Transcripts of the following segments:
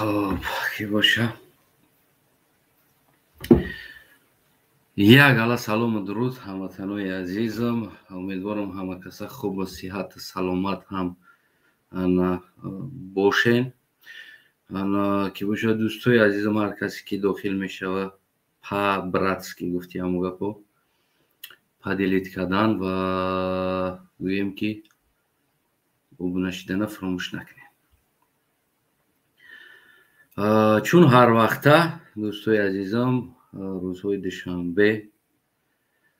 خب کی باشه یک علا سلام و درود هموطنای عزیزم. امیدوارم همه کسا خوب و صحت سلامت هم باشین. کی باشه دوستای عزیزم، هر کسی که داخل میشه پا براتسکی گفتی همو گپو پا دیلیت کردن و گویم که او نشیدن فراموش نکنین. چون هر وقته دوستای عزیزم روزهای دوشنبه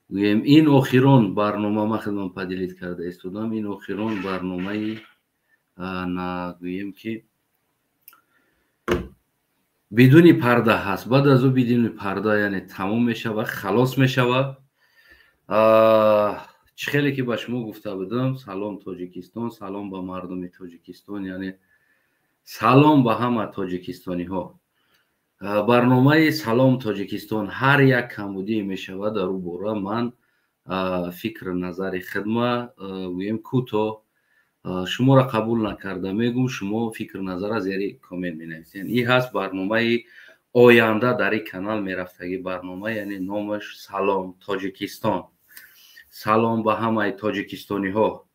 گویم این آخرون برنامه ما خدمت پدیلیت کرده استودم. این آخرون برنامه گویم که بدون پرده هست. بعد از او بدون پرده یعنی تمام میشه و خلاص میشه. چه خیلی که به شما گفته بودم سلام تاجیکستان، سلام به مردم تاجیکستان، یعنی سلام به همه تاجیکستانی ها. برنامه سلام تاجیکستان هر یک کمبودی می شود. در او باره من فکر نظر خدمه گویم کوتاه شما را قبول نکرده میگم، شما فکر نظر از یعنی کامنت می نویسین. این هست برنامه آینده در این کانال می رفتگی برنامه، یعنی نامش سلام تاجیکستان. سلام به همه تاجیکستانی ها.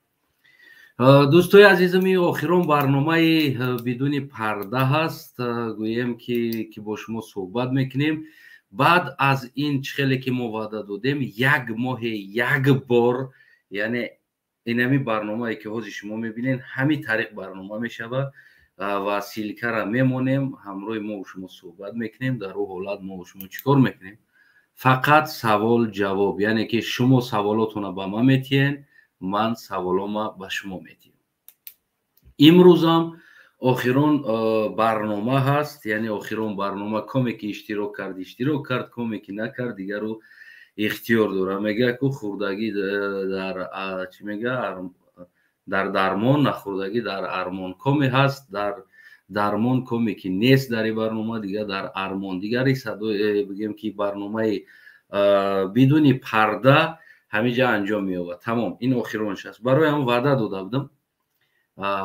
دوستای عزیزم آخرون برنامه بدون پرده هست. گویم که با شما صحبت میکنیم. بعد از این خیلی که ما وعده دادیم یک ماه یک بار، یعنی این همی برنامه که حاضر شما میبینین همین طریق برنامه میشود و سیلکه را میمونیم همراه ما و شما صحبت میکنیم. در او حالت ما و شما چیکار میکنیم؟ فقط سوال جواب، یعنی که شما سوالاتون به ما میتین، من سوالام به شما میتیم. امروز هم آخرون برنامه هست، یعنی آخرون برنامه کمی که اشتراک کرد، کمی که نکرد دیگر رو اختیار داره. میگه که خوردگی در چی میگه در درمان نخوردگی در ارمان کمی هست. در درمان کمی که نیست در این برنامه، دیگه در ارمان دیگری صدای بگیم که برنامه بدون پرده همیجا انجام می‌یابد. تمام این آخرونش است. برای هم وعده داده بودم،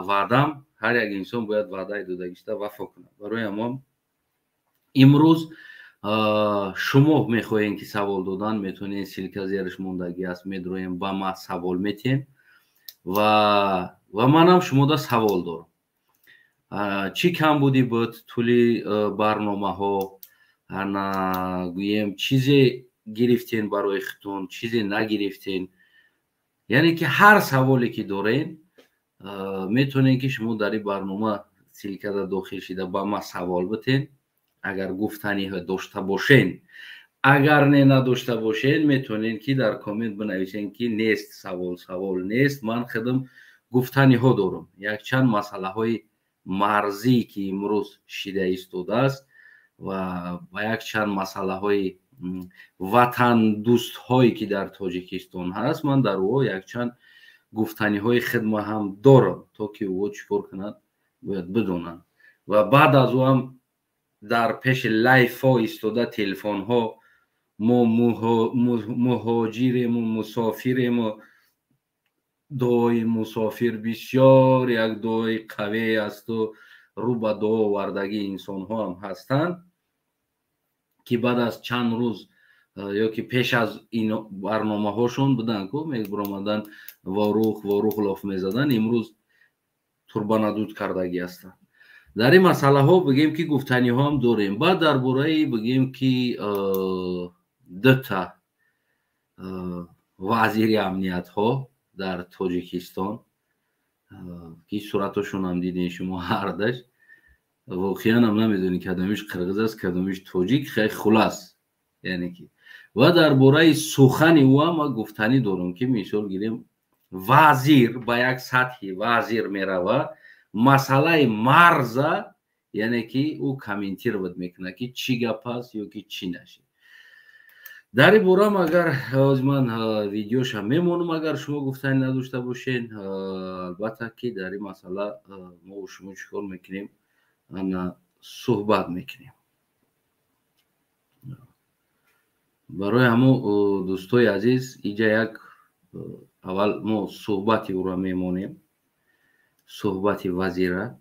وعدم هر یک انسان باید وعده دادگیشته وفا کنه. برای هم امروز شما میخواین که سوال دادن میتونین سیلکه زیرش موندگی است میدرویم با ما سوال میتین و منم شما دا سوال دارم. چی کم بودی بود طولی برنامه ها؟ گویم چیزی گرفتین برای خودتون، چیزی نگرفتین؟ یعنی که هر سوالی که دارین میتونین که شما در این برنامه سیلکه داخل شده با ما سوال بتین. اگر گفتنی داشته باشین، اگر نه نداشته باشین میتونین که در کامنت بنویسین که نیست سوال نیست. من خودم گفتنی ها دارم. یک چند مسئله های مرزی که امروز شیده ایستاده است و یک چند مسئله های وطن دوست هایی که در تاجیکستان هست، من در او یک چند گفتنی های خدمه هم دارم تا که او چیکار کنند باید بدونن. و بعد از او هم در پیش لایف ها ایستاده تلفن ها ما مهاجریم و مسافریم و دعای مسافر بسیار یک دعای قوی است و رو به دعا وردگی انسان ها هم هستند که بعد از چند روز یا که پیش از این برنامه هاشون بودن که میگرامدن واروخ لاف میزدن، امروز توربانادود کردگی هستند. در این مسئله ها بگیم که گفتنی ها هم داریم. بعد در باره بگیم که دوتا وزیر امنیت ها در تاجیکستان که صورتشون هم دیدین شما هر دش، واقعا هم نمیدونی کدومش قرغیز است کدومش تاجیک، خیلی خلاص یعنی که. و در باره سخن او هم گفتنی دارم که مثال گیریم وزیر با یک سطحی وزیر میروه مسئله مرز، یعنی که او کامنتی رو بد میکنه که چی گپ است یا که چی نشه. در این باره اگر از من ویدیوش هم میمونم اگر شما گفتنی نداشته باشین. البته که در این مسئله ما و شما چیکار میکنیم؟ صحبت میکنیم. برای همو دوستای عزیز اینجا یک اول ما صحبتی او را میمونیم، صحبتی وزیره.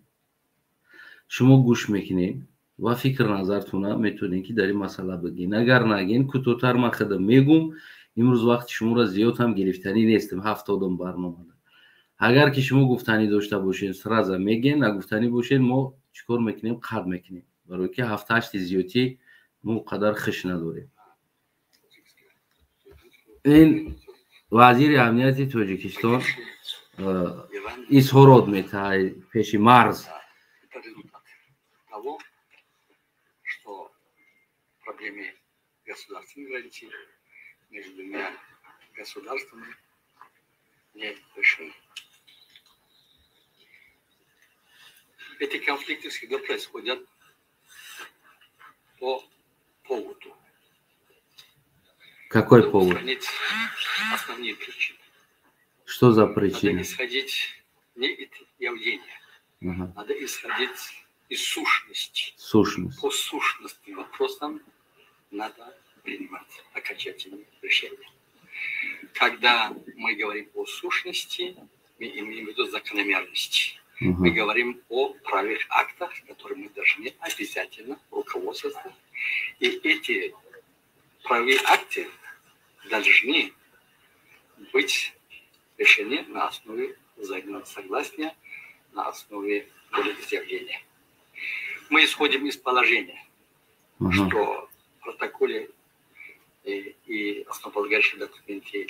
шумо гӯш мекунед ва фикр назартона метавонед ки дар ин масъала бигӯед. Агар нагӯед, кӯтоҳтар ман худам мегӯм, имрӯз вақти шуморо зиёд ҳам гирифтанӣ нестем, 70 барнома. агар ки шумо гуфтанӣ дошта бошед сраза мегӯед, нагуфтанӣ бошед мо чикор мекунем, қатъ мекунем, барои ки 7-8 зиёдӣ мо қадар хиш надорем. ин вазири амнияти Тоҷикистон изҳорот метавонад пеши марз. Что проблемы государственной границы между двумя государствами не решены. Эти конфликты всегда происходят по поводу. Какой повод? Основные причины. Что за причины? Надо исходить не из явления, надо исходить из сущности. Сущность. По сущностным вопросам надо принимать окончательные решения. Когда мы говорим о сущности, мы имеем в виду закономерности. Мы говорим о правовых актах, которые мы должны обязательно руководствоваться. И эти правовые акты должны быть решены на основе взаимного согласия, на основе волеизъявления. Мы исходим из положения, что в протоколе и основополагающем документе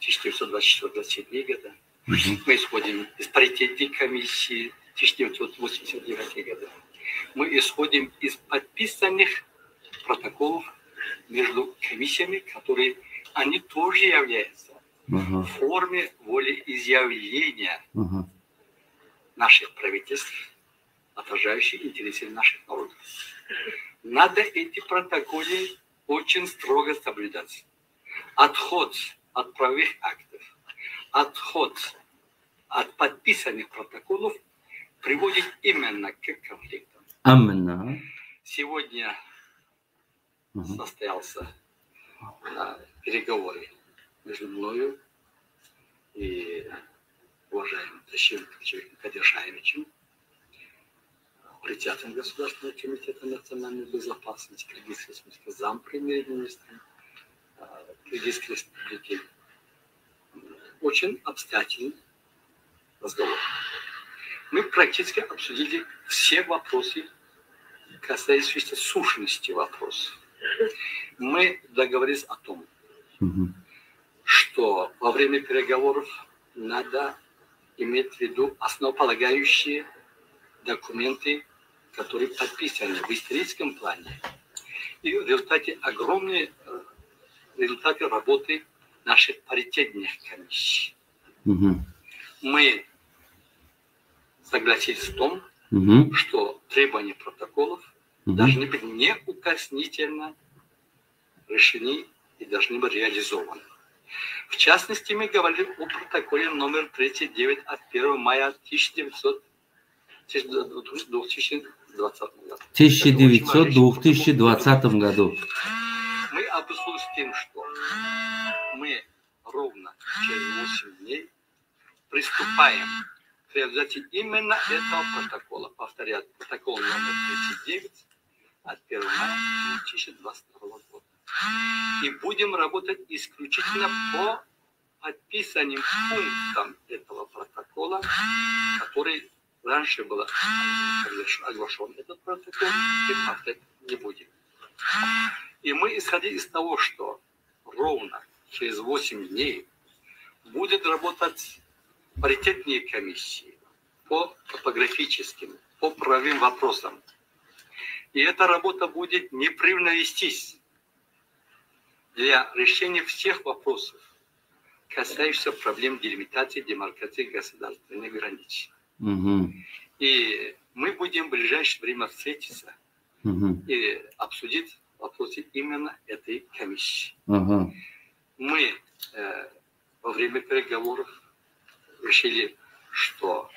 1924-27 года, мы исходим из паритетной комиссии 1989 года, мы исходим из подписанных протоколов между комиссиями, которые они тоже являются в форме волеизъявления наших правительств, отражающие интересы наших народов. Надо эти протоколы очень строго соблюдать. Отход от правовых актов, отход от подписанных протоколов приводит именно к конфликтам. Сегодня состоялся переговоры между мною и уважаемым Тащиевым Кадиршаевичем, председателем Государственного комитета национальной безопасности Киргизской республики, зампремьер-министром Киргизской республики. Очень обстоятельный разговор. Мы практически обсудили все вопросы, касающиеся сущности вопросов. Мы договорились о том, что во время переговоров надо иметь в виду основополагающие документы, которые подписаны в историческом плане. И в результате огромные результаты работы наших паритетных комиссий. Мы согласились в том, что требования протоколов должны быть неукоснительно решены и должны быть реализованы. В частности, мы говорили о протоколе номер 39 от 1 мая 1920 году. Мы обошлись с тем, что мы ровно через 8 дней приступаем к реализации именно этого протокола. Повторяю, протокол номер 39 от 1 мая 2022 года. И будем работать исключительно по подписанным пунктам этого протокола, который раньше был оглашен. Этот протокол и повторять не будем. И мы исходили из того, что ровно через 8 дней будет работать паритетные комиссии по топографическим, по правовым вопросам. И эта работа будет непрерывно вестись для решения всех вопросов, касающихся проблем делимитации, демаркации государственной границы. И мы будем в ближайшее время встретиться и обсудить вопросы именно этой комиссии. Мы во время переговоров решили, что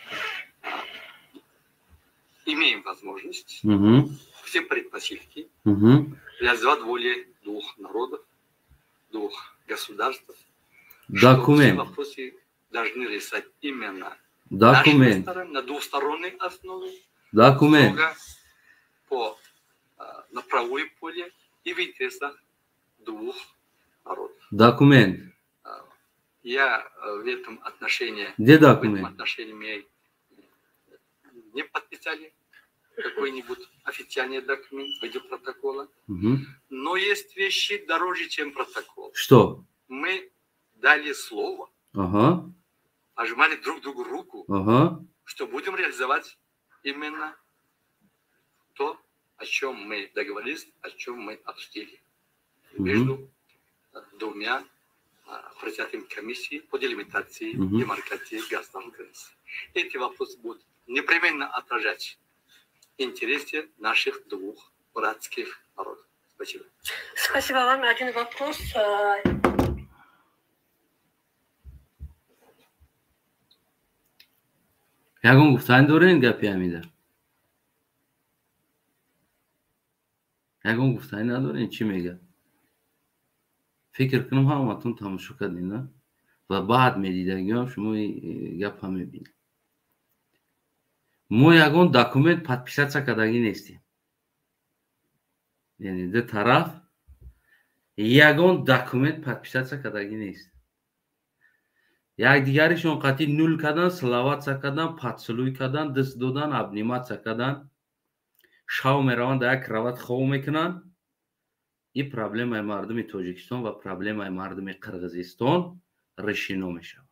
имеем возможность, все предпосылки реализовать волю двух народов, двух государств. Все вопросы должны решать именно нашей стороны, на двусторонней основе, Документ. На правое поле и в интересах двух народов. Документ. Я в этом отношении, Где документ? мы не подписали какой-нибудь официальный документ в виде протокола. Но есть вещи дороже, чем протокол. Что? Мы дали слово, пожимали друг другу руку, что будем реализовать именно то, о чем мы договорились, о чем мы обсудили между двумя председателями комиссии по делимитации, демаркации государственных границ. Эти вопросы будут непременно отражать интересы наших двух братских народов. Спасибо. Спасибо вам. Один вопрос. Ягон гуфтани дорен гапи ҳамида? Ягон гуфтани надорен? Чӣ мегӯяд? Фикр кунам ҳаматон тамошо кардин, на? Ва баъд медидагиам шумо гапа мебинед. Мо ягон документ подписатсия кардаги нестем. Яъне ду тараф ягон документ подписатсия кардаги нест. Якдигаришон қатъи нул кардан, саловатсия кардан, подсулуй кардан, даст додан, обниматсия кардан, шав мераванд, да як кроват хоб мекунанд. И проблемаи мардуми Тоҷикистон ва проблемаи мардуми Қирғизистон решено мешавад.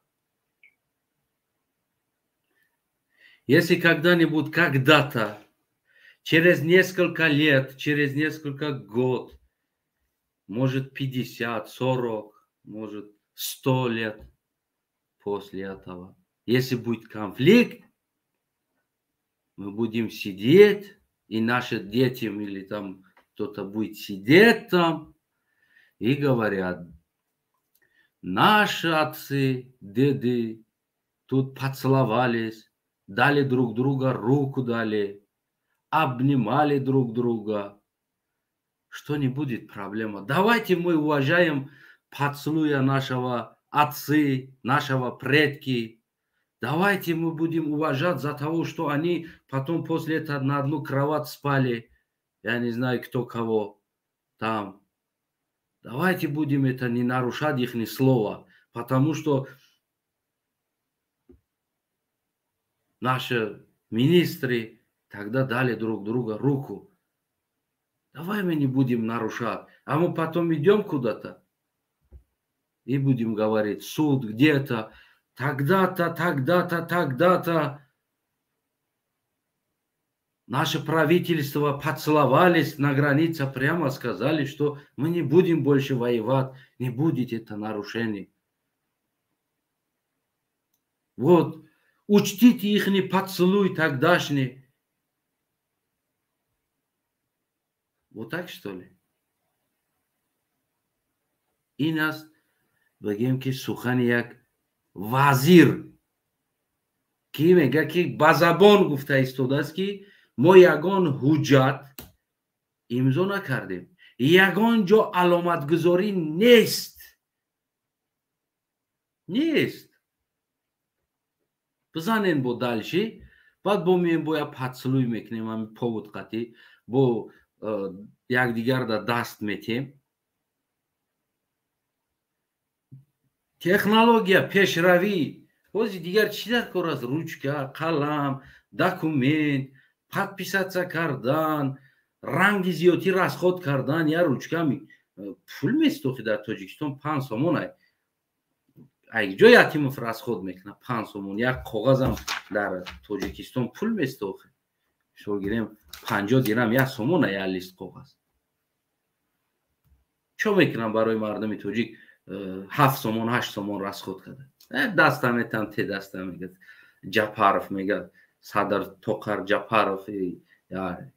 Если когда-нибудь, когда-то, через несколько лет, через несколько год, может 50, 40, может 100 лет после этого, если будет конфликт, мы будем сидеть, и наши дети или там кто-то будет сидеть там и говорят: наши отцы, деды тут поцеловались, дали друг друга руку, дали, обнимали друг друга. Что не будет проблема. Давайте мы уважаем поцелуя нашего отцы, нашего предки. Давайте мы будем уважать за того, что они потом после этого на одну кровать спали. Я не знаю, кто кого там. Давайте будем это не нарушать их ни слова. Потому что наши министры тогда дали друг другу руку. Давай мы не будем нарушать. А мы потом идем куда-то и будем говорить: суд где-то, тогда-то, тогда-то, тогда-то. Наше правительство поцеловались на границе, прямо сказали, что мы не будем больше воевать, не будет это нарушений. Вот, учтите их поцелуй тогдашний. Вот так, что ли? И нас бегем ки сухани як вазир, ки мега ки ба забон гуфта истодааст ки мо ягон ҳуҷҷат имзо накардем, ягон ҷо аломатгузорӣ нест. Нест. Бизанем бо далши, баъд бо меем бо як поцелуй мекунем, ҳами повуд қатӣ, бо якдигар да даст метем. Технология, пешравӣ, ҳози дигар чӣ дар кор аст? Ручка, қалам, документ, подписаться кардан, ранги зиёдӣ расход кардан. Я ручками пул местохи дар Тоҷикистон 5 сомон ай. Айҷо Ятимов расход мекунад 5 сомон. Як коғазам дар Тоҷикистон пул местохи. Шогирем 50 дирам 1 сомон ай як лист коғаз. Чо мекунам барои мардуми тоҷик 7 сомон 8 сомон расход карда? Дастам метам те дастам мегӯяд Ҷапаров, мегӯяд Садар Тоқар Ҷапаров,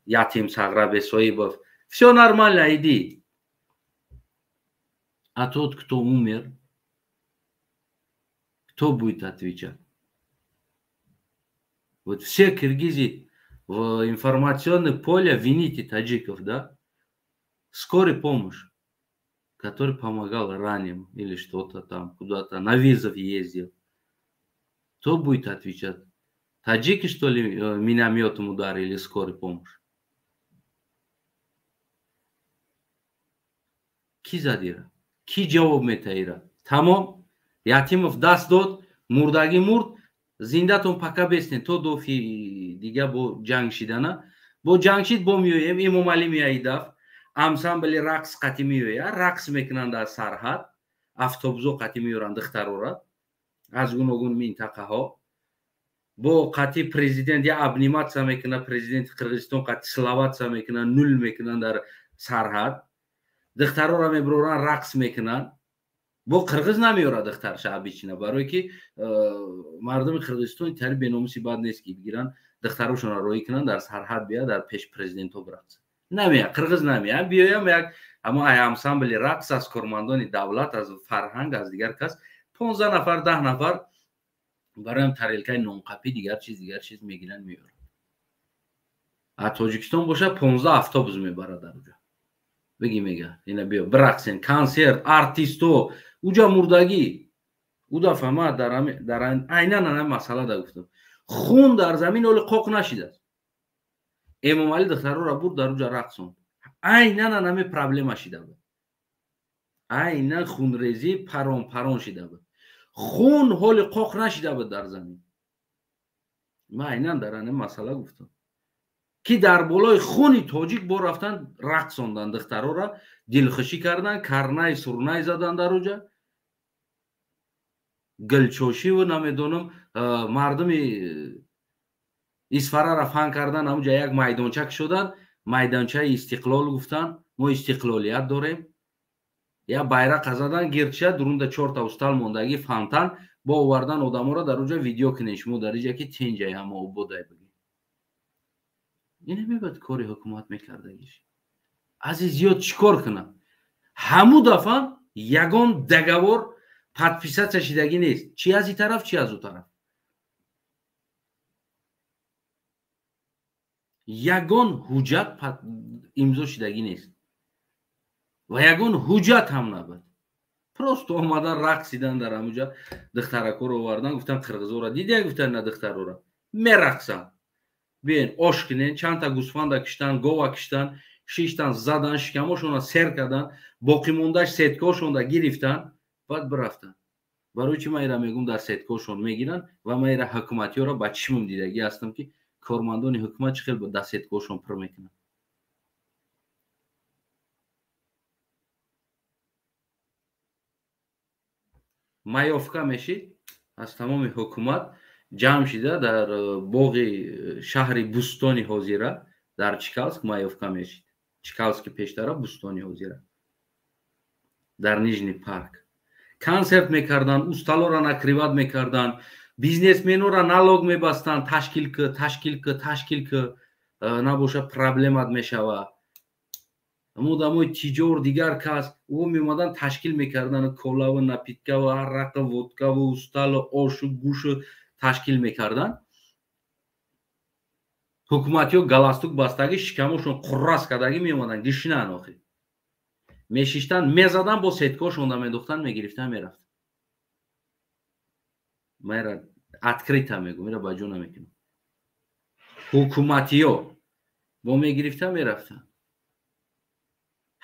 Ятим Саграбе Соибов. Всё нормально, иди. А тот, кто умер, кто будет отвечать? Вот все киргизы в информационном поле вините таджиков, да? Скорая помощь, который помогал раненым или что-то там, куда-то на визов ездил. Кто будет отвечать? Таджики, что ли, минометом ударили скорой помощи? Ки задира? Ки ҷавоб метаира? Тамом, Ятимов даст дод, мурдаги мурд, зиндатон пака бестен то дофи дига бо ҷанг шидана. Бо ҷанг шид бо меоем, Эмомалӣ меоидаф, амсамбли рақс қатӣ меоя, рақс мекунанд дар сарҳад, автобусо қатӣ меоранд духтарора аз гуногун минтақаҳо. Бо қатӣ президент я обниматсия мекунад, президенти Қирғизистон қатӣ словатсия мекунад, нуль мекунанд дар сарҳад. Духтарора мебуроранд, рақс мекунанд. Бо қирғиз намеорад духтарша абичина, барое ки мардуми Қирғизистони тари беномуси бад нест ки бигиранд духтарошонро роҳӣ кунанд, дар сарҳад биёяд, дар пеши президентҳо бирақсад. Намеяд, қирғиз намеяд, биёям як амсамбли рақс аз кормандони давлат, аз фарҳанг, аз дигар кас 15 нафар 10 нафар бароям тарелкаи нонқапӣ дигар чиз мегиранд меорад. А Тоҷикистон бошад 15 автобус мебарад дар уҷа. Беги мега, ина биё бирақсен, консерт, артисто, уҷа мурдагӣ. Уда фаҳмад дар айнан ана масъала да гуфтам. Хун дар замин оли қоқ нашидааст. Эмомалӣ духтарора бурд дар уҷа рақсонд. Айнан анаме проблема шида буд. Айнан хунрезӣ парон шида буд. Хун ҳоли қоқ нашида буд дар замин. Ман айнан дар ана масъала гуфтам ки дар болои хуни тоҷик бо рафтан рақсонданд, духтарора дилхушӣ карданд, карнай сурнай заданд дар уҷа. Гулчошиву намедонам мардуми Исфарара фан кардан, амуҷа як майдонча кушоданд, майдончаи истиқлол гуфтанд, мо истиқлолият дорем. Я байрақа задан гирча дурунда 4 та устал мондагӣ фонтан бо овардан одаморо дар уҷа видео кунем, шумо дар иҷа ки тинҷаи ҳама ободай бигӣ. Ина мебад кори ҳукумат мекардагиш. Азиз зиёд чӣ кор кунам? Ҳаму дафъа ягон договор подписатсия шидагӣ нест. Чи аз ин тараф, чи аз он тараф. Ягон ҳуҷҷат имзо шидагӣ нест. Ва ягон ҳуҷҷат ҳам набуд. Просто омадан рақсидан дар ҳамуҷа духтаракоро овардан, гуфтан қирғизора дидия, гуфтан на духтарора мерақсанд. Биен ош кунен, чанд та гӯсфанда киштан, гова киштан, шиштан задан, шикамошона сер кардан, боқимондаш сеткаошонда гирифтан, баъд бирафтан. барои чӣ ман ира мегӯм дар сеткошон мегиранд ва ман ира ҳукуматиёро ба чишмум дидагӣ ҳастам ки кормандони ҳукумат чӣ хел дар сеткошон пур мекунанд. маёфка мешид аз тамоми ҳукумат ҷамъ шида дар боғи шаҳри Бустони ҳозира дар Чкалск маёфка мешид. Чкалски пештара, Бустони ҳозира дар Нижний парк. консерт мекарданд, усталора накриват мекарданд, бизнесменора налог мебастанд, ташкил набоша проблемат мешавад. одамои тиҷор дигар кас ӯ меомаданд ташкил мекарданд, колаву напиткаву арақу водкаву усталу ошу гӯшу ташкил мекарданд. ҳукуматиё галастук бастагӣ шикамошон қуррас кардагӣ меомаданд гишнан охир мешиштан мезадан бо сеткошонда медохтан мегирифтан мерафтан. мера открита мегӯм, мера ба ҷо намекунам. ҳукуматиё бо мегирифтан мерафтан.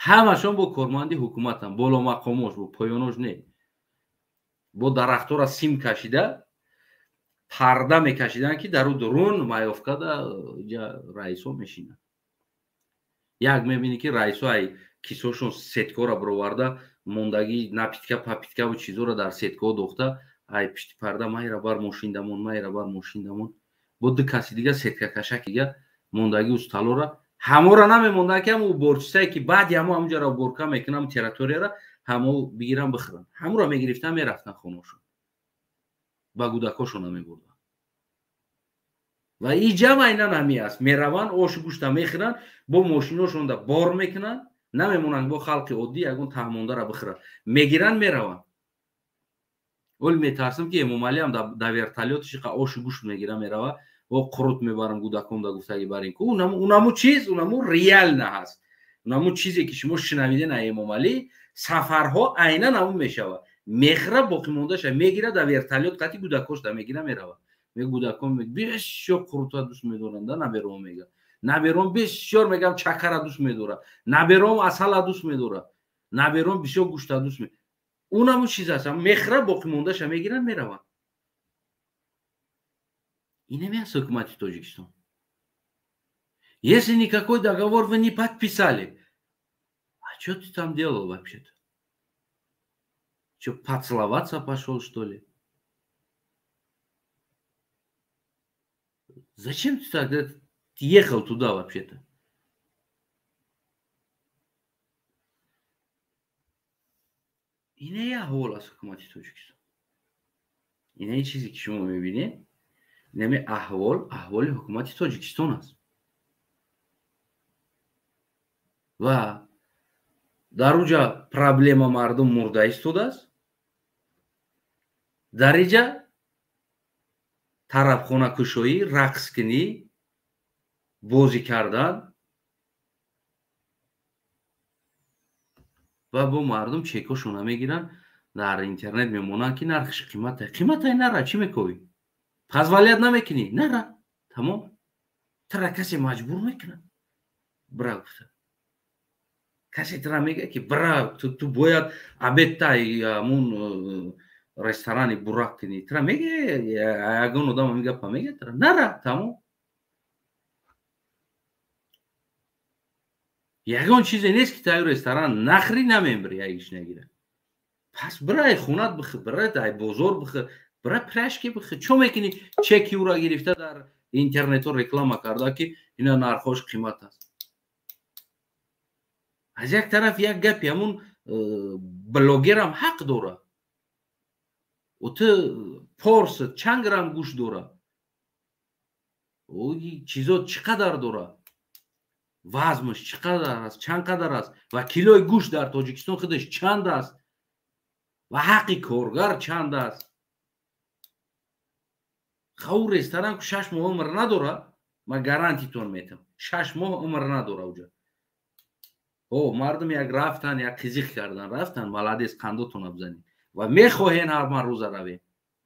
ҳамашон бо корманди ҳукуматам, боломақомош, бо поёнош не. бо дарахтора сим кашида парда мекашиданд ки дару дурун маёфкада раисо мешинанд. як мебинӣ ки раисо ай кисошон сеткора бироварда мондагӣ напитка папиткаву чизора дар сеткао дохта ай пишти парда майра бар мошиндамон, майра бар мошиндамон. бо ду каси дига сеткакашакига мондагӣ усталора ҳамора намемонданд ки ҳаму уборчисае ки баъди ҳамуҷара уборка мекунам территорияра ҳамо бигиран бихӯранд. ҳамура мегирифтан мерафтан хонашон ба гудакошон мебурданд. ва иҷам айнан ҳамин аст. мераванд ошу гӯшта мехӯранд, бо мошиношонда бор мекунанд, намемонанд бо халқи оддӣ ягон таҳмондара бихӯранд. мегиранд мераванд. оли метарсам ки Эмомалӣ ҳам да вертолётиш ошу гӯшт мегира мерава о қурут мебарам гудаконда гуфтаги барин ку унаму чиз унаму реально ҳаст. унаму чизе ки шумо шунавиден аз Эмомалӣ сафарҳо айнан ҳамун мешавад. мехӯра боқимондаша мегира да вертолёт қатъи гудакошда мегира мерава. میگه کودکان بسیار قروتا دوست میدارن دا نبرام میگه نبرام بسیار میگم چکر دوست میداره نبرام اصل دوست میداره نبرام بسیار گوشت دوست میداره اونم چیز هست مخره باقی مونده ش میگیرن میرون اینه میاد حکومت تاجیکستان если никакой договор вы не подписали а что ты там делал вообще-то что поцеловаться пошел что ли зачем ты тогда ехал туда вообще-то اینه یه احوال از حکومت تاجیکستان اینه یه چیزی که شما میبینید اینه احوال حکومت تاجیکستان است و در اونجا پرابلم مردم مرده ایستاده است در اینجا طرفخانه کشایی رقص کنی بازی کردن و با مردم چکاشون میگیرن در اینترنت میمونن که نرخش قیمت نره چی میکنی پزولیت نمیکنی نره تمام ترا کسی مجبور میکنه برا گفته کسی ترا میگه که برا تو باید ابتای همون رستورانی براق کنی ترا میگه یگان آدم میگه پا میگه ترا نره تمام یگان چیزی نیست که تای رستوران نخری نمیبری ایش نگیره پس برای خونت بخ برای تای بازار بخ برای پرشکی بخ چون میکنی چکی او را گرفته در اینترنت و رکلام کرده که اینا نرخش قیمت است از یک طرف یک گپی همون بلاگر هم حق داره و تو پارس چند گرم گوش داره و چیزا چقدر داره وزنش چقدر است چند قدر است و کیلوی گوش در تاجیکستان خودش چند است و حق کارگر چند است خور رستوران که 6 ماه عمر نداره من گارانتی تون میتم 6 ماه عمر نداره اونجا او مردم یک رفتن یک خیزیخ کردن رفتن ملادیس قندتون بزنید و میخواهین هر روز روی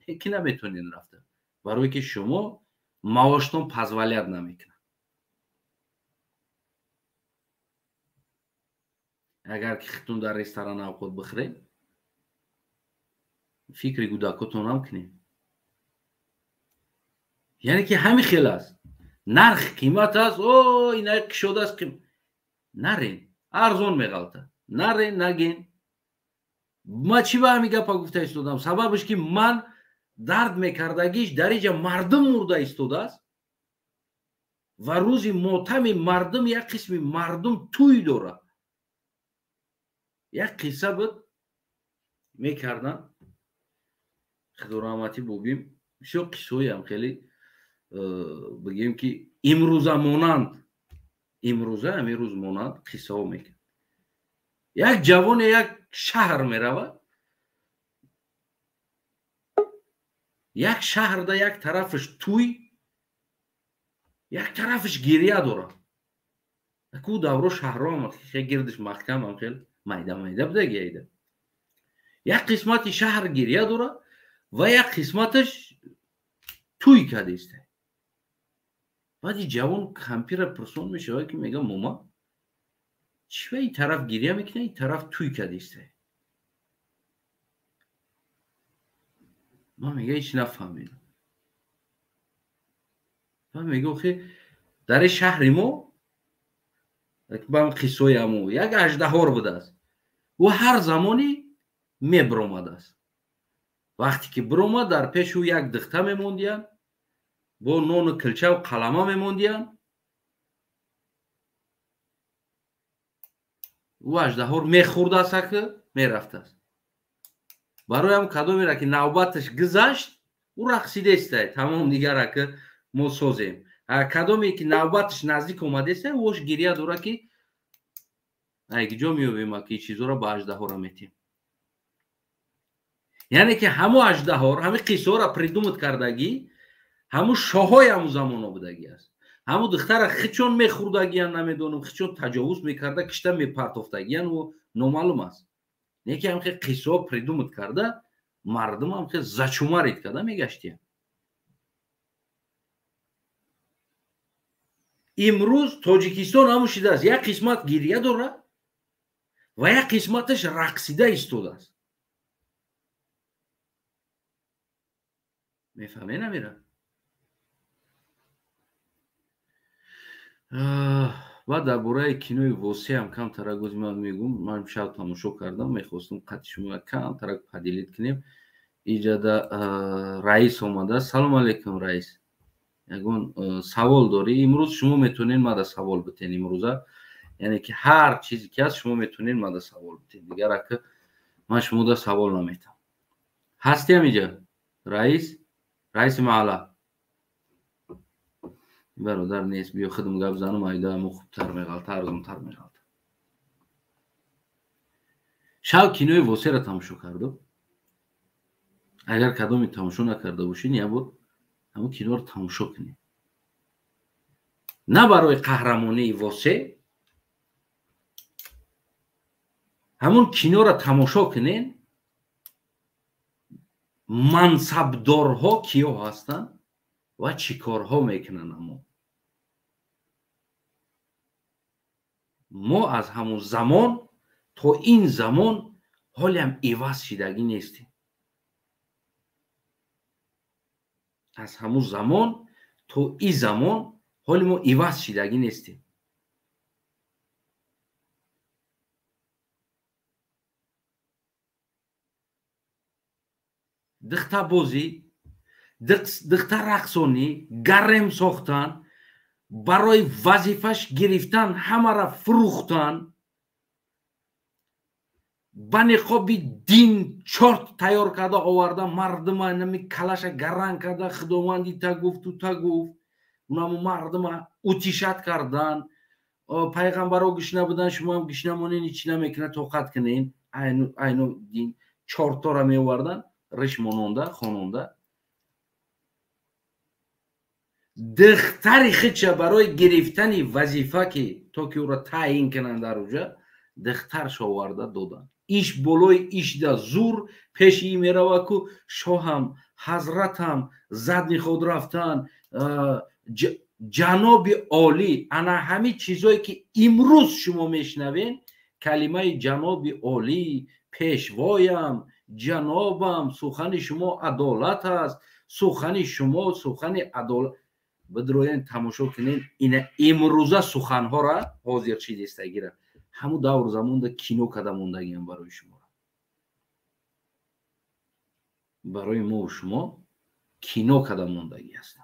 یکی نمیتونین رفتن برای که شما معاشتون پزولیت نمیکنن اگر که خودتون در رستوران اوقات بخورید فکر کودکاتون هم کنین یعنی که همین خیلی است نرخ قیمت است او اینا کشوده است که نرین ارزون میغلطه نرین نگین ما چی با همین گپا گفته ایستادم سببش که من درد میکردگیش در اینجا مردم مرده ایستاده است و روزی ماتم مردم یک قسم مردم توی داره یک قصه بود میکردن خدا رحمتی بگیم بسیار قصه‌ای هم خیلی بگیم که امروزه مانند امروز مانند قصه ها میکرد یک جوان یک شهر میرود یک شهر ده یک طرفش توی یک طرفش گریه داره اکو دورو شهر هم خیلی گردش محکم هم خیلی میده بده گیده یک قسمت شهر گریه داره و یک قسمتش توی کده است بعدی جوان کمپیر پرسون میشه که میگه ماما چرا این طرف گریه میکنه این طرف توی کده است ما میگه هیچ نفهمیدم و میگه آخه در شهر ما با قصه همو یک اژدها بوده است و هر زمانی میبرامده است وقتی که برامد در پیش او یک دخته میموندیان با نون کلچه و قلمه میموندیان و اژدها میخورده است که میرفته است برای هم کدومی را که نوبتش گذشت او رقصیده است تمام دیگر را که ما سازیم کدومی که نوبتش نزدیک اومده است اوش گریه داره که اگه جا میویم که چیزا را با اژدها را میتیم یعنی که همو اژدها همه قصه را پریدومت کردگی همو شاهای همو زمان بودگی است همو دختر خچون میخوردگیان نمیدونم خچون تجاوز میکرده کشته میپرتافتگیان و نامعلوم است نه که همه قصه پریدومت کرده مردم هم که زچومارید کرده میگشتیم امروز تاجیکستان همون شده است یک قسمت گریه داره و یک قسمتش رقصیده ایستاده است. میفهمه نمیره. و درباره کینوی واسی هم کم تر گوز من میگم. من امشب تماشا کردم، میخواستم قد شما کم تر پدیلیت کنیم. ایجاده رئیس آمده. سلام علیکم رئیس. یگون سوال داری؟ امروز شما میتونین ماده سوال بتین امروزه، یعنی که هر چیزی که هست شما میتونین ماده سوال بتین، دیگر که من شما ده سوال نمیتم. هستی هم اینجا رئیس محله برادر نیست، بیا خودم گپ زنم ایده همو خوبتر میغلطه ارزمتر میغلطه. شب کینوی واسی را تماشا کردم. اگر کدومی تماشا نکرده باشین یه بار همون کینو رو تماشا کنید. نه برای قهرمانی واسی، همون کینو را تماشا کنین منصبدارها کیا هستن و چی کارها میکنن. ما از همون زمان تا این زمان حالی هم عوض شدگی نیستیم. از همون زمان تا این زمان حالی ما عوض شدگی نیستیم. دخته بازی، دخته رقصانی، گرم ساختن، برای وظیفش گرفتن، همه را فروختن، به نقاب دین چارت تیار کرده آورده، مردم نمی کلش گران کرده، خداوندی تا گفت و تا گفت، اونم مردم اتیشت کردن. پیغمبرها گشنه بودن، شما هم گشنه مانین، هیچی نمیکنه طاقت کنین. اینو دین چارت تا را می آوردن، رش مانونده خوانونده. دختری خیچه برای گرفتن وظیفه که تا که او را تعیین کنن در اوجا، دخترش آورده دادن. ایش بلوی ایش ده زور پیش ای میروه که شاهم حضرتم زد خود رفتن، جناب عالی. انا همه چیزایی که امروز شما میشنوین، کلمه جناب عالی، پیشوایم، جنابم، سخن شما عدالت است، سخن شما سخن عدالت. بدروین تماشا کنین این امروزه سخنها را حاضر چی دستگیره. همون دور زمان ده کینو کده موندگی هم برای شما، برای ما و شما کینو کده موندگی هستن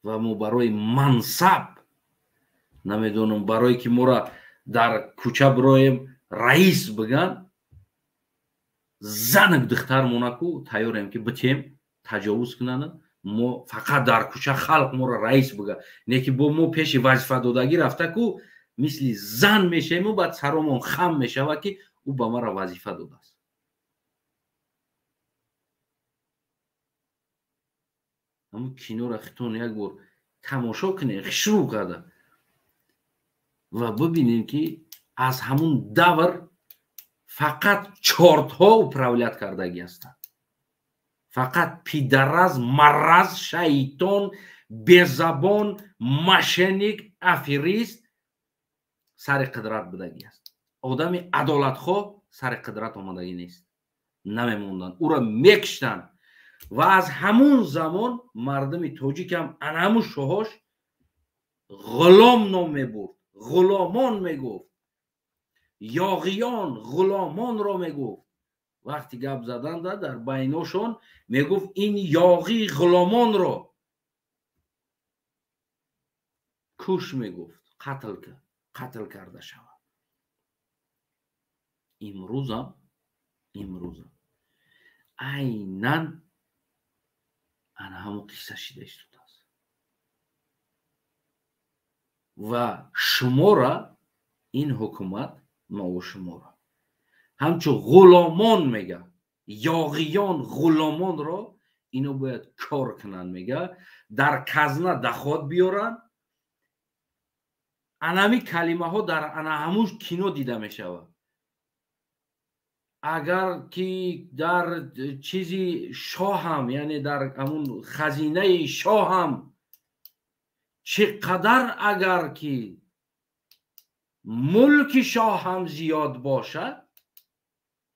و ما برای منصب نمیدونم، برای که ما را در کوچه برایم رئیس بگن، زنک دختر مونکو تیاریم که بتیم تجاوز کنن. ما فقط در کوچه خلق ما را رئیس بگه، نه که با ما پیش وظیفه دادگی رفته کو مثل زن میشیم و بعد سرمون خم میشه و که او با ما را وظیفه داده است. اما کینو را خیتون یک بار تماشا کنین، شروع کرده و ببینین که از همون دور فقط چارت ها اپراولیت کردگی هستند. فقط پیدرز، مرز، شیطان، بزبان، مشنیک، افریست سر قدرت بدگی است. آدم عدالت خواه سر قدرت آمدگی نیست، نمیموندن، او را میکشتن. و از همون زمان مردم تاجیک هم همون شاهاش غلام نام میبرد، غلامان میگفت، یاغیان غلامان را میگفت. وقتی گپ زدن در بیناشون میگفت این یاغی غلامان را کش، میگفت قتل کرده شود. امروزم عیناً همون قصه شده است و شما را این حکومت، ما و شما را همچون غلامان میگه، یاغیان غلامان را اینو باید کار کنن. میگه در کزنه دخواد بیارن. انمی کلمه ها در همون کینو دیده میشود. اگر که در چیزی شاه هم، یعنی در همون خزینه شاه هم چقدر اگر که ملک شاه هم زیاد باشد،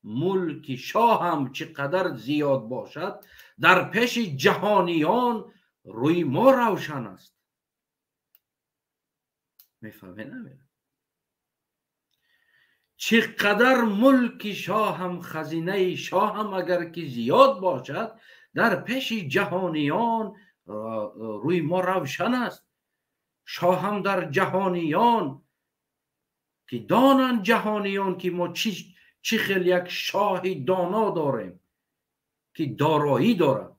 ملک شاه هم چقدر زیاد باشد، در پیش جهانیان روی ما روشن است. میفهمین؟ چقدر ملک شاه هم، خزینه شاه هم اگر که زیاد باشد، در پیش جهانیان روی ما روشن است. شاه هم در جهانیان که دانن جهانیان که ما چی خیلی یک شاه دانا داریم که دارایی داره.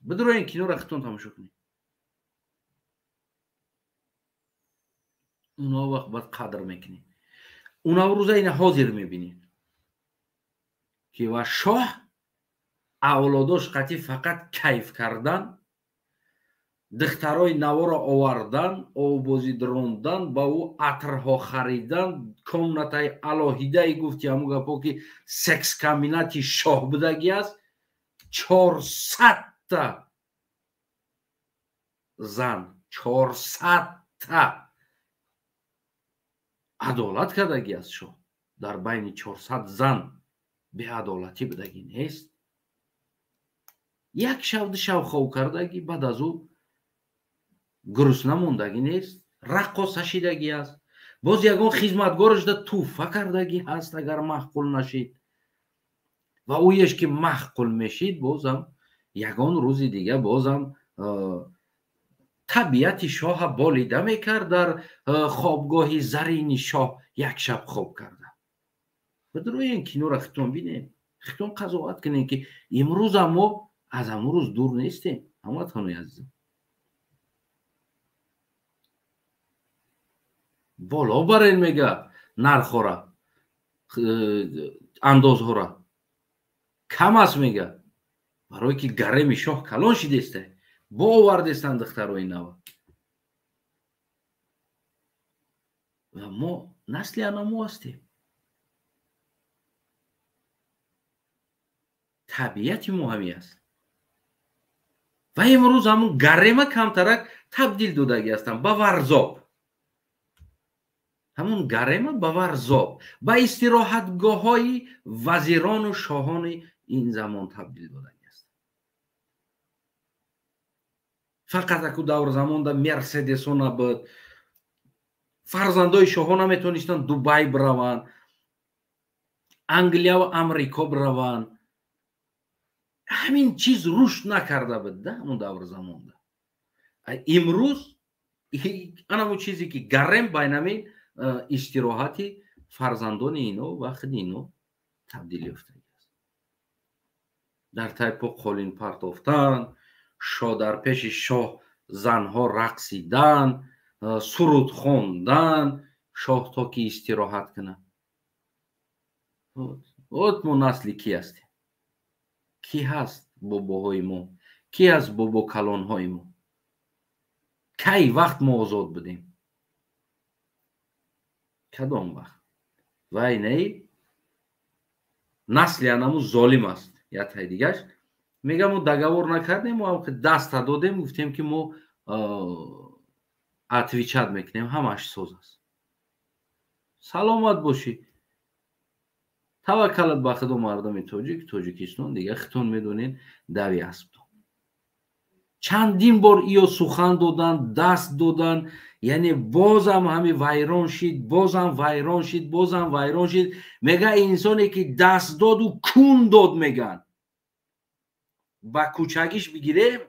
بدرو این کینو رختون تماشا کنید، اونا وقت باید قدر میکنید. اونا روزه این حاضر میبینید که و شاه اولاداش قطعی فقط کیف کردن، دخترای نوا را آوردن، آوازی دروندن، با او عطرها خریدن، کمنتای الهیده گفتی همون گپا که سکس کامینتی شاه بودگی است. 400 تا زن، 400 تا عدالت کردگی است شاه. در بین 400 زن به عدالتی بودگی نیست. یک شب شو خو کردگی، بعد از او گرسنه موندگی نیست. رقاص شدگی است. باز یگان خدمتگارش ده توفه کردگی هست اگر محقول نشید. و اویش که محقول میشید بازم یگان روزی دیگه بازم طبیعت شاه بالیده میکرد. در خوابگاه زرین شاه یک شب خواب کرده. بدروی این کینو را خطون بینیم، خطون قضاوت کنیم که امروز ما از امروز دور نیستیم. اما تانوی عزیزم بالا برین میگه نرخ را انداز را کم است میگه، برای که گرم شاه کلان شدیسته با آوردستن دخترای نو. و ما نسل انامو هستیم. طبیعت ما همی است. و امروز همون گرمه کمترک تبدیل دودگی هستن به ورزاب. همون گرمه به ورزاب، به استراحتگاه های وزیران و شاهان این زمان تبدیل دودگی است. فقط اکو دور زمان در مرسدسون نبود. فرزندای شاهان هم میتونستن دوبای بروان، انگلیا و امریکا بروان. همین چیز رشد نکرده بود در همون دور زمان ده. امروز همون چیزی که گرم بینمی استراحتی فرزندان اینو و خود اینو تبدیل یافته است. در تایپو قولین پرتافتن، شاه در پیش شاه زنها رقصیدن، سرود خوندن، شاه تا که استراحت کنه. ما نسلی کی هستیم؟ کی هست باباهای ما؟ کی هست بابا کلانهای ما؟ کی وقت ما آزاد بودیم؟ کدام وقت؟ و اینه نسل انمو ظالم است. یا تای دیگهش میگم ما دگور نکردیم، ما هم دست دادیم گفتیم که ما اتویچت میکنیم، همش سوز است. سلامت باشی. توکلت به خدا مردم تاجیکستان دیگه خطون میدونین دوی اسب. چندین بار ایو سخن دادن، دست دادن، یعنی بازم همین ویران شد، بازم ویران شد، بازم ویران شد. میگه انسانی که دست داد و کون داد میگن با کوچگیش بگیریم.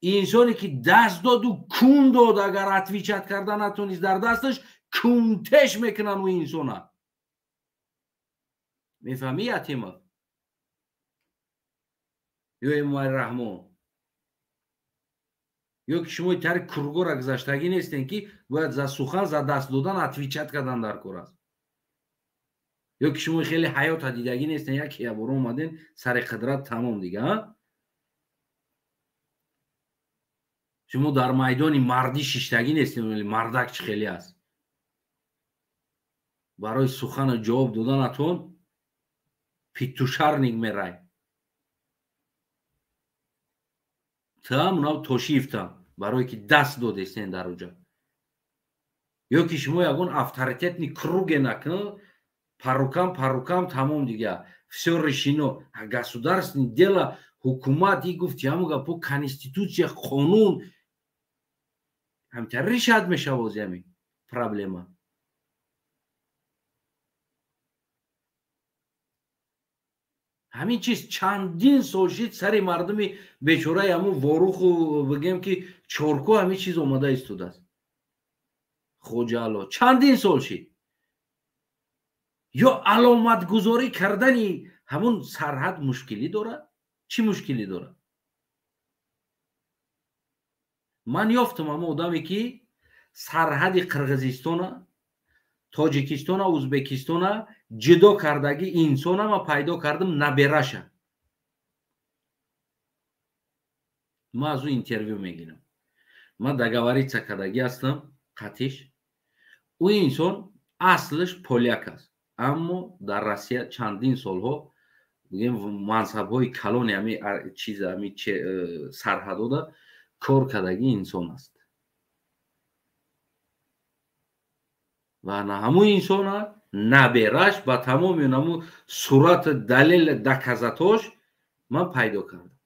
انسانی که دست داد و کون داد اگر اتویچت کردن نتونست در دستش کونتش میکنن و انسانه. میفهمی یتیمه؟ یا اموال رحمان یا که شما تر کرگو را گذاشتگی نیستین که باید za سخن za دست دادن اتویچت کردن در کار است. یا که شما خیلی حیات دیدگی نیستین، یک یبارو اومدین سر قدرت تمام دیگه. شما در میدان مردی شیشتگی نیستین، ولی مردک چه خیلی است. برای سخن جواب دادن اتون петушарник мерай там нав тошифтам барое ки даст додестен дар уҷа ё ки шумо ягон авторитетни круге накунӣ парукам тамом дига всё решено государственное дело ҳукумат и гуфт яму гапо конституция қонун ҳамтар решат мешавад ҳамин проблема ҳамин чиз чандин сол шид сари мардуми бечора яму воруху бигем ки чорку ҳамин чиз омада истодааст хоҷаалло чандин сол шид ё аломатгузорӣ кардани ҳамун сарҳад мушкилӣ дорад чӣ мушкилӣ дорад ман ёфтам ҳамун одаме ки сарҳади қирғизистона тоҷикистона ӯзбекистона ҷудо кардаги инсона ман пайдо кардам набераша ман аз ӯ интервю мегирам ман договориться кардаги ҳастам қатиш ӯ инсон аслаш поляк аст аммо дар Россия чандин солҳо мансабҳои калони ҳамин чиз ҳамин сарҳадода кор кардаги инсон аст ва ҳамун инсона набераш ба тамоми ҳамун сурат далел доказатош ман пайдо кардам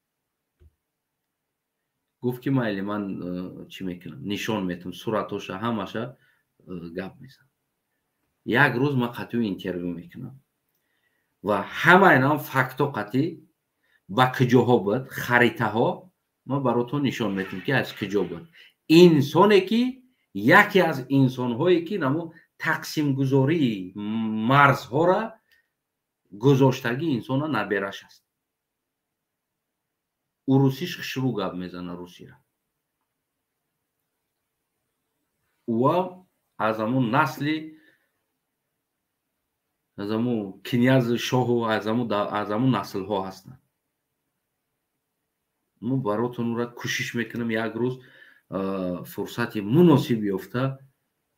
гуфт ки майли ман чӣ мекунам нишон метам суратоша ҳамаша гап мезанам як рӯз ман қатъи интервю мекунам ва ҳамаи нам факто қатъи ба куҷоҳо буд харитаҳо ман баротон нишон метам ки аз куҷо буд инсоне ки яке аз инсонҳое ки намо тақсимгузории марзҳоро гузоштаги инсона набераш аст ӯ русиш хушрӯ гап мезана русира ӯа аз ҳамун насли аз ҳамун князи шоҳу аз ҳамун наслҳо ҳастанд мо баротон ӯра кӯшиш мекунем як рӯз фурсати муносиб ёфта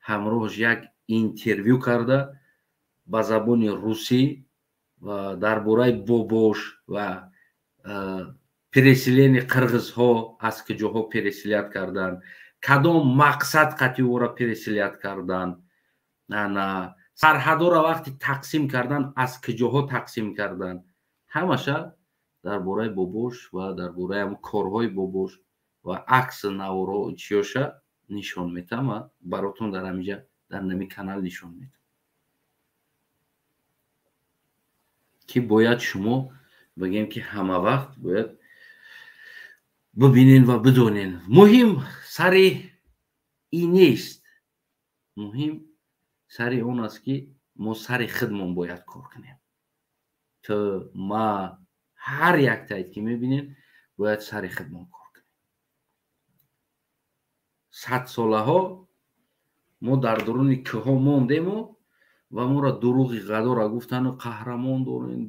ҳамроҳаш як интервю карда ба забони русӣ ва дар бораи бобош ва переселени қирғизҳо аз куҷоҳо переселят кардан кадом мақсад қатъи ӯро переселят кардан сарҳадоро вақти тақсим кардан аз куҷоҳо тақсим кардан ҳамаша дар бораи бобош ва дар бораи корҳои бобош ва акси наворо чиёша нишон метам ва баротон дар ҳаминҷа дар нами канал нишон медам ки бояд шумо бигем ки ҳама вақт бояд бибинен ва бидонен муҳим сари ин нест муҳим сари он аст ки мо сари худмон бояд кор кунем то ма ҳар яктаи ки мебинем бояд сари худмон кор кунем садсолаҳо мо дар дуруни кӯҳҳо мондему ва моро дурӯғи ғадора гуфтану қаҳрамон дорем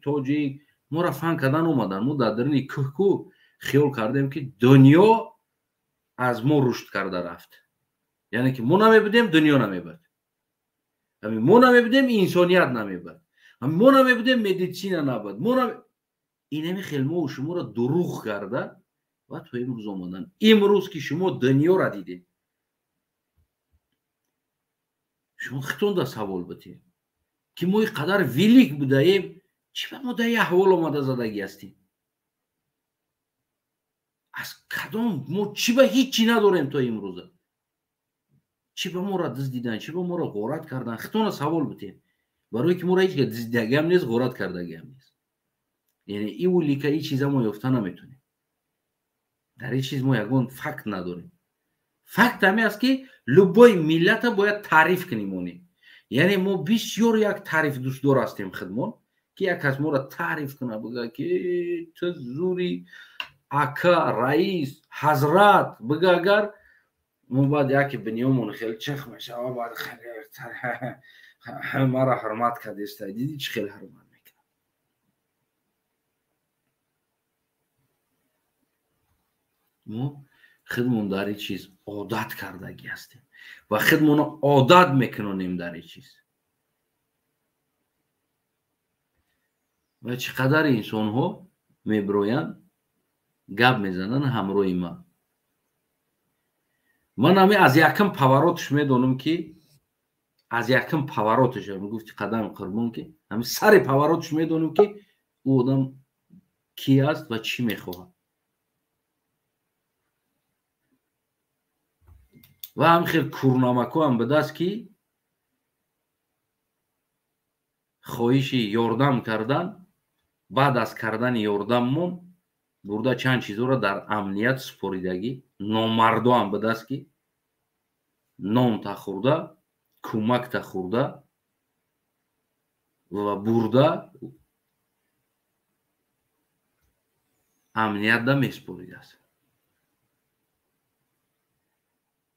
тоҷик моро фаҳм кардан омадан мо дар дуруни кӯҳку хиёл кардем ки дунё аз мо рушд карда рафт яъне ки мо намебудем дунё намебуд мо намебудем инсоният намебуд мо намебудем медицина набуд инами хелмоу шуморо дурӯғ карда ва то имрӯз омадан имрӯз ки шумо дунёро дидед шумо хитонда савол бутед ки мо ин қадар велик будаем чӣ ба мо дар ин аҳвол омада задагӣ ҳастем аз кадом мо чӣ ба ҳичӣ надорем то имрӯза чӣ ба моро дуздидан чӣ ба моро ғорат кардан хитона савол бутед барое ки моро ҳеҷ га дуздидагиам нест ғорат кардагиам нест яъне ин улика ин чиза мо ёфта наметонем дар ин чиз мо ягон факт надорем факт ҳамин аст ки любой миллата бояд таъриф кунем онем яъне мо бисёр як таъриф дӯстдор ҳастем худмон ки як кас моро таъриф куна бигӯяд ки ту зури ака раис ҳазрат бигӯ агар мо баъд яке бинёмон хеле чах мешава баъд маро ҳурмат кардеста диди чӣ хеле ҳурмат мекунам мо худмон дар ин чиз одат кардагӣ ҳастем ва худмонро одат мекунонем дар ин чиз ва чӣ қадар инсонҳо мебироянд гап мезананд ҳамроҳи ман. ман ҳами аз якм паворотш медонам ки аз якм паворотш гуфти қадами қурбон ки ҳами сари паворотш медонам ки ӯ одам кӣ аст ва чӣ мехоҳад. ва ҳам хел курнамакҳоам будааст ки хоҳиши ёрдам кардан, баъд аз кардани ёрдаммон бурда чанд чизҳоро дар амният супоридагӣ, номардоам будааст ки нонта хӯрда, кӯмакта хӯрда ва бурда амниятда месупоридааст.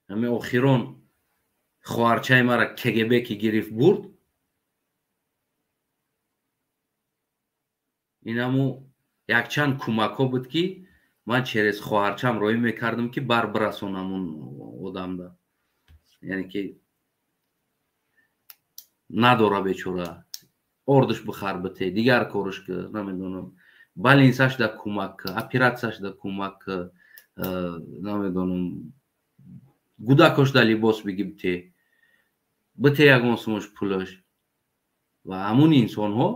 ҳами охирон хоҳарчаи мара КГБ ки гирифт бурд, инаму якчанд кӯмакҳо буд ки ман через хоҳарчаам роҳӣ мекардам ки бар бирасонам он одамда, яъне ки надора бечора, ордиш бихар бите, дигар кориш ки намедонам, балинсашда кӯмак ки, оператсияшда кӯмак ки, намедонам, гудакошда либос бигибте, бите ягон сумош пулаш. ва ҳамун инсонҳо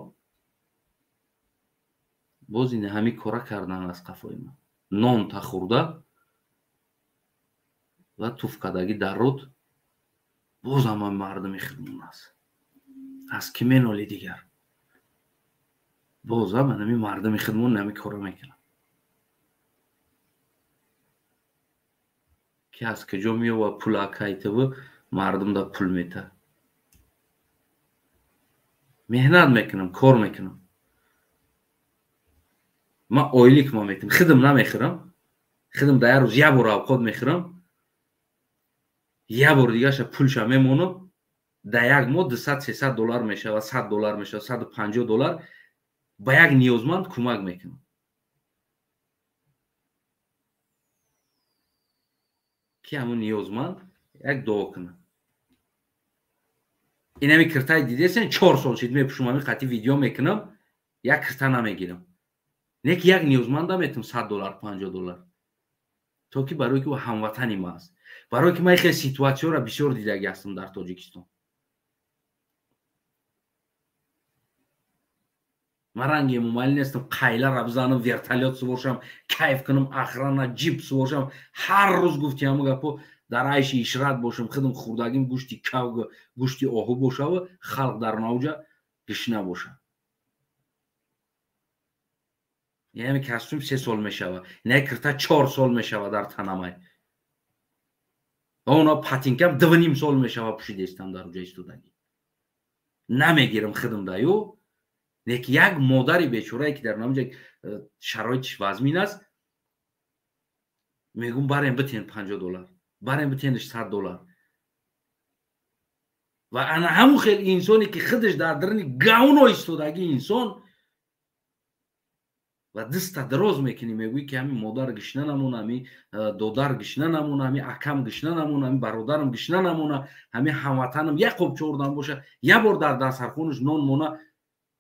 боз ин ҳамин кора кардан аз қафои ман. Нонта хӯрда ва туфкадагӣ дар руд, боз ҳама мардуми хидмон аст. аз кӣ менолӣ дигар? боз ҳама ҳамин мардуми хидмон ҳамин кора мекунад. ки аз куҷо меёва пула кайтиву мардумда пул мета. меҳнат мекунам, кор мекунам. ман ойлик ма метам, хидм намехӯрам. хидм дар як рӯз як бор авқот мехӯрам. як бор дигаша пулша мемонад. дар як моҳ $200-300 мешавад, $100 мешавад, $150 ба як ниёзманд кӯмак мекунам. ки ҳамон ниёзманд як дуо кунад. инами киртаи дидесен 4 сол шид мепушам, ҳамин қати видео мекунам, як кирта намегирам. не ки як ниёзманда метам $100, $50. то ки барои ки ӯ ҳамватани ман аст. барои ки ман хеле ситуатсияҳоро бисёр дидаги ҳастам дар Тоҷикистон. ман ранги мумайил нестам қайлара бизанам, вертолёт сувошам, кайф кунам, охрана, ҷип сувошам, ҳар рӯз гуфти ҳамун гапо дар айши ишрат бошам, хидм хӯрдагим гӯшти кавг, гӯшти оҳу бошаву халқ дар навҷа гишна бошад. яъне костюм 3 сол мешавад, не кирта 4 сол мешавад дар танамай. оно патинкам 2.5 сол мешавад пушидестам дар ҷои истодагӣ. намегирам хидм даю. не ки як модари бечорае ки дар намҷа шароити вазмин аст, мегум барем битен $50, барем битенш $100. ва ана ҳамун хел инсоне ки худаш дар дарни гавно истодагӣ инсон ва диста дроз мекунӣ, мегӯӣ ки ҳамин модар гишна намона, ҳамин додар гишна намона, ҳамин акам гишна намона, ҳамин бародарам гишна намона, ҳамин ҳамватанам як қоб чордан боша, як бор дар дастархонаш нон мона,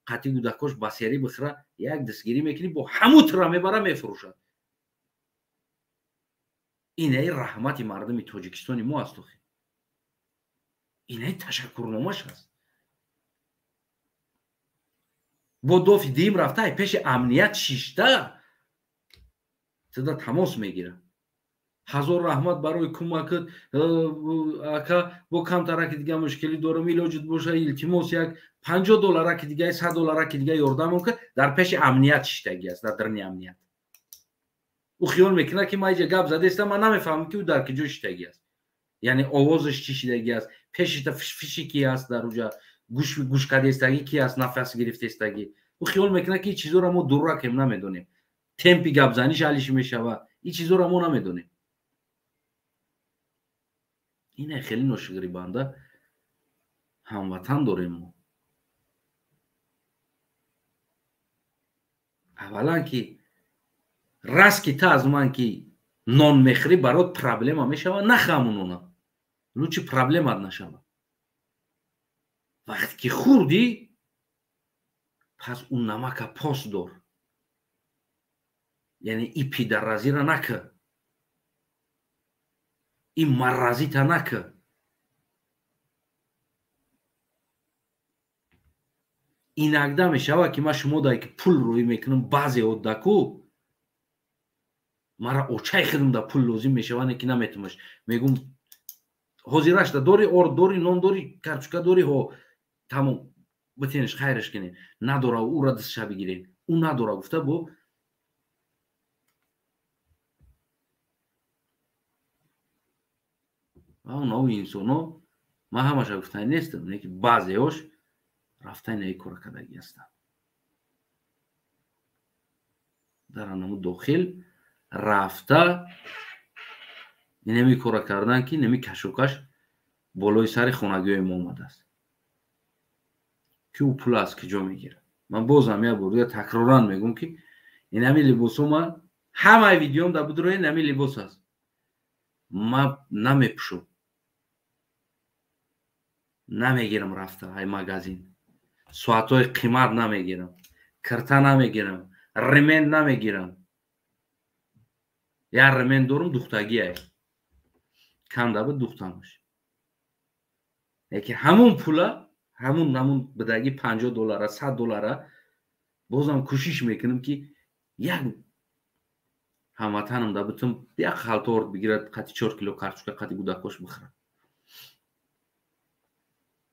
қати гудакош ба сери бихӯра, як дастгирӣ мекунӣ, бо ҳамутра мебара мефурӯшад. инаи раҳмати мардуми Тоҷикистони мо аст. охир инаи ташаккурномаш аст. бо дофи дим рафта пеши амният шишта туда тамос мегира. ҳазор раҳмат барои кӯмакат, ака бо камтараки дига мушкилӣ дорам, илоҷат боша, илтимос як $50 аки дига, $100 аки дига ёрдамам кад, дар пеши амният шиштагӣ аст, дар дарни амният. ӯ хиёл мекунад ки ман иҷа гап задестам, ман намефаҳмам ки ӯ дар куҷо шиштагӣ аст. яъне овозаш чӣ шидагӣ аст, пешита фишфиши ки аст дар уҷа, гӯшкадестагӣ ки аст, нафас гирифтестагӣ. ӯ хиёл мекунад ки ин чизҳоро мо дуракем, намедонем. темпи гапзаниш ҳаллиш мешавад. ин чизҳоро мо намедонем. ин хеле ношигрибанда ҳамватан дорем мо. аввалан ки раст ки та аз ман ки нон мехӯрӣ барот проблема мешавад, нахаму нона. лучи проблемат нашавад. вақте ки хӯрдӣ پس اون نمک پاس دار، یعنی ای پیدرازی را نکه، این مرازی تا نکه. اینکده میشود که من شما دایی که پول روی میکنم بعضی ها دکو مرا اوچای خیدم دا پول لازم میشوانه که نمیتونمش میگم حاضرش دا داری اور داری نون داری کارچوکا داری ها تمام بتینش خیرش کنی نداره او را دستش بگیری او نداره گفته بو اون او انسانو ما همش گفتن نیستم نه که بعضی هاش رفتن ای کار کردگی هستن در آنمو داخل رفته نمی کار کردن که نمی کشوکش بالای سر خونگی ما آمده است که او پول از کجا میگیره. من بازم یک بار تکرارا میگم که این همین لباس ما همه ویدیوم در بدروی این همین لباس است. ما نمیپوشم نمیگیرم رفته های مگازین ساعتهای قیمت نمیگیرم کرتا نمیگیرم رمین نمیگیرم یا رمین دارم دختگی های کنده بود دختمش یکی همون پولا همون بدگی $50 $100 بازم کوشش میکنم که یک هموطنم دا بتم یک خلطه ورد بگیرد قطی 4 کیلو کارچوکا قطی گودکوش بخورم.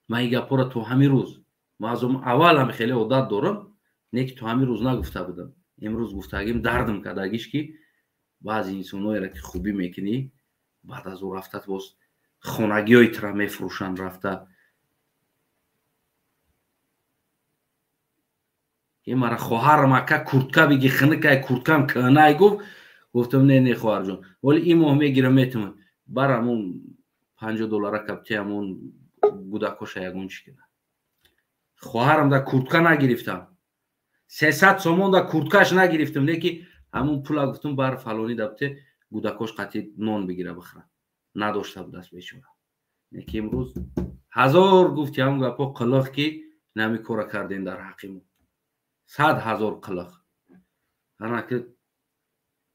من این گپا را تو همین روز ما از اول هم خیلی عادت دارم نه که تو همین روز نگفته بودم امروز گفتگیم دردم کردگیش که بعضی انسانایی را که خوبی میکنی بعد از او رفتت باز خونگی های ترا میفروشن رفته این مرا خواهر مکه کورتکا بگی خنکه کورتکم کنه گفتم نه خواهر جان ولی این ماه میگیرم میتونم برامون $50 کپتی همون گودکوش یگون چی کنه خواهرم در کورتکا نگرفتم 300 سومون در کورتکاش نگرفتم نه که همون پول گفتم بر فلانی دبته گودکوش قطعی نون بگیره بخوره نداشته بود دست بیچاره نه که امروز هزار گفتی همون گپا قلق که نمی کار کردین در حقیمون 100,000 قلق هنه که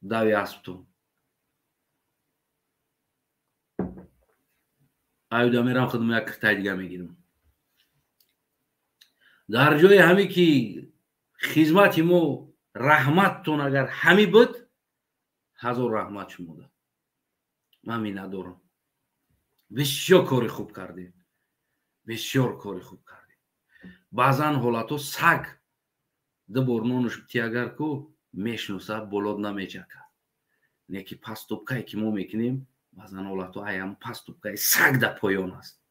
داوی اسبتون ایودا میرم خودم یک کرتای دیگه میگیرم در جای همی که خدمت مو رحمتتون اگر همی بود 1000 رحمت شما ده من می ندارم بسیار کاری خوب کردیم بسیار کاری خوب کردیم بعضا حالاتو سگ ده برنونش بتی اگر کو میشنوسه بولاد نمیچکه نه که پس توبکایی که ما میکنیم بعضا حالاتو ایم پس توبکایی سگ ده پایان است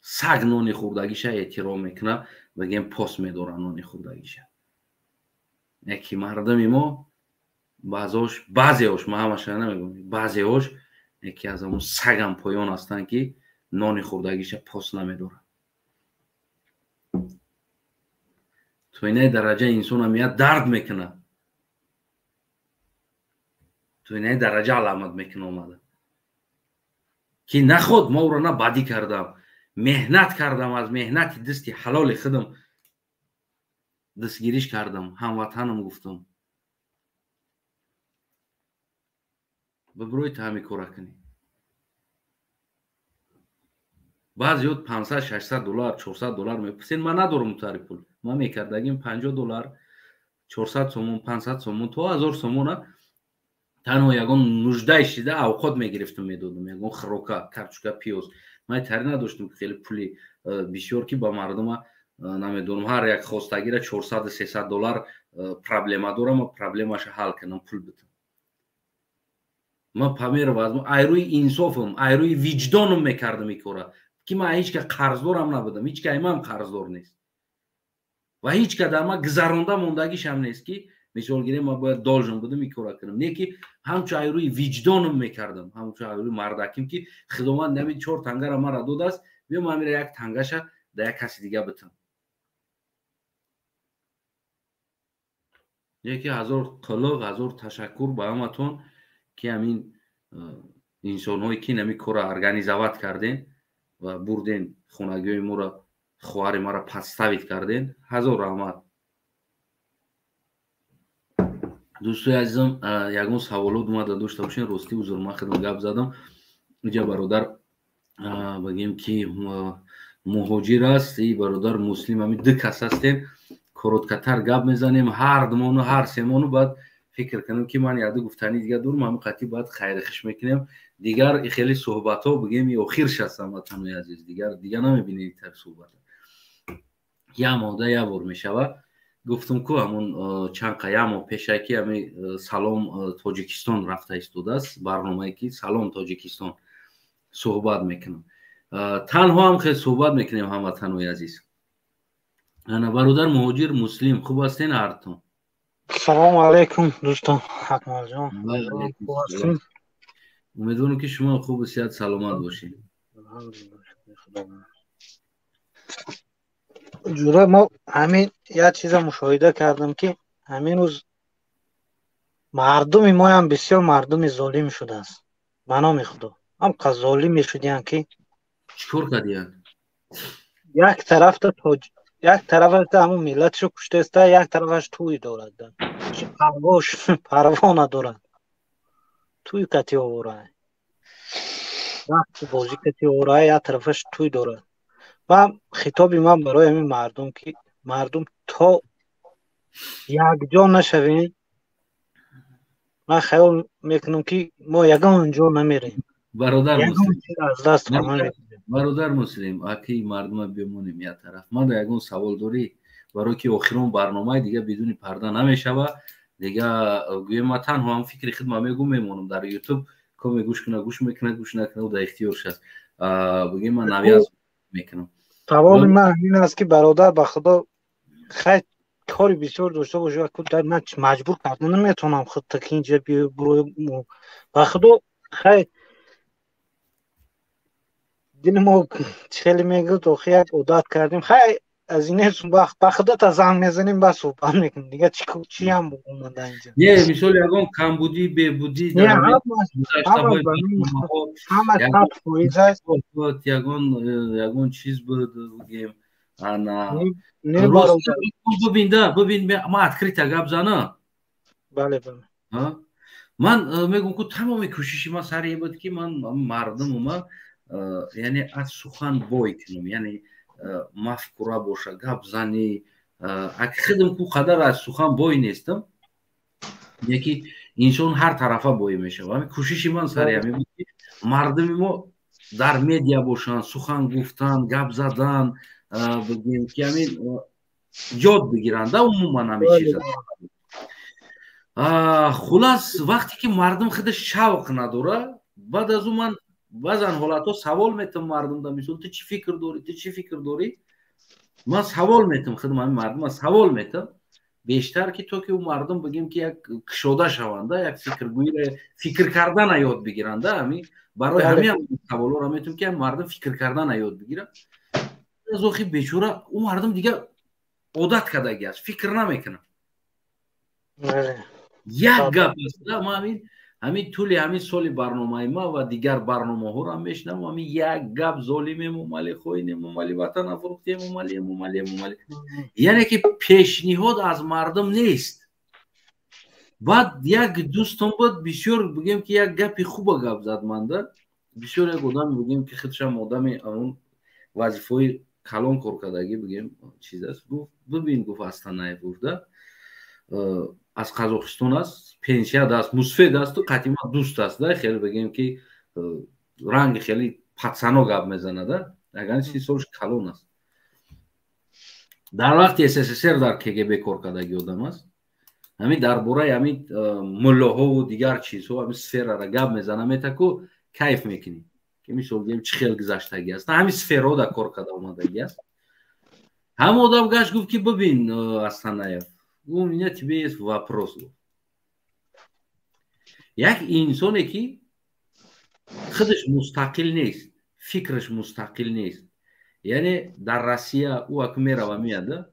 سگ نانی خوردگیشه احترام میکنه بگیم پاس میداره نانی خوردگیشه نه که مردمی ما بعضی هاش من همشه نمیگم بعضی هاش یکی از همون سگ هم پایان هستن که نانی خوردگیشه پاس نمیداره تو اینه درجه انسان هم میاد درد میکنه تو اینه درجه علامت میکنه آمده که نخود ما رو نه بدی کردم مهنت کردم از مهنت دستی حلال خودم دستگیریش کردم هموطنم گفتم ببروی تا همی کارا کنی بعضی ها 500 600 دلار 400 دلار میپسین من ندارم تاری پول ما میکردگیم $50 400 سومون 500 سومون تا 1000 سومون تنها یگان نوجده شده اوقات میگرفتم میدادم یگان خروکا کارچوکا پیوز من تاری نداشتم که خیلی پولی بسیار که با مردم نمیدونم هر یک خواستگی را 400 300 دلار پرابلم دارم و پرابلمش حل کنم پول بدم من پامیر وازم ایروی انصافم ایروی وجدانم میکردم میکورا که من هیچ که قرضدارم نبودم هیچ که امام قرضدار نیست و هیچ که در ما گذرانده موندگیش هم نیست که مثال گیریم ما باید دالجم بودم میکورا کنم نه که همچو ایروی وجدانم میکردم همچو ایروی مردکیم که خدمت نمی 4 تنگه را مرا داد است بیام من میره یک تنگش در یک کسی دیگه بتم یکی 1000 قلق 1000 تشکر با همتون که همین انسان هایی که نمی کار ارگانیزوات کردین و بردین خونگی ما را خواهر ما را پستاوید کردین. هزار رحمت. دوستای عزیزم یگان سوالات اومده داشته باشین. راستی حضور من خدمت گپ زدم. اینجا برادر بگیم که مهاجر است. این برادر مسلم همین دو کس هستیم. کروتکتر گپ میزنیم هر دمانو هر سمانو. بعد فکر کنم که من یاد گفتنی دیگه دورم همین قطعی باید خیر خش میکنیم دیگر. خیلی صحبت ها بگیم آخرش هستم وطنوی عزیز. دیگر نمیبینید تر صحبت یا ماده یا بار میشوه. گفتم که همون چند قیام و پیشکی همین سلام تاجیکستان رفته ایستاده است. برنامه که سلام تاجیکستان صحبت میکنم. تنها هم خیلی صحبت میکنیم هموطنوی عزیز. انا برادر مهاجر مسلم خوب هستین هرتون؟ سلام علیکم دوستان. حکمال جان خوب هستین؟ امیدوارم که شما خوب و صحت سلامت باشین. جوره ما همین یه چیز مشاهده کردم که همین روز مردم ما هم بسیار مردم ظالم شده است. بنام خدا هم که ظالم میشدین که چیکار کردین؟ یک طرف همون ملتشو کشته است، یک طرفش توی دارد. پروا ندارد. توی کتی آورده وقتی بازی کتی آورده یک طرفش توی دارد. و خطاب من برای همین مردم که مردم تا یک جا نشوین. من خیال میکنم که ما یگان جا نمیریم. برادر مسلم از دست برادر مسلم اکی مردم بمونیم یک طرف. من در یگان سوال داری برای که آخرون برنامه دیگه بدون پرده نمیشوه دیگه. گویا ما تنها هم فکر خدمت میگم میمونم در یوتیوب کمی گوش کنه گوش میکنه گوش نکنه و در اختیارش است. بگیم من نویاز میکنم. سوال من این است که برادر به خدا خیلی کاری بسیار داشته باشه که در من مجبور کردن نمیتونم خود تا که اینجا برو به خدا خیلی دین ما خیلی میگه تو خیلی عادت کردیم. خیلی از این وقت به خدا تا زنگ میزنیم بس صحبت میکنیم دیگه. چی هم بگم در اینجا یه مثال یگان کم بودی به بودی در همه یگان چیز بود بگیم انا نه ببین ما اتکریت گپ زنه. بله من میگم که تمام کوشش ما سر بود که من مردم ما یعنی از سخن بای کنم. یعنی مفکوره باشه گپ زنی خودم کو قدر از سخن بای نیستم. یکی انسان هر طرفه بای میشه. همین کوشش من سر همین بود که مردم ما در مدیا باشن سخن گفتن گپ زدن بگیم که همین یاد بگیرن در عموما همین چیزا. خلاص وقتی که مردم خودش شوق نداره بعد از اون من بعضن حالتا سوال میتم مردم دا میسون تو چی فکر داری من سوال میتم خودم همین مردم من سوال میتم بیشتر که تو که اون مردم بگیم که یک کشوده شونده یک فکر کردن یاد بگیرنده. همین برای همین سوالا را میتم که مردم فکر کردن یاد بگیرن. از اخی بیچاره اون مردم دیگه عادت کردگی است فکر نمیکنه. یک گپ است. ما همین طول همین سال برنامه ما و دیگر برنامه ها را میشنم. همین یک گپ ظالم ممالی خوین ممالی وطن افروخته ممالی یعنی که پیشنهاد از مردم نیست. بعد یک دوستم بود بسیار بگیم که یک گپی خوب گپ زد منده بسیار یک آدم بگیم که خودش هم آدم اون وظیفه کلان کار کردگی بگیم چیز است. ببین گفت استانه بوده از قزاقستان است پنسیا دست مسفید است و قطعی ما دوست است. خیلی بگیم که رنگ خیلی پتسنا گپ میزنه ده اگر چیزی سالش کلان است. در وقت SSSR در KGB کار کردگی آدم است. همین درباره همین ملاها و دیگر چیزها همین سفر را گپ میزنه میتا که کیف میکنی که میشه بگیم چه خیلی گذشتگی است. همین سفرها در کار کرده اومدگی است. هم آدم گشت گفت که ببین استاناев у меня тебе есть вопрос. یک انسانی که خودش مستقل نیست فکرش مستقل نیست یعنی در روسیه او اک میره و میاد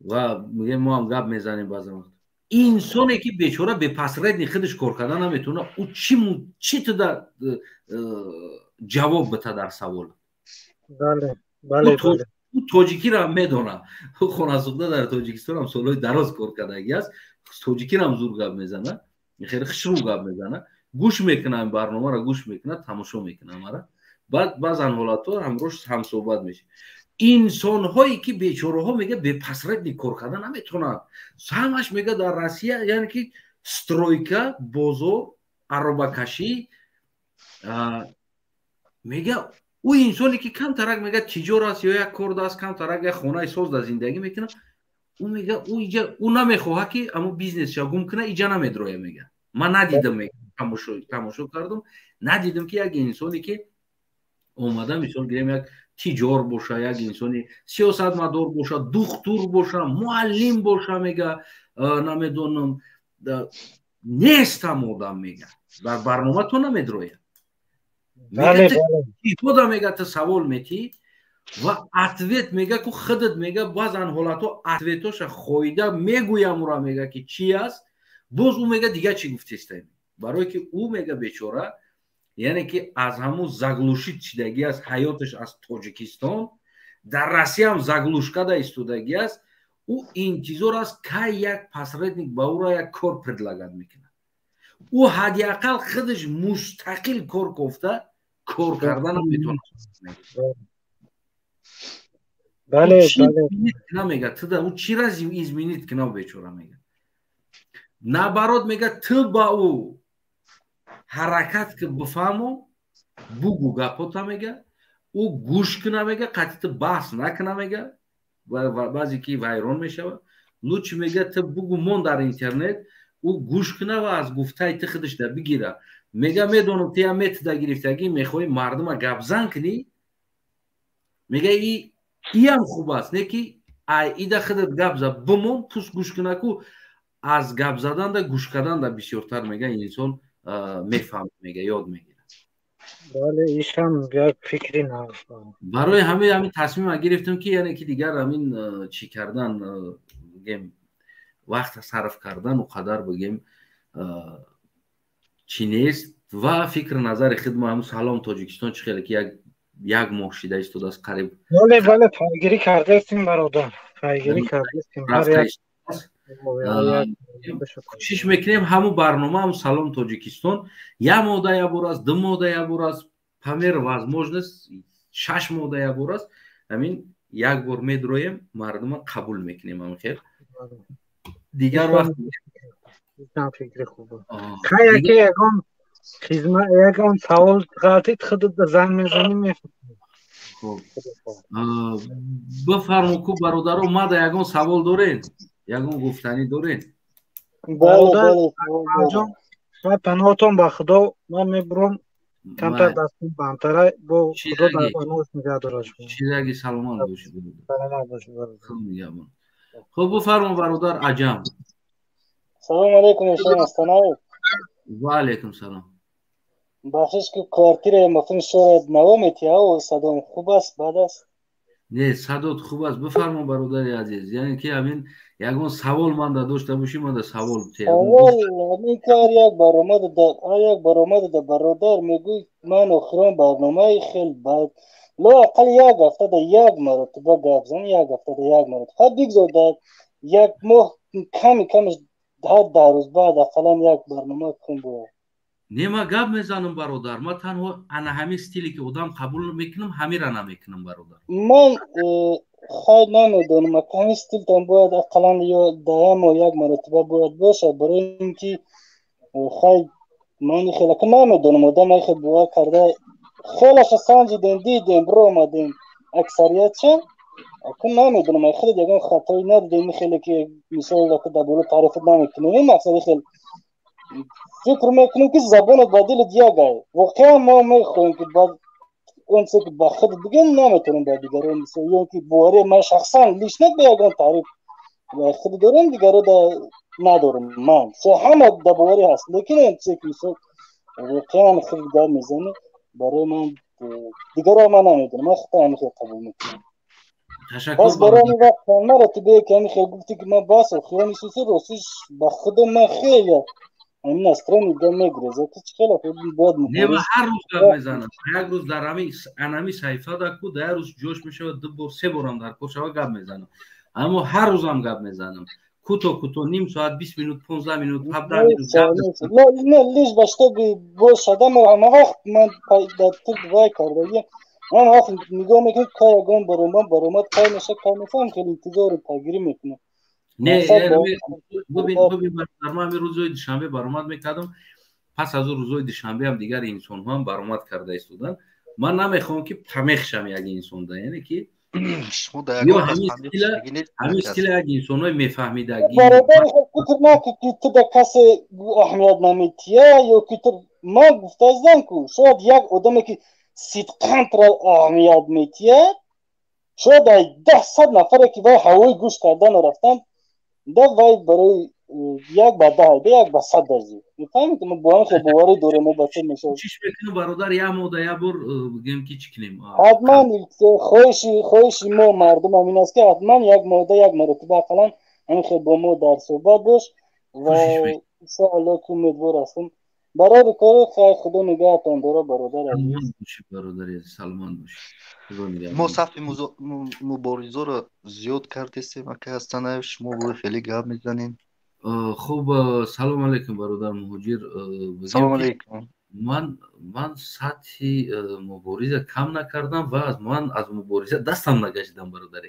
و میگه ما هم گپ میزنیم بعضی وقت انسانی که بیچاره به پسرد خودش کار کردن نمیتونه او چی تو در جواب بده در سوال. بله тоҷикӣ ра медона. Хонасӯхта дар Тоҷикистон ҳам солҳои дароз кор кардагӣ аст. Тоҷикиро ҳам зур гап мезана, хеле хушрӯ гап мезана. Гӯш мекунам барномаро, гӯш мекунам, тамошо мекунам ара. Баъд баъзан ҳолатҳо ҳамроҳ ҳамсӯҳбат мешавад. инсонҳое ки бечораҳо мега бепасредник кор карда наметавонанд. Ҳамаш мега дар Россия яъне ки стройка, бозор, аробакашӣ мега ӯ инсоне ки камтарак мега тиҷор аст ё як кор даст, камтарак як хонаи созда зиндагӣ мекунад, ӯ мега ӯ намехоҳад ки амо бизнесша гум кунад, иҷа намедроя мега. Ман надидам, тамошо кардам, надидам ки як инсоне ки омада мисол гирем як тиҷор боша, як инсони сиёсатмадор боша, духтур боша, муаллим боша мега намедонам нестам одам мега дар барнома то намедроя. Хода мега та савол метӣ ва ответ мега ку худат мега баъзан ҳолатҳо ответоша хоида мегӯям ура мега ки чи аст, боз ӯ мега дига чи гуфтестаем. Барое ки ӯ мега бечора яъне ки аз ҳамун заглушид чидагӣ аст, ҳаёташ аз Тоҷикистон дар Россия ҳам заглушкада истодагӣ аст. ӯ интизор аст кай як посредник ба ӯра як кор предлагат мекунад. ӯ ҳадиақал худаш мустақил кор кофта кор кардан метавонад. бале намега туда ӯ чӣ раз изменит кунав бечора мега. Наоборот мега ту ба ӯ ҳаракат ки бифаҳмо бугу гапота мега, ӯ гӯш куна мега, қатъи баҳс накуна мега, баъзе ки вайрон мешавад. луч мега ту бугу мон дар интернет, ӯ гӯш куна ва аз гуфтаи ту худаш да бигира. мега медонам ту ям метода гирифтагӣ мехоҳӣ мардума гапзан кунӣ, мега иам хуб аст, не ки ида худат гап зад бимон пус гӯш куна ку аз гап заданда гӯш карданда бисёртар мега инсон мефаҳмад мега ёд мегирад. бале ишам як фикри нав. барои ҳамин тасмима гирифтам ки яъне ки дигар ҳамин чӣ кардан гем вақт сарф кардан у қадар бигем чӣ нест ва фикр назари худма ҳамун Салом Тоҷикистон чӣ хеле ки як моҳ шида истодааст қариб. бале пайгирӣ кардастем бародар, пайгирӣ кардастем. кӯшиш мекунем ҳамун барнома ҳамун Салом Тоҷикистон як моҳда як бор аст, ду моҳда як бор аст, памер возможност 6 моҳда як бор аст. ҳамин як бор медроем, мардума қабул мекунем. ҳамин хел дигар вақт фикри хуб. Каяки ягон хизмат ягон савол ғалтит худат занг мезанӣ мефаҳмӣ. бифармо ку бародаро, мада ягон савол дорен? ягон гуфтанӣ дорен? бародар паноҳтон ба худо. ман мебурам камтар дастум бандтара бо худо дар паноҳш нигаҳ дорад. чизаги саломат бошед. саломат бошед. хуб бифармо бародар Аҷам. салому алейкум ишон астанаев. ва алейкум салом. бахшиш ки квартира мафин шояд навомити ав садом хуб аст бад аст. не садот хуб аст. бифармо бародари азиз. яъне ки ҳамин ягон савол манда дошта бошӣ, манда савол савол ҳамин кар як баромада да бародар мегӯй ман охирон барномаи хел бад лоақал як ҳафтада як маротиба гап зан, як ҳафтада як маротиба бигзор дар як моҳ камиш ҳар 10 рӯз баъд ақаллан як барнома кун бо. не ма гап мезанам бародар. ма танҳо ана ҳамин стиле ки одам қабул мекунам ҳамира намекунам бародар. ман хай намедонам ҳамин стилтон бояд ақаллан ё даям мо як маротиба бояд бошад, барои ин ки хай ман хелака намедонам одам хел бовар карда хелаша санҷидем дидем биромадем аксариятша акун намедонам хеле ягон хатои надидем. хеле ки мисол дар боло таърифат намекунем. ин мақсади хел фикр мекунем ки забонат ба дилит як ай. воқеан мо мехоҳем ки ба он чизе ки ба худ бигем наметавонем ба дигарон ё ки бовари ман шахсан лично ба ягон таъриф ба худ дорем, дигарода надорем. ман ҳама да боварӣ ҳаст, лекин он чизе ки мисол воқеан худ гап мезанӣ барои ман дигаро ман намедонам. ман худам ҳамин хел қабул мекунам. бас барои ин вақт маро ту бе ки ҳамин хел гуфтӣ ки ман бас охирони сусу ростиш ба худо ман хеле همین استرن ایده میگریزه که چه خیلی خوب بود نه میکنه هر روز گپ میزنم یک روز در انمی صحیفه دا کو در روز جوش میشه دو بار سه بارم در کوچه گپ میزنم اما هر روزم گپ میزنم کوتاه نیم ساعت 20 minut 15 minut 17 minut گپ میزنم نه لیش باشته گوش شدم و همه وقت من در تو دوای کرده من وقت نگاه میکنم که اگه برامد کار میشه هم خیلی انتظار پیگیری میکنم نه ببین در من روزای دوشنبه برآمد میکردم پس از روزای دوشنبه هم دیگر انسان ها هم برآمد کرده استودن من نمیخوام که پمیخ شم یک انسان ده یعنی که یا همین استیل یک انسان های میفهمیدگی برادر فکر نکن که تو به کسی اهمیت نمیتیه یا که تو ما گفته ازم که شاید یک آدمی که صدقاً را اهمیت میتیه شاید 10 نفره که وای هوای گوش کردن و رفتن ده وای برای یک به 10 یک به 100 درزی میفهمی که من با هم خیلی باوری دوره ما بچه میشه چیش بکنم برادر یا موده یا بر بگیم که چی کنیم حتما خواهشی ما مردم همین است که حتما یک موده یک مرتبه فلان همین خیلی با ما در صحبت باش و انشاءالله که امیدوار هستم برای کار خیر خدا نگهتان داره برادر عزیز برادر سلمان باش ما صفحه مبارزه رو زیاد کردیم که هستن شما باید خیلی گپ میزنین خوب سلام علیکم برادر مهاجر سلام علیکم من سطح مبارزه کم نکردم و از مبارزه دستم نگشتم برادر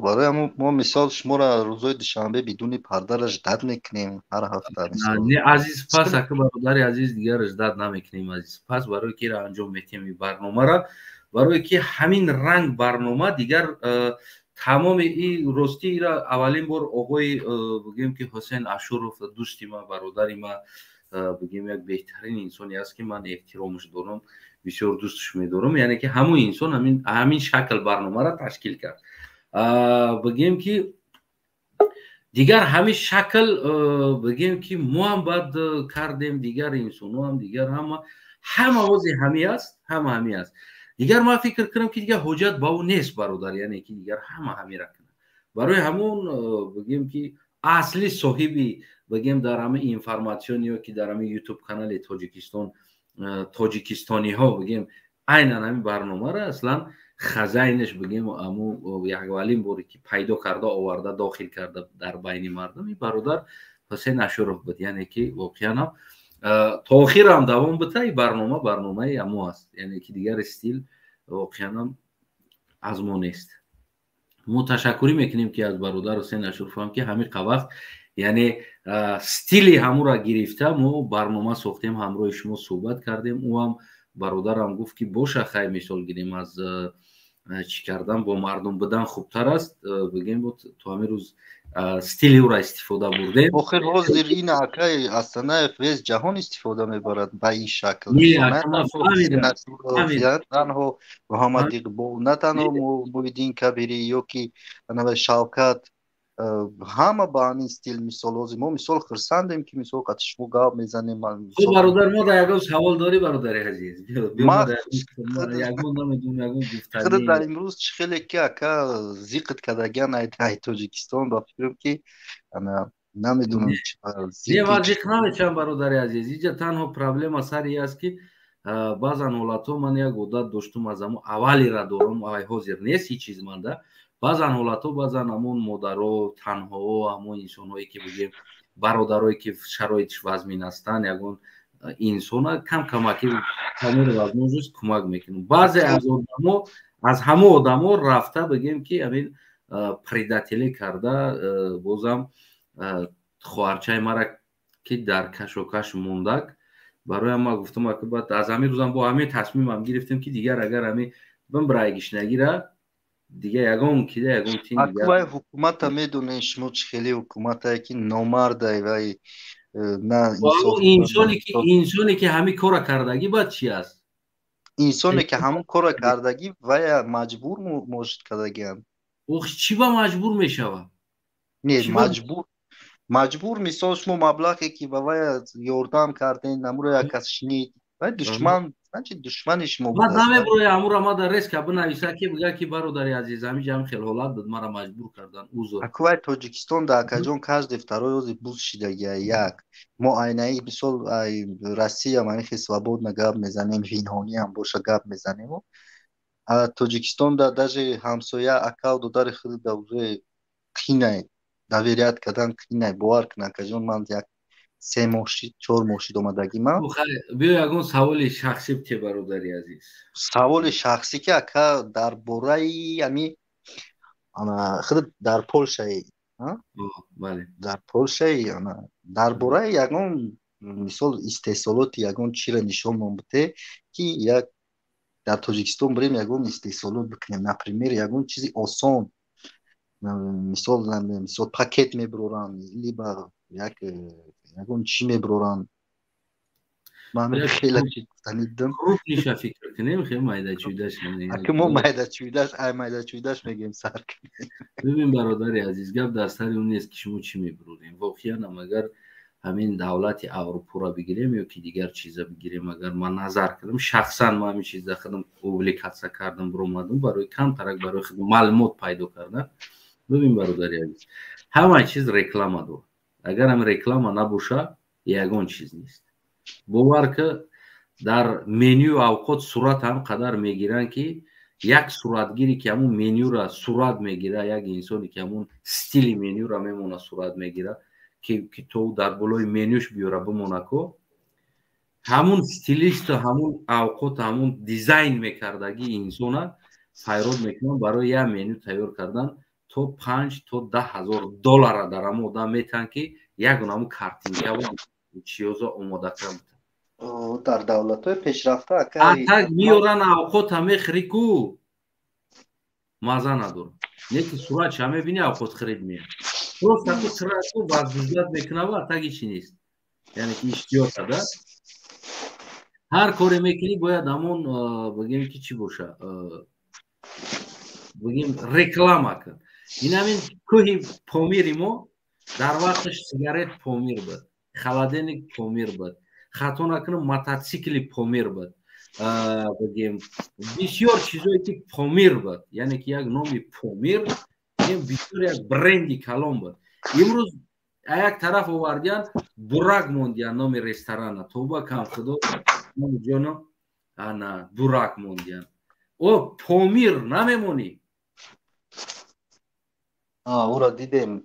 برای ما مثال شما را روزای دوشنبه بدون پرده را جدت میکنیم هر هفته نه عزیز پس که برادر عزیز دیگر جدت نمیکنیم عزیز پس برای که را انجام میتیم برنامه را برای که همین رنگ برنامه دیگر تمام این راستی را اولین بار آقای بگیم که حسین اشرف دوستی ما برادری ما بگیم یک بهترین انسانی است که من احترامش دارم بسیار دوستش می‌دارم یعنی که همون انسان همین شکل برنامه را تشکیل کرد بگیم که دیگر همین شکل بگیم که ما هم بعد کردیم دیگر انسان هم دیگر همه وضع همی است دیگر ما فکر کنم که دیگر حجت با اون نیست برادر یعنی که دیگر همی را کنه برای همون بگیم که اصلی صاحبی بگیم در همه اینفورماسیون یا که در همه یوتیوب کانال تاجیکستانی ها بگیم عیناً همین برنامه را اصلا خزینش بگیم امو یک اولین باری که پیدا کرده آورده داخل کرده در بین مردم این برادر حسین اشرف بود یعنی که واقعا تا آخر هم دوام بده این برنامه امو است یعنی که دیگر استیل واقعا از ما نیست ما تشکری میکنیم که از برادر حسین اشرف هم که همین وقت یعنی استیلی همو را گرفته ما برنامه ساختیم همراه شما صحبت کردیم او هم برادر هم گفت که باشه خیلی مثال گیریم از چی کردن با مردم بدن خوبتر است بگیم بود تو همین روز استیلی او را استفاده بردیم آخر حاضر این عکای اصلا فیز جهان استفاده میبرد به این شکل نه تنها محمد اقبال نه تنها محیدین کبیری یا که شوکت همه با این استیل مثال ما مثال خرسندیم که مثال قد شما گاب میزنیم تو برادر ما در یکم سوال داری برادر عزیز ما خود در امروز خیلی که زیقت کردگان ای تاجیکستان با فکرم که انا نمیدونم نه واجب نمیشم برادر عزیز اینجا تنها پرابلم اثری است که بعضن حالاتو من یک مدت داشتم از امو اولی را دارم آی حاضر نیست هیچ چیز مانده بعضن حالاتو بعضن همون مادرو تنها و همون انسانایی که بگیم برادرایی که شرایطش وزمین هستن یگون انسان کم کمکی تامیر وزنش کمک میکنه بعضی از همه آدما رفته بگیم که همین پریداتلی کرده بازم خواهرچه مرا که در کش و کش موندک برای ما گفتم که بعد از همین روزم با همین تصمیم هم گرفتیم که دیگر اگر همین بم برایگیش نگیره دیگه یگون کیده یگون تیم دیگه اکوای حکومت هم میدونه شما خیلی حکومت هایی که نامرده و نه انسانی که همین کار کردگی باید چی است انسانی که همون کار کردگی و مجبور موجود کردگی هم چی با مجبور میشوه نه مجبور مثال شما مبلغی که به وای یاردم کردین نمور یک کس شنید و دشمن значит душманиш мо ва буд даме брои амура ма дар реска бинависа ки бига ки бародари азиз ҳамиҷам хел ҳолат буд мара маҷбур кардан узр аквай Тоҷикистон да акаҷон каждый второй ози буз шидагия як мо айнаи мисол ай Россия манихи свободна гап мезанем пинҳониам боша гап мезанем а Тоҷикистон да даже ҳамсоя акав додари худ да уже қинай доверият кардан қинай бовар кун акаҷон ман як 3 моҳ 4 моҳ шид омадагимам биё ягон саволи шахсӣ бите бародари азиз саволи шахсӣ ки ака дар бораи ами худ дар Полшаи бале дар Полшаи дар бораи ягон мисол истеҳсолоти ягон чира нишон момуде ки як дар Тоҷикистон бирем ягон истеҳсолот бикунем например ягон чизи осон мисол пакет мебироранд либо ягон чӣ мебироранд ман хеле танидам крупниша фикр кунем хе майдачӯйдаш ака мо майдачӯйдаш ай майдачӯйдаш мегем сар бибин бародари азиз гап дар сари он нест ки шумо чӣ мебирорем воқеан агар ҳамин давлати аврупоро бигирем ё ки дигар чиза бигирем агар ман назар кардам шахсан ман ҳамин чизда худам публикатсия кардам биромадам барои камтарак барои худам маълумот пайдо кардан бибин бародари азиз ҳама чиз реклама дорад агар ҳам реклама набоша ягон чиз нест бовар ки дар меню авқот сурат ҳам қадар мегиранд ки як суратгире ки ҳамун менюра сурат мегира як инсоне ки ҳамун стили менюра мемона сурат мегира ки то дар болои менюш биёра бимона ко ҳамун стилисту ҳамун авқот ҳамун дизайн мекардаги инсона пайрод мекунанд барои як меню тайёр кардан то 5 то 10 ҳазор доллара дар ҳамон одам метаҳанд ки ягон ҳамун картинка чизо омода карда дар давлатҳои пешрафта атак миёран авқота мехӯри ку маза надорад не ки суратша мебини авқот хурид меяд просто ку суратку возбуждат мекунава атаги чи нест яъне ки иштиёта да ҳар коре мекунӣ бояд ҳамон бигем ки чӣ боша бигем реклама кун ин ҳамин кӯҳи помири мо дар вақташ сигарет помир буд холодильник помир буд хато накунам мотоцикли помир буд бигем бисёр чизое ки помир буд яъне ки як номи помир бисёр як бренди калон буд имрӯз як тараф овардиян бурак мондиян номи ресторана тоба кам худо ҷоно ана бурак мондиян о помир намемонӣ ура дидем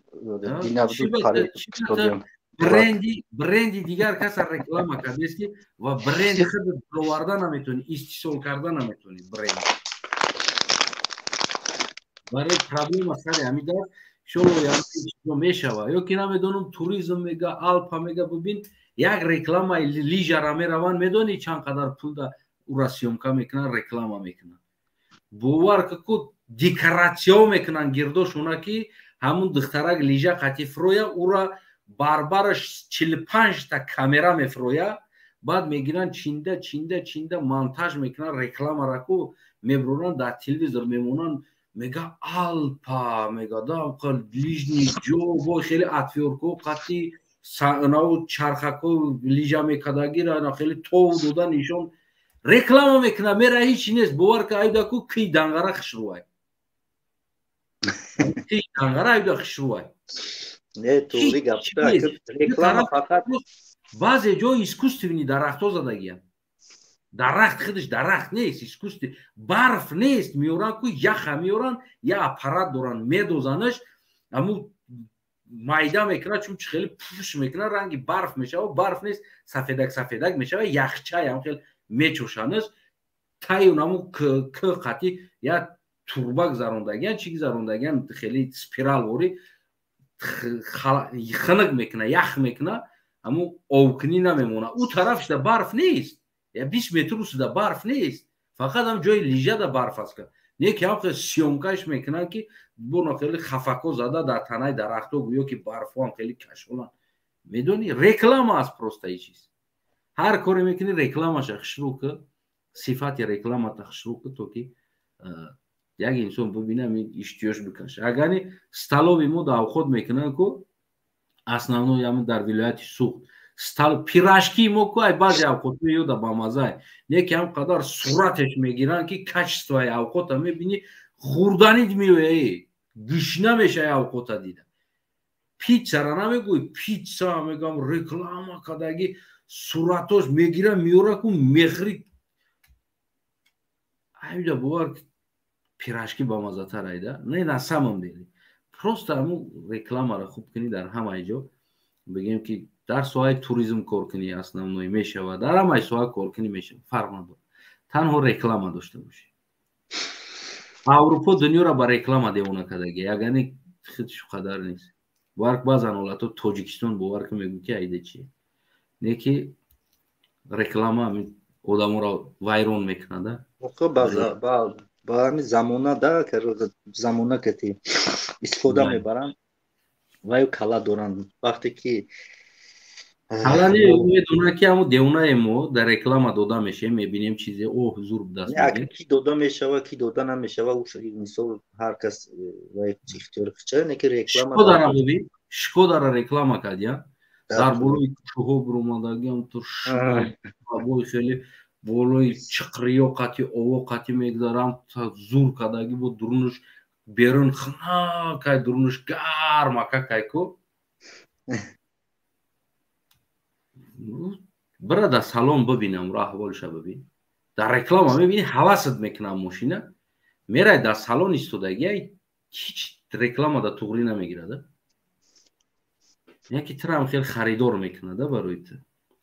бренди дигар каса реклама кардест ва бренди худ оварда наметонӣ истисол карда наметонӣ бренд барои проблема сари ҳамида шоло мешава ё ки намедонам туризм мега алпа мега бубин як рекламаи лижара мераванд медонӣ чанд қадар пул да ура съёмка мекунанд реклама мекунанд бовар ку декоратсия мекунанд гирдошона ки ҳамун духтарак лижа қатифроя ура барбараш 45 та камера мефроя баъд мегиранд чинда монтаж мекунанд рекламара ку мебуранд дар телевизор мемонанд мега алпа мегадам лижни ҷо бо хеле атфёрко қати санау чархако лижа мекадагира хеле тов дода нишон реклама мекунад мера ҳеч нест бовар ка айда ку ки дангара хишрувай ки дангара айда хишрувай не тури гапта реклама фақат баъзе ҷо искусствени дарахтҳо задагиянд дарахт худаш дарахт нест искусстве барф нест миёранд ку яха миёранд я аппарат доранд медозанаш аму майда мекунад чун чи хеле пуш мекунад ранги барф мешава барф нест сафедак мешава яхчай ам хеле мечошанаш тайон аму к қати я турбак зарондагиян чӣ зарондагиян хеле спиралвори ханак мекунад ях мекунад аму овкунӣ намемонад у тарафшда барф нест я 20 метр устida барф нест фақат ҳам ҷои лижада барф аст не ки ҳам съёмкаш мекунанд ки боно хеле хафако зада дар танаи дарахтҳо гӯё ки барфҳо ҳам хеле кашоланд медонӣ реклама аст просто ин чиз ҳар коре мекунӣ рекламаша хушрӯ ки сифати рекламата хушрӯ ки то ки як инсон бибинам иштиёш бикаша агари столови мо да авход мекунанд ку основной ҳам дар вилояти суғд пирожки мо куай баъзе авқотҳо ёда ба маззаи неки ҳам қадар суратеш мегиранд ки качествои авқота мебини хӯрданит меояи гӯшна мешаи авқота дида питсара намегӯй питса мегам реклама кадаги суратош мегира меора ку мехри айда бовар пирожки ба маззатар айда не на самом деле просто ҳамун рекламаро хуб кунӣ дар ҳамаи ҷо бигем ки дар соҳаи туризм кор кунӣ основной мешавад дар ҳамаи соҳа кор кунӣ мешавад фарқ надорад танҳо реклама дошта бошӣ аврупо дунёро ба реклама девона кардаги ягони худшу қадар нест варк баъзан ҳолато тоҷикистон бовар ки мегӯ ки айда чи не ки реклама одаморо вайрон мекунада ба ҳамин замона да замона кати истифода мебаранд ваю кала доранд вақте ки ҳалани медона ки ҳамун девонаи мо дар реклама дода мешавем мебинем чизе ҳузур даст мегирем ки дода мешава ки дода намешава мисол ҳар кас ихтиёри худша не ки реклама шико дара реклама кардия дар болои кӯҳо биромадаги ҳамтур шабои хеле болои чиқриё қати ово қати мегзарам зур кадаги бо дурнуш берун хна кай дурнуш гарма какай ко брада салон бибинам ро аҳволша бибин дар реклама мебини ҳавасат мекунам мошина мерай дар салон истодаги ҳеҷ реклама дар туғри намегирада яки трам хел харидор мекунада барои ту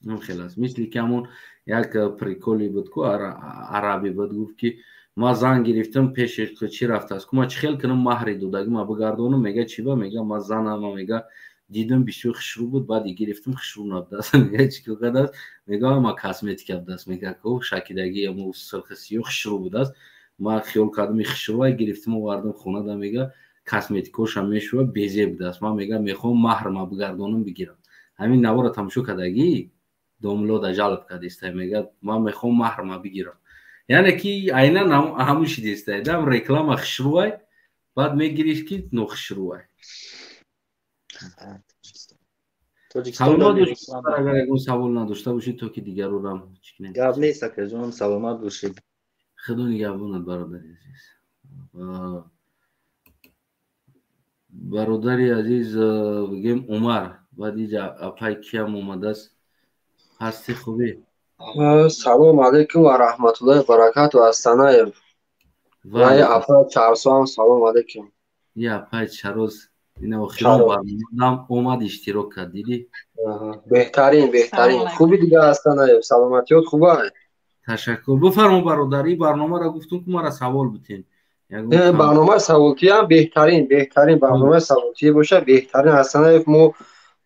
ин хел аст мисли ки ҳамон як приколи буд ку араби буд гуфт ки ма зан гирифтам пеши чи рафтааст ку ма чӣ хел кунам маҳри додаги ма бигардонам мега чи ба мега ма занама мега дидам бисёр хушрӯ буд баъди гирифтам хушрӯ набудааст мега чӣ кардааст мега ма косметика будааст мега ку шакидаги мо сирхи сиёҳ хушрӯ будааст ма хиёл кардам ин хушрӯа гирифтам овардам хонада мега косметикошам мешува безе будааст ма мега мехоҳам маҳр ма бигардонам бигирам ҳамин навора тамошо кадаги домлода ҷалб кардистай мега ма мехоҳам маҳр ма бигирам яъне ки айнан ҳамун шидистай дам реклама хушрӯай баъд мегириш ки нохушрӯай агар ягон савол надошта бошед то ки дигарорам гап нест акаҷонам саломат бошед худо нигаҳбонад бародари азиз бародари азиз бигем умар баъди апай киям омадааст ҳасти хубӣ салом алейкум ва раҳматуллоҳи баракату астанаев вай апай чарсоам салом алейкум я апай чароз ин охирон барномадам омад иштирок кард дидӣ беҳтарин хуби дига астанаев саломатиёт хуба ташаккур бифармо бародар ин барномаро гуфтум ки мара савол бутен барномаи саволтиам беҳтарин барномаи саволтӣ боша беҳтарин астанаев мо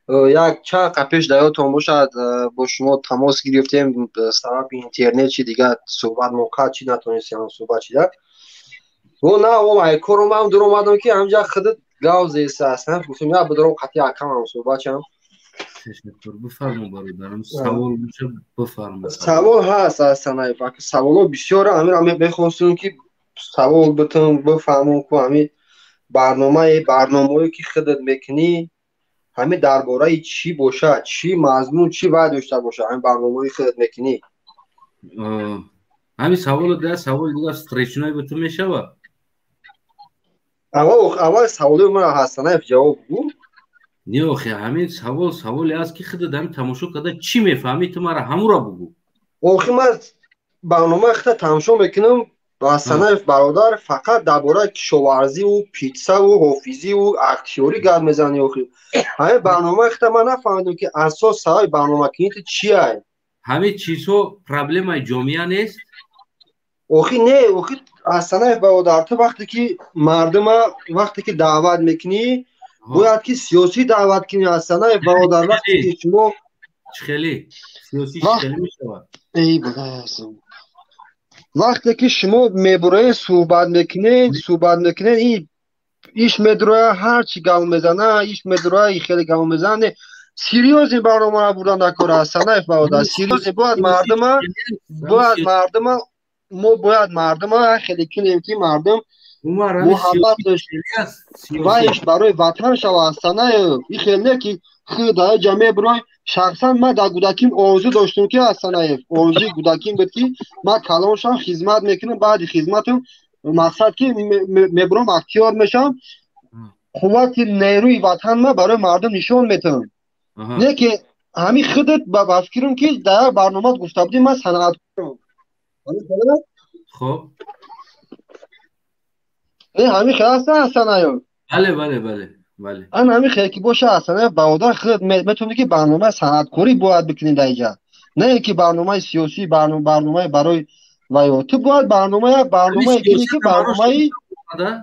як чанд қа пеш дар ёдтон бошад бо шумо тамос гирифтем сабаби интернет чи дига суҳбат моқат чи натонистем суҳбат чида на кором ҳам дуромадам ки ҳамҷа худат гав зеста астан гуфтем я бидорам қати акамам суҳбат чам ташаккур бифармо бародарам савол боша бифармо савол ҳаст астанаев саволо бисёра ҳамин мехостем ки савол битум бифаҳмом ку ҳамин барномаҳое ки худат мекунӣ ҳамин дар бораи чӣ бошад чӣ мазмун чӣ вай дошта бошад ҳамин барномаҳои худат мекунӣ ҳамин саволо да саволи дига встречной битум мешавад аввал саволои мара ҳастанаев ҷавоб гӯ не охе ҳамин саволе аст ки худат ҳамин тамошо карда чӣ мефаҳмӣ ту мара ҳамура бугӯ охи ман барномаи худат тамошо мекунам ҳастанаев бародар фақат дар бораи кишоварзиву питсаву ҳофизиву актёрӣ гап мезанӣ охи ҳамин барномаи худат ман нафаҳмидам ки асос сабаби барномакунӣ чиай ҳамин чизҳо проблемаи ҷомеа нест охи не охи астанаев бародар ту вақте ки даъват мекунӣ бояд ки сиёсӣ даъват кунӣ астанаев бародар вақте ки шумо чхелӣ сиёсӣ чхелӣ мешавад вақте ки шумо мебуроед суҳбат мекунед иш медуроя ҳар чӣ гап мезана иш медуроя хеле гап мезане серьёзен барномаро бурдан дар кор астанаев бародар серьёзен бояд мардума хеле кунем ки мардум муҳаббат вайш барои ватан шава астанаев ин хеле ки худ дар ҷа мебурои شخصا من در کودکیم آرزو داشتم که حسنایف آرزوی کودکیم بود که من کلان شم خدمت میکنم بعد خدمتم مقصد که میبرم اختیار میشم قوت نیروی وطن ما برای مردم نشون میدم نه که همین خودت با فکرم که در برنامه گفته بودیم من صنعت کنم خب نه همین خلاص حسنایف بله ان همین خیلی که باشه حسنایف برادر خود میتونه که برنامه صنعتکاری باید بکنید اینجا نه که برنامه سیاسی برنامه برای و تو باید برنامه کنی که برنامه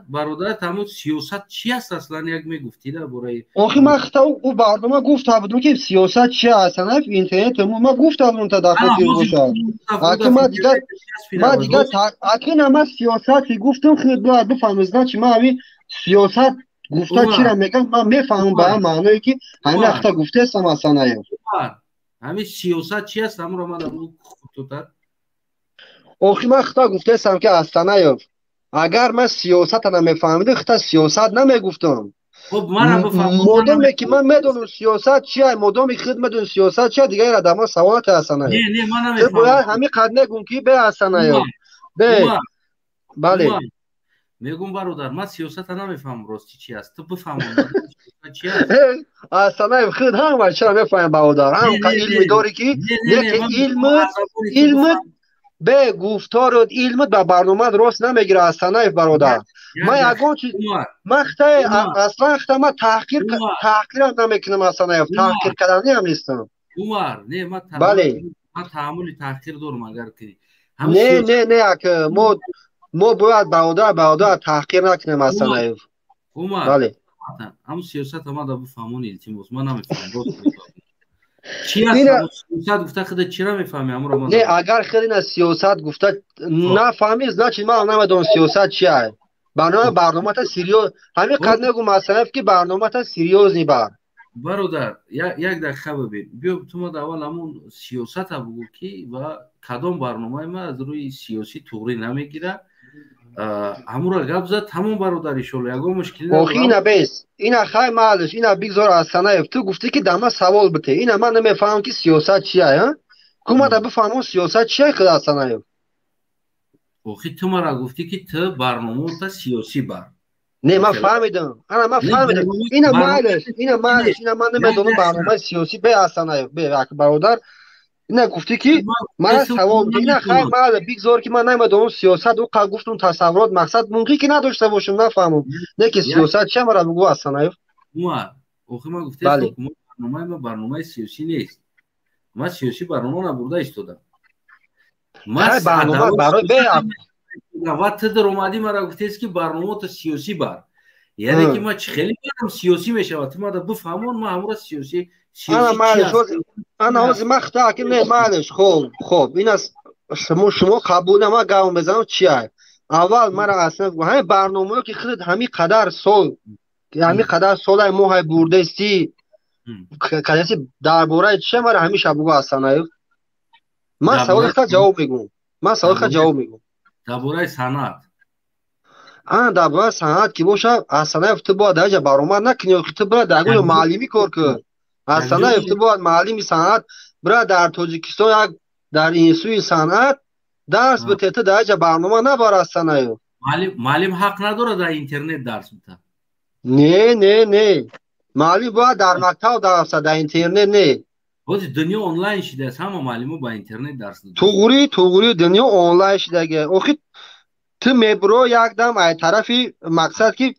برادر تمام سیاست چی است اصلا یک میگفتی در برای آخه من خطا او برنامه گفته بودم که سیاست چی اصلا اینترنت من گفته بودم تا دفعه باشه اگه من دیگه اگه من سیاست گفتم خیلی باید بفهمید چی من همین سیاست گفته چی را میگم من میفهمم به معنی که همین اختا گفته هستم اصلا همین سیاست چی است هم رو من خطوطت آخه من خطا گفته هستم که اصلا اگر من سیاست نمیفهمیدم خطا سیاست نمیگفتم خب من مادامی که من میدونم سیاست چیه مادامی خود میدونم سیاست چیه دیگه را دما سوالات اصلا نه من نمیفهمم باید همین قد نگم که به اصلا بله میگم برادر من سیاست نمیفهمم راستی چی است تو بفهمون چی است اصلا خود هم چرا میفهمم برادر هم علمی داری که علم به گفتار و علم به برنامه درست نمیگیره اصلا برادر من یگان چیز اصلا من تحقیر نمیکنم اصلا تحقیر کردنی هم نیستم عمر نه من بله من تعامل تحقیر دارم اگر که نه که ما باید برادر تحقیر نکنیم اصلا عمر بله هم سیاست ما دا بفهمون التماس من نمیفهمم چی است سیاست گفته خودت چرا میفهمی امر ما نه اگر خیلی سیاست گفته نفهمید نه چیز من نمیدونم سیاست چیه برنامه تا سریوز همین قد نگو مثلا که برنامه تا سریوز نی برادر یک دقیقه ببین بیا تو ما اول همون سیاست بگو کی و کدام برنامه ما از روی سیاسی توری نمیگیره همون را گپ زد همون برادری شو یگو مشکلی نداره اینا بس اینا خیر معلش اینا بگذار اصلا تو گفتی که دما سوال بته اینا من نمیفهمم که سیاست چیه ها کوما دا بفهمم سیاست چیه خدا اصلا اوخی تو مرا گفتی که تو برنامه تا سیاسی بر نه من فهمیدم من فهمیدم اینا معلش اینا من نمیدونم برنامه سیاسی به اصلا به برادر اینا گفتی که من سوال اینا خیر معلش بگذار که من نمیدونم سیاست و گفتم تصورات مقصد ممکنه که نداشته باشم نفهمم نه که سیاست چه مرا بگو اصلا اوخی من گفتی برنامه سیاسی نیست من سیاسی برنامه نبرده استودم من برنامه برای وقت در اومدی مرا گفتی است که برنامه تو سیاسی بر یعنی که ما خیلی برم سیاسی میشه و تو ما بفهمون ما همون سیاسی انا از مختا که نه معلش خب این است شما قبول ما گام بزنم چیه اول مرا اصلا همین برنامه که خود همین قدر سال ماه برده استی کسی درباره چه مرا همیشه بگو اصلا من سوال خود جواب میگم درباره صنعت درباره صنعت که باشه اصلا تو باید درجه برنامه نکنی تو باید درگاه معلمی کار کن اصلا تو باید معلمی صنعت برای در تاجیکستان یک در اینسوی صنعت درس بده تو درجه برنامه نبار اصلا معلم حق نداره در اینترنت درس بده نه معلم باید در مکتب درس در اینترنت نه دنیا آنلاین شده است همه معلم با اینترنت درس داده توغوری دنیا آنلاین شده اوخی تو میبرو یک دم ای طرفی مقصد که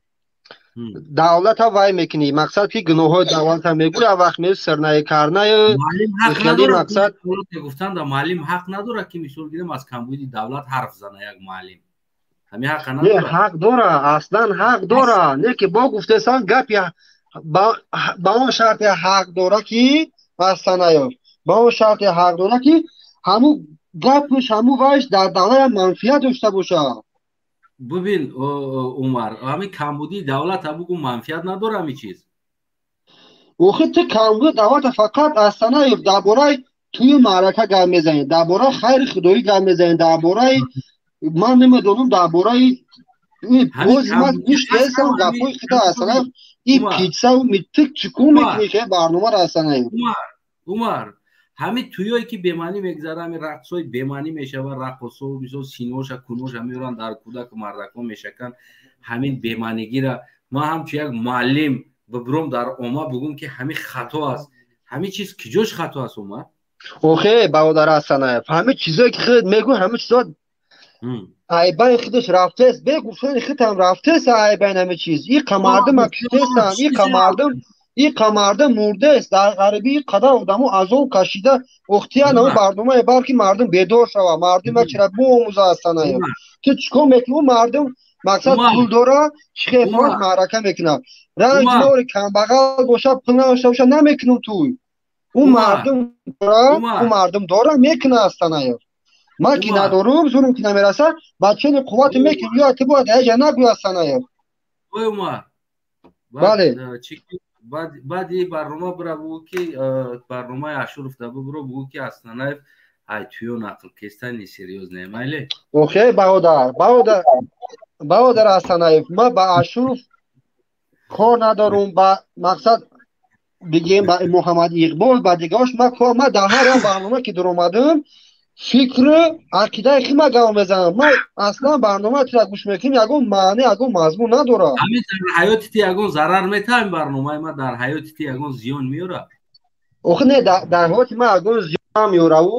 دولت ها وای میکنی مقصد که گناه های دولت ها میگوره وقت میره سرنای کرنه خیلی مقصد گفتن دا معلم حق نداره که مثال گیرم از کمبودی دولت حرف زنه یک معلم همین حق نداره حق داره اصلا حق داره نه که با گفته سان گپی با اون شرط حق داره که اصلا با اون شرط حق داره که همون گپش همون وایش در دولت منفیت داشته باشه ببین عمر همین کمبودی دولت بگو منفیت نداره همین چیز اوخه تو کمبود دولت فقط اصلا درباره توی معرکه گام میزنید درباره خیر خدایی گام میزنید درباره من نمیدونم درباره این باز من گوش کردم گپای خدا اصلا این پیتزا و میتک چیکو میکنی که برنامه را اصلا умар ҳамин туёе ки бемаънӣ мегзара ҳамин рақсҳои бемаънӣ мешава рақосо мисол синоша куноша меёранд дар кӯдаку мардакон мешаканд ҳамин бемаънигиро ман ҳамчун як муаллим бибиром дар омма бигӯм ки ҳамин хато аст ҳамин чиз киҷош хато аст умар охе бародар Асанаев ҳамин чизое ки худат мегӯ ҳамин чизо айбаи худаш рафтаест бегу шони худам рафтаест айбаи ҳамин чиз иқа мардума киштаестам иқа мардум мурдаест дар ғарибӣ и қадар одамо азоб кашида охтия намо барномае балки мардум бедор шава мардума чира биомӯза Асанаев ту чикор мекунӣ мардум мақсад пул дора чихефош маърака мекунад ранҷ мори камбағал боша пул надошта боша намекунум туй у мардум дора мекуна Асанаев ман ки надорум зурум ки намераса бачани қуввати мекунам ё ти бояд аҷа нагӯй Асанаев ой умар бале баъди барнома бира бугӯ ки барномаи Ашуров да бибиро бугӯ ки Асанаев ай туё нақл кистани серьёзне майли охе бародар Асанаев ман ба Ашуров кор надорум ба мақсад бигем ба Муҳаммад Иқбол ба дигарош ман дар ҳар як барнома ки дуромадам фикру ақидаи хима гап мезанам ман аслан барномаатира гӯш мекунам ягон маъна ягон мазмун надорад ҳамин дар ҳаёти ти ягон зарар метавад ин барномаи ман дар ҳаёти ти ягон зиён меёрад охе не дар ҳаёти ман ягон зиён намеёраву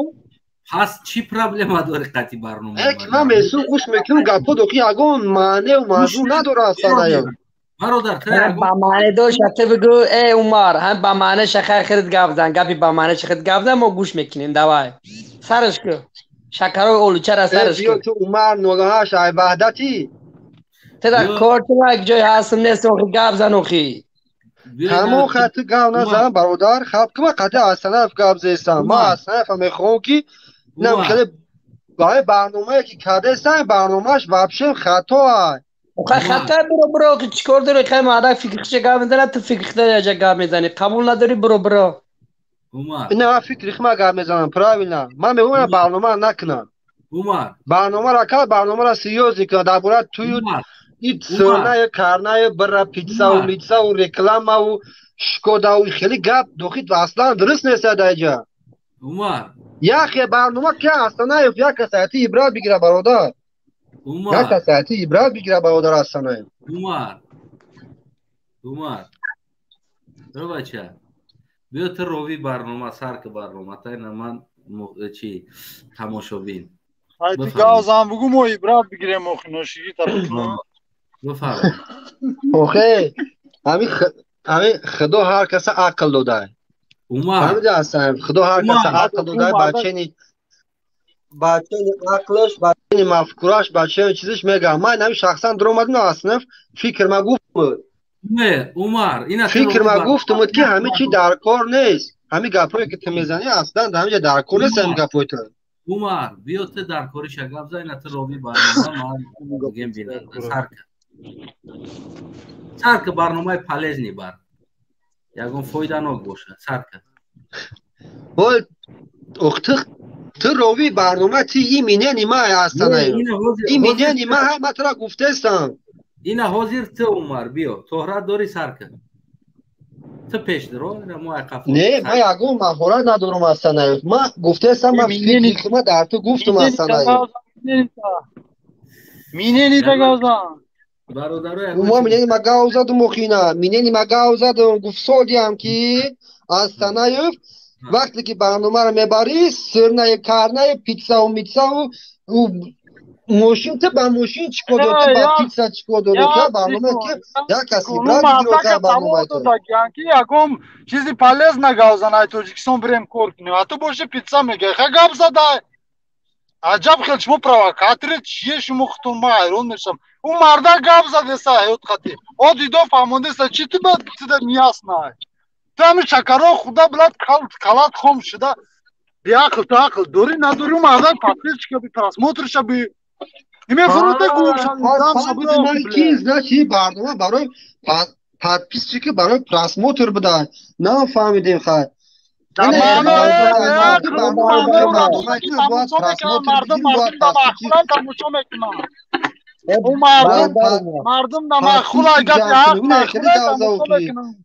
пас чӣ проблема дори қати барномаи ки ман месӯ гӯш мекунам гапҳо доки ягон маънаю мазмун надорад Асанаев бародар ба маъна доша ту бигӯ Умар ҳам ба маъна шахар хирд гап зан гапи ба маъна шахид гап зан мо гӯш мекунем давай сарш кӯ шакарои олучара сарш кӯ ту Умар ногаҳаш ай ваҳдати ту дар кортума як ҷой ҳастм нест охи гап зан охи ҳамон хати гап назан бародар халқи ман қати Асанаев гап зестам ман Асанаевам мехоҳам ки намехеле баъи барномае ки кардестан барномааш вообще хато ай охай хата биро ки чикор дори хай мадак фикрхиша гап мезана ту фикрхита яҷа гап мезани қабул надори биро ина ман фикри хима гап мезанам правильно ман мегӯям барнома накунам барномаро кар барномаро серьёзӣ кунад дар бораи тую и сӯрнаю карнаю бира питсау рекламау шкодау хеле гап дохи аслан дуруст нест даҷа яхе барнома ки Асанаев як касаяти ибрат бигира бародар як касаяти ибрат бигира бародар Асанаев умар бача биё ту рови барнома сарки барнома тайна ман чи тамошобин айти гавзан бугу мо ибрат бигирем охи ношигӣ тарафна бифармоед охе ҳамин худо ҳар каса ақл додай ҳамида Асанаев худо ҳар каса ақл додай бачани ақлаш бачани мафкураш бачани чизиш мегам ман ҳамин шахсан дуромадим Асанаев фикр ма гуфтмуд фикр ма гуфтмуд ки ҳамин чи дар кор нест ҳамин гапҳое ки ту мезанӣ аслан дар ҳамин ҷа дар кор нест ҳамин гапҳои ту умар биё ту дар кориша гап зан ина ту рови барнома ман бигем бинанда сарка барномаи полезни бар ягон фоиданок бошад сарка ту рови барнома ти ин минени ма Асанаев ин минени ма ҳай ман тура гуфтестам ина ҳозир ту умар биё тоҳрат дори сарка ту пешдиро не ман ягон маҳорат надорам Асанаев ман гуфтестам ман фикри ма дар ту гуфтам Асанаев минени дагавзан мо минени ма гав задум охина минени ма гав задум гуфсодиам ки Асанаев вақте ки барномаро мебарӣ сӯрнаю карнаю питсау митсау мошин ту ба мошин чикор дорӣ ба питса чикор дорӣ барномае ки як каси ибрат бигирад барномаи ту ки ягон чизи полезна гавзан ай Тоҷикистон бирем кор кунем а ту боши питса мегӯй ха гап задай аҷаб хел шумо провокатори чие шумо худтон ман ҳайрон мешавам у марда гап задеса ҳаёт хати одидо фаҳмондеса чи ту бад тида неяснай ту ҳамин шакаро худа билад калат хом шуда беақл ту ақл дори надори у марда подписчика би просмотрша би имефурута гумшаки значи барнома барои подписчики барои просмотр буда нафаҳмидем хай мардум намахулай гапи ҳақ тамошо мекунанд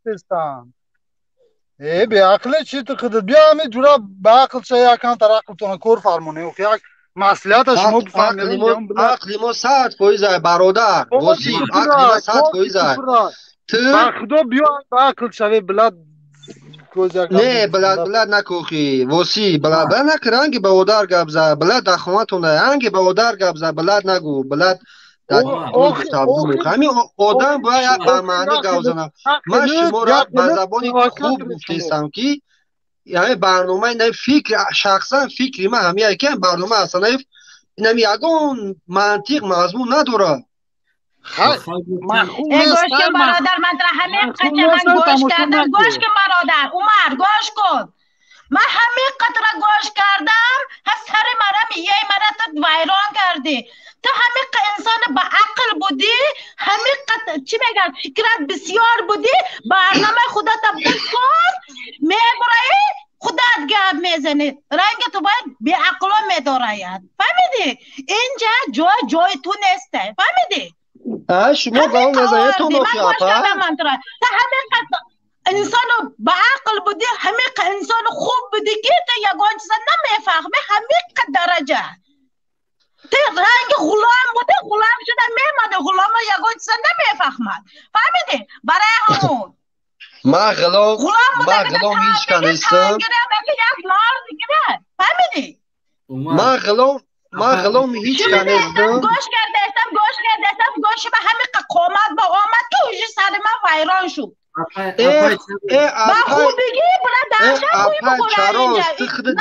به عقل چی تو خود بیا همین جورا به عقل چه یکان تر عقلتون کار فرمونه و یک مسئولیت شما بفهمید عقل ما 100% برادر واسه عقل ما 100% تو با خدا بیا به عقل شوی بلد نه بلد نکوخی واسه بلد نکرانگی به اودار گبزه بلد دخواتون هنگی به اودار گبزه بلد نگو بلد همین آدم باید به معنی گوزنم من شما را به زبانی خوب گفتیستم که یعنی برنامه نه فکر شخصا فکری من همیه که برنامه اصلا اینم یگون منطق مضمون نداره گوش که برادر من در همه قطعه من گوش کردم گوش که برادر عمر گوش کن من همه قطعه گوش کردم هست سر مرم یه مرا تو ویران کردی تو همه انسان با عقل بودی همه چی میگن فکرت بسیار بودی برنامه خدا تبدیل کن میبرایی خودت گپ میزنی رنگ تو باید بی عقلا میداراید فهمیدی اینجا جای تو نیسته فهمیدی شما گاو نزنید تو نخی اپا تا همه انسان با عقل بودی همه انسان خوب بودی که تو یگان چیزا نمیفهمی همه درجه تو رنگ غلام بوده غلام شده میمده غلام یگان چیزا نمیفهمد فهمیدی برای همون ما غلام هیچ کنستم فهمیدی ما غلام هیچ کنستم گوش به همین قومت با آمد که اوجی سر من ویران شد با خوبیگی بلا درشن خوی بخونه اینجا خودت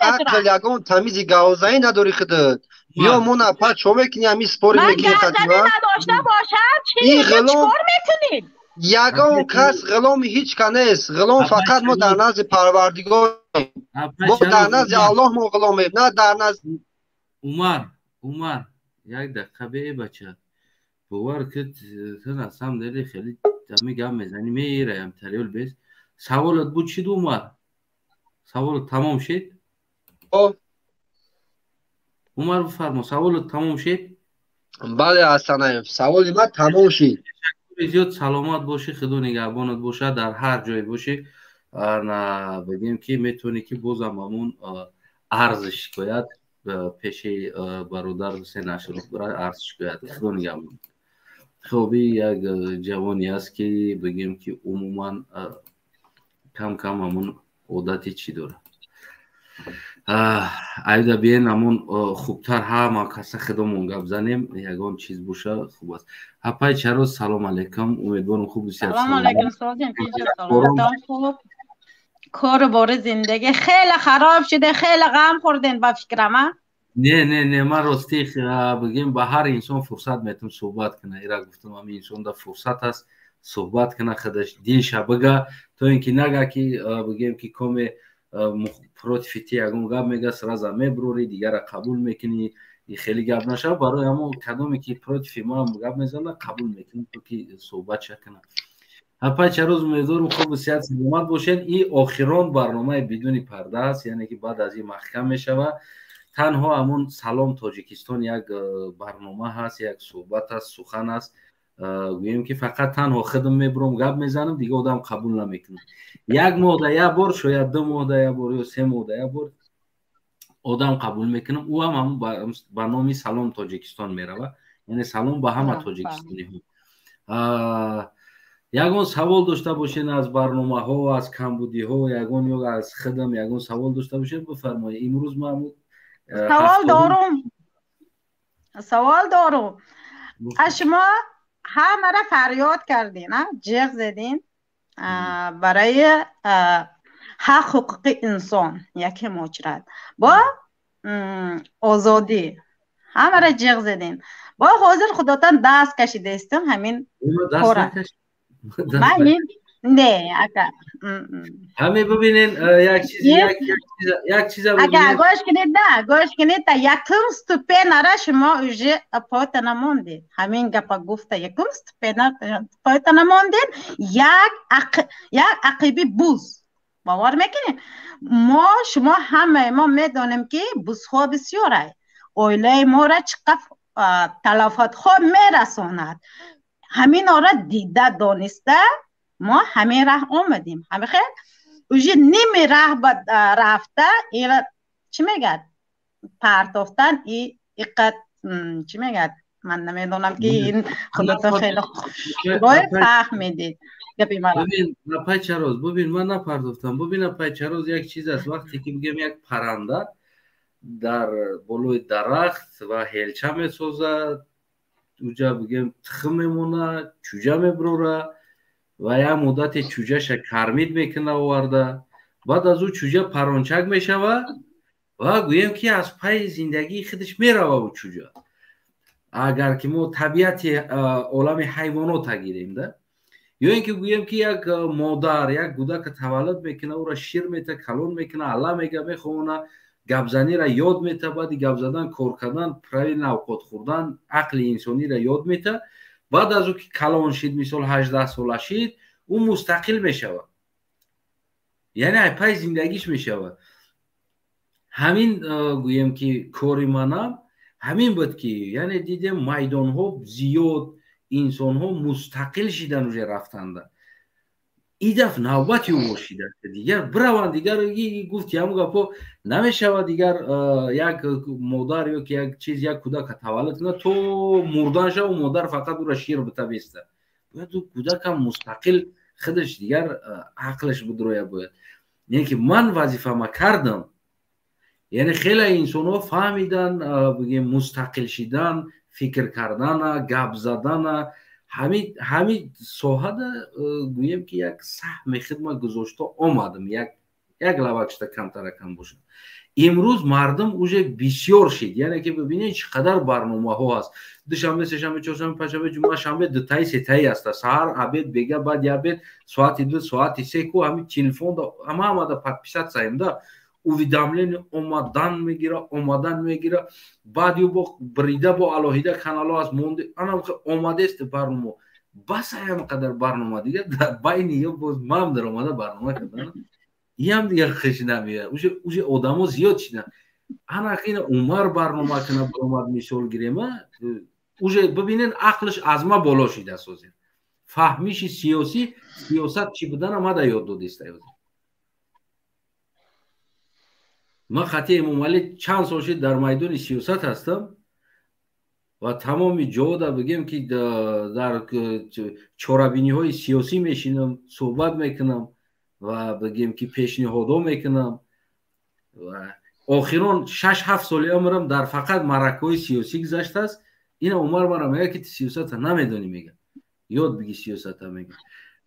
عقل یگون تمیزی گوزایی نداری خودت یا من اپا چو میکنی همی سپوری میکنی خطیبه من نداشته باشم چی چکار میکنید یگون کس غلام هیچ کنست غلام فقط ما در نزد پروردگار ما در نزد الله ما غلامیم نه در نزد عمر یک دقیقه به بچه باور که تو نسام داری خیلی دمی گم میزنی میرایم تریول بیست سوالت بود چی دو عمر سوالت تمام شد عمر بفرما سوالت تمام شد بله اصلا سوال ما تمام شد زیاد سلامت باشی خدا نگهبانت باشه در هر جای باشی نه بگیم که میتونی که بازم همون ارزش باید پیش برادر حسین اشرف برای ارزش باید خدا نگهبان خوبی یک جوانی است که بگیم که عموما کم کم همون عادتی چی داره ایده بیاین همون خوبتر همه کسی خودمون گپ زنیم یگان چیز باشه خوب است هپای چروز سلام علیکم امیدوارم خوب بسیار سلام علیکم سازیم خوب کار بار زندگی خیلی خراب شده خیلی غم خوردین با فکرم نه من راستی بگیم به هر انسان فرصت میتونم صحبت کنه ایرا گفتم همین انسان دا فرصت هست صحبت کنه خودش دیش بگه تو اینکه نگه که بگیم که کم پروتفیتی اگه گپ میگه سرازا میبروری دیگر قبول میکنی خیلی گپ نشه برای همون کدومی که پروتفی ما هم گپ میزنه قبول میکنی تو که صحبت شکنه هپا چه روز امیدوارم خوب بسیار سلامت باشین این آخران برنامه بدون پرده است یعنی که بعد از این محکم میشوه تنها همون سلام تاجیکستان یک برنامه هست یک صحبت است سخن است گویم که فقط تنها خودم میبرم گپ میزنم دیگه آدم قبول نمیکنه یک ماه یک بار شاید 2 ماه یک بار یا 3 ماه یک بار آدم قبول میکنم او هم به نام سلام تاجیکستان میروه یعنی سلام به همه تاجیکستانی ها یگون سوال داشته باشین از برنامه ها از کمبودی ها یگون یا از خدم یگون سوال داشته باشین بفرمایید امروز ما سوال دارم از شما همه را فریاد کردین جیغ زدین برای حقوق انسان یکی مجرد با آزادی همه را جیغ زدین با حاضر خداتان دست کشیده استم همین کاره من نه اگر همه ببینین یک چیز اگر گوش کنید تا یکم ستوپه نره شما اوژه پایت نماندید همین گپا گفته یکم ستوپه پایت نماندید یک عقیبی بوز باور میکنید شما همه ما میدانیم که بوزها بسیاره اویله ما را چقدر تلافات ها میرساند همین را دیده دانسته ما همه راه آمدیم همه خیلی اوجه نمی رفته اینا چی میگد پرتافتن ایقت چی میگد من نمیدونم که این خودتون خیلی خوبای فهمیدید گپی مرا. ببین نپیچروز، ببین من نپرداختم. ببین نپیچروز یک چیز است، وقتی که بگم یک پرنده در بالای درخت و هلچه میسازد، اونجا بگم تخم میمونه، چوجه میبروره و یا مدت چوجه کرمید میکنه آورده، بعد از اون چوجه پرانچک میشوه و گویم که از پای زندگی خودش میروه او چوجه. اگر که ما طبیعت عالم حیوانات گیریم ده، یا اینکه گویم که یک مادر یک کودک تولد میکنه، او را شیر میته، کلون میکنه، الله میگه، میخونه، گپزنی را یاد میته، بعد گپ زدن، کار کردن، پروین اوقات خوردن، عقل انسانی را یاد میته. بعد از او که کلان شید، مثال 18 ساله شید، او مستقل میشود، یعنی پای زندگیش میشود. همین گویم که کاری منم همین بود که یعنی دیدم میدان ها زیاد انسان ها مستقل شدن و رفتند. این دفعه نوبتی او شده دیگر بروند، دیگر گفت همون گپا نمیشود دیگر یک مادر یا که یک چیز یک کودک تولد کنه تو مردن شو و مادر فقط او را شیر بتویسته، باید او کودک هم مستقل خودش دیگر عقلش بدرویه. باید یعنی که من وظیفه ما کردم، یعنی خیلی انسان ها فهمیدن بگیم مستقل شدن، فکر کردن، گپ زدن، همین ساحه گویم که یک سهم خدمت گذاشته آمدم، یک لبکشته کمتر کم باشه. امروز مردم اوجه بسیار شد، یعنی که ببینید چقدر برنامه ها هست. دوشنبه، سه‌شنبه، چهارشنبه، پنجشنبه، جمعه، شنبه دو تایی سه تایی است. سحر عبید بگه، بعد یابید ساعت 2 ساعت 3 کو همین تلفن دا همه دا подписать سایمدا уведомление اومدن میگیره، بعد یو با بریده با الهیده کانال ها از مونده آنم که اومده است برنامه بس هم قدر برنامه دیگه در بین یا باز مام در اومده برنامه کردن این هم دیگه خش نمیه. اوش آدم ها زیاد شدن. انا این عمر برنامه کنه برامد میشول گیریم، اوش ببینین عقلش از ما بالا شده سازی، فهمیش سیاست چی بودن ما دا یاد دادیسته. من خطی امام علی چند سال شد در میدان سیاست هستم و تمامی جا دا بگیم که در چاربینی های سیاسی میشینم، صحبت میکنم و بگیم که پیشنهادها میکنم و آخران 6-7 سال عمرم در فقط معرکه های سیاسی گذشته است. این عمر مرا میگه که سیاست نمیدونی، میگه یاد بگی سیاست میگه.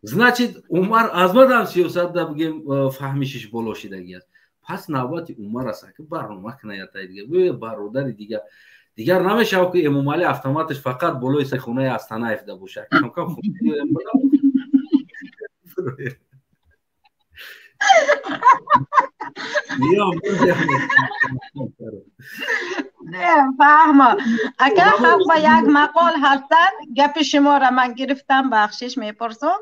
значит عمر از ما سیاست دا بگیم فهمیشش بالا شدگی است. پس نوبت عمر است که برنامه کنه یا دیگه برادر دیگر نمیشه که امام علی автоматش فقط بالای خونه استانه افده باشه. کم نه فهمم. اگر حق با یک مقال هستن گپ شما را من گرفتم، بخشش میپرسم.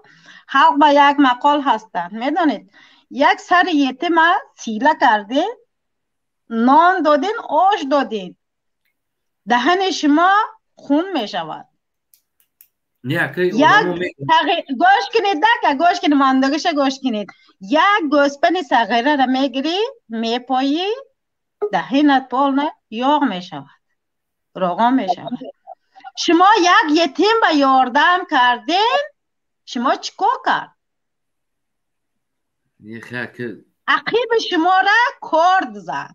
حق با یک مقال هستن، میدونید یک سر یتیم سیله کرده، نان دادین، آش دادین، دهن شما خون میشود. گوش کنید که گوش کنید ماندگش گوش کنید. یک گوسپن صغیره را میگیری میپایی، دهنت پال یاغ میشود، روغن میشود. شما یک یتیم به یاردم کردین، شما چیکار کرد؟ عقیب شما را کرد زد،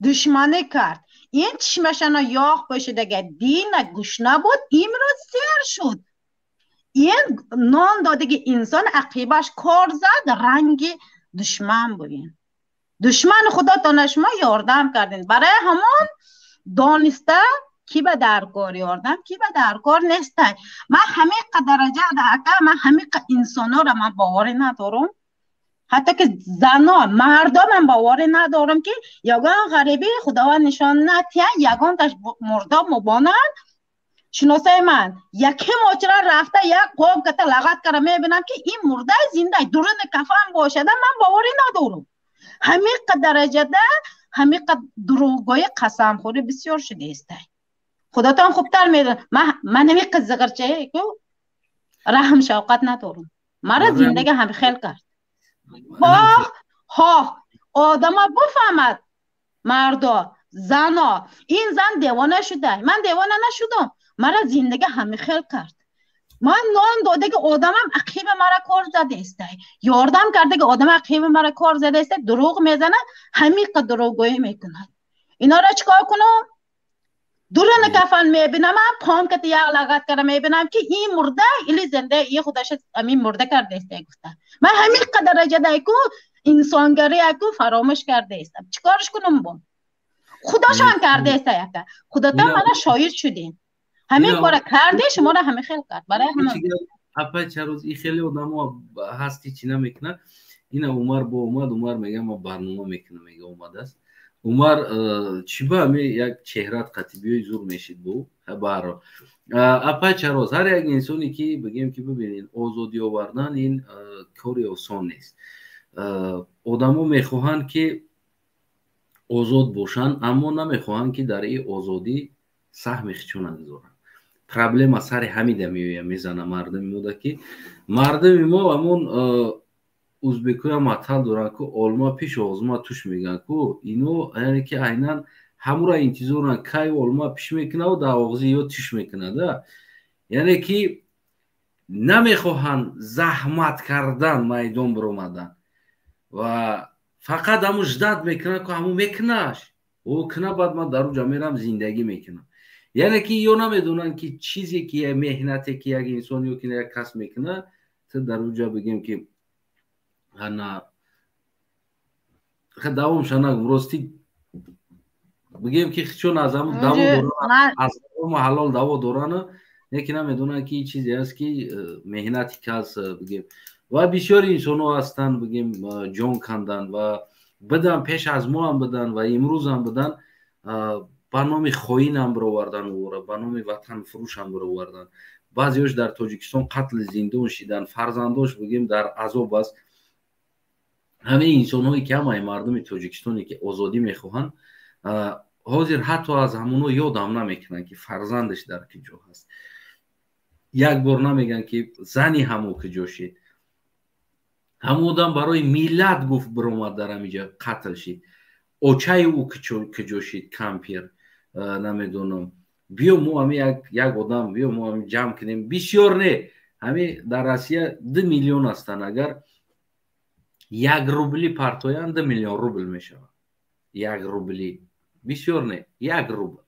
دشمنی کرد. این چشمشان یاغ باشید، اگر دین گوش نبود امروز سیر شد. این نان داده که انسان عقیبش کار زد، رنگ دشمن بودین، دشمن خدا تا شما یاردم کردین. برای همون دانسته کی به درکار یاردم کی به درکار نیسته. من همه درجه دهکه، من همه انسان ها را من باور ندارم، حتی که زنا مردم من باور ندارم که یگان غریبی خداوند نشان نتیه یگان داشت مردم مبانند. شناسه من یکی ماجرا رفته یک قوم که لغت کرده میبینم که این مرده زنده درون کفن باشده، من باوری ندارم. همه درجه ده همه دروغگوی قسم خوری بسیار شده است. خداتان خوبتر میدونه. من نمی قزقرچه که رحم شوقت ندارم. مرا زندگی هم خیل کرد. ها آدما بفهمد مردا زنا این زن دیوانه شده من دیوانه نشدم مرا زندگی همه خیل کرد من نام داده که آدمم عقیب مرا کار زده است یاردم کرده که آدم عقیب مرا کار زده است دروغ میزنه همین قدر دروغگویی میکنه اینا را چیکار کنم دوران کفن میبینم پام که یک لغت کرده میبینم که این مرده ایلی زنده این خودش همین مرده کرده است گفته من همین قدر جده کو انسانگری کو فراموش کرده استم چیکارش کنم با خداشان کرده است یکه خدا تا من شاهد شدین همین کار کرده شما را همه خیلی کرد برای همه اپا چروز این خیلی آدم هستی چی نمیکنه اینا عمر با عمر میگه ما برنامه میکنه میگه اومده است عمر چی با همه یک چهرات قطبی زور میشید بو بارو اپا چروز هر یک انسانی که بگیم که ببینید آزادی آوردن این کاری آسان نیست آدمو میخواهند که آزاد باشن اما نمیخواهند که در این آزادی سهم خچون نگذارن پرابلم سر همین میزنه مردم مودا که مردم ما همون ازبکوی مطل دارن که آلما پیش آزما توش میگن که اینو یعنی که عیناً همون را انتظارن که آلما پیش میکنه و در آغازی یا توش میکنه ده یعنی که نمیخواهن زحمت کردن میدان برآمدن و فقط همون جدت میکنه که همون میکنهش او کنه بعد من در اونجا میرم زندگی میکنم یعنی که یا نمیدونن که چیزی که مهنتی که یک انسان یا که یک کس میکنه تو در اونجا بگیم که انا دوام شنگ راستی بگیم که چون از همون دوا دوران از همون حلال دوا دورانه یکی نمیدونن که این چیزی هست که مهنتی که هست بگیم و بسیار انسان ها هستن بگیم جان کندن و بدن پیش از ما هم بدن و امروز هم بدن برنامه خواهین هم برآوردن و برنامه وطن فروش هم برآوردن بعضیش در تاجیکستان قتل زندان شدن فرزنداش بگیم در عذاب است همه انسان هایی که همه مردم تاجیکستانی که آزادی میخواهند حاضر حتی از همونو یادم نمیکنن که فرزندش در کجا هست یک بار نمیگن که زنی همو کجا شد همودم برای میلاد گفت برآمد در همینجا قتل شد اوچه او کجا شد کمپیر نمیدونم بیا ما همه یک آدم بیا ما همه جمع کنیم بسیار نه همه در روسیه 2 میلیون هستن اگر 1 روبلی پرتویان 2 میلیون روبل میشه 1 روبلی بسیار نه 1 روبل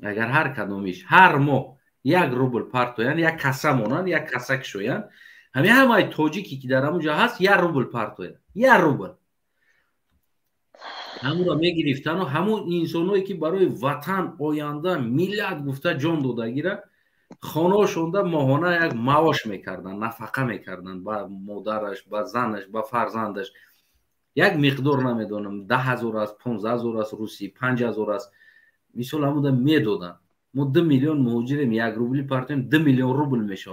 اگر هر کدومیش هر ماه 1 روبل پرتویان یک کاسه مونن یک کاسه کشویان همه تاجیکی که در همونجا هست 1 روبل پرتویان 1 روبل همون را میگرفتن و همون انسانایی که برای وطن آینده ملت گفته جان داده گیره خانه شونده ماهانه یک معاش میکردن نفقه میکردن با مادرش با زنش با فرزندش یک مقدار نمیدونم 10,000 است 15,000 است روسی 5,000 است مثال همون میدادن ما 2 میلیون مهاجریم 1 روبلی پرتیم 2 میلیون روبل میشه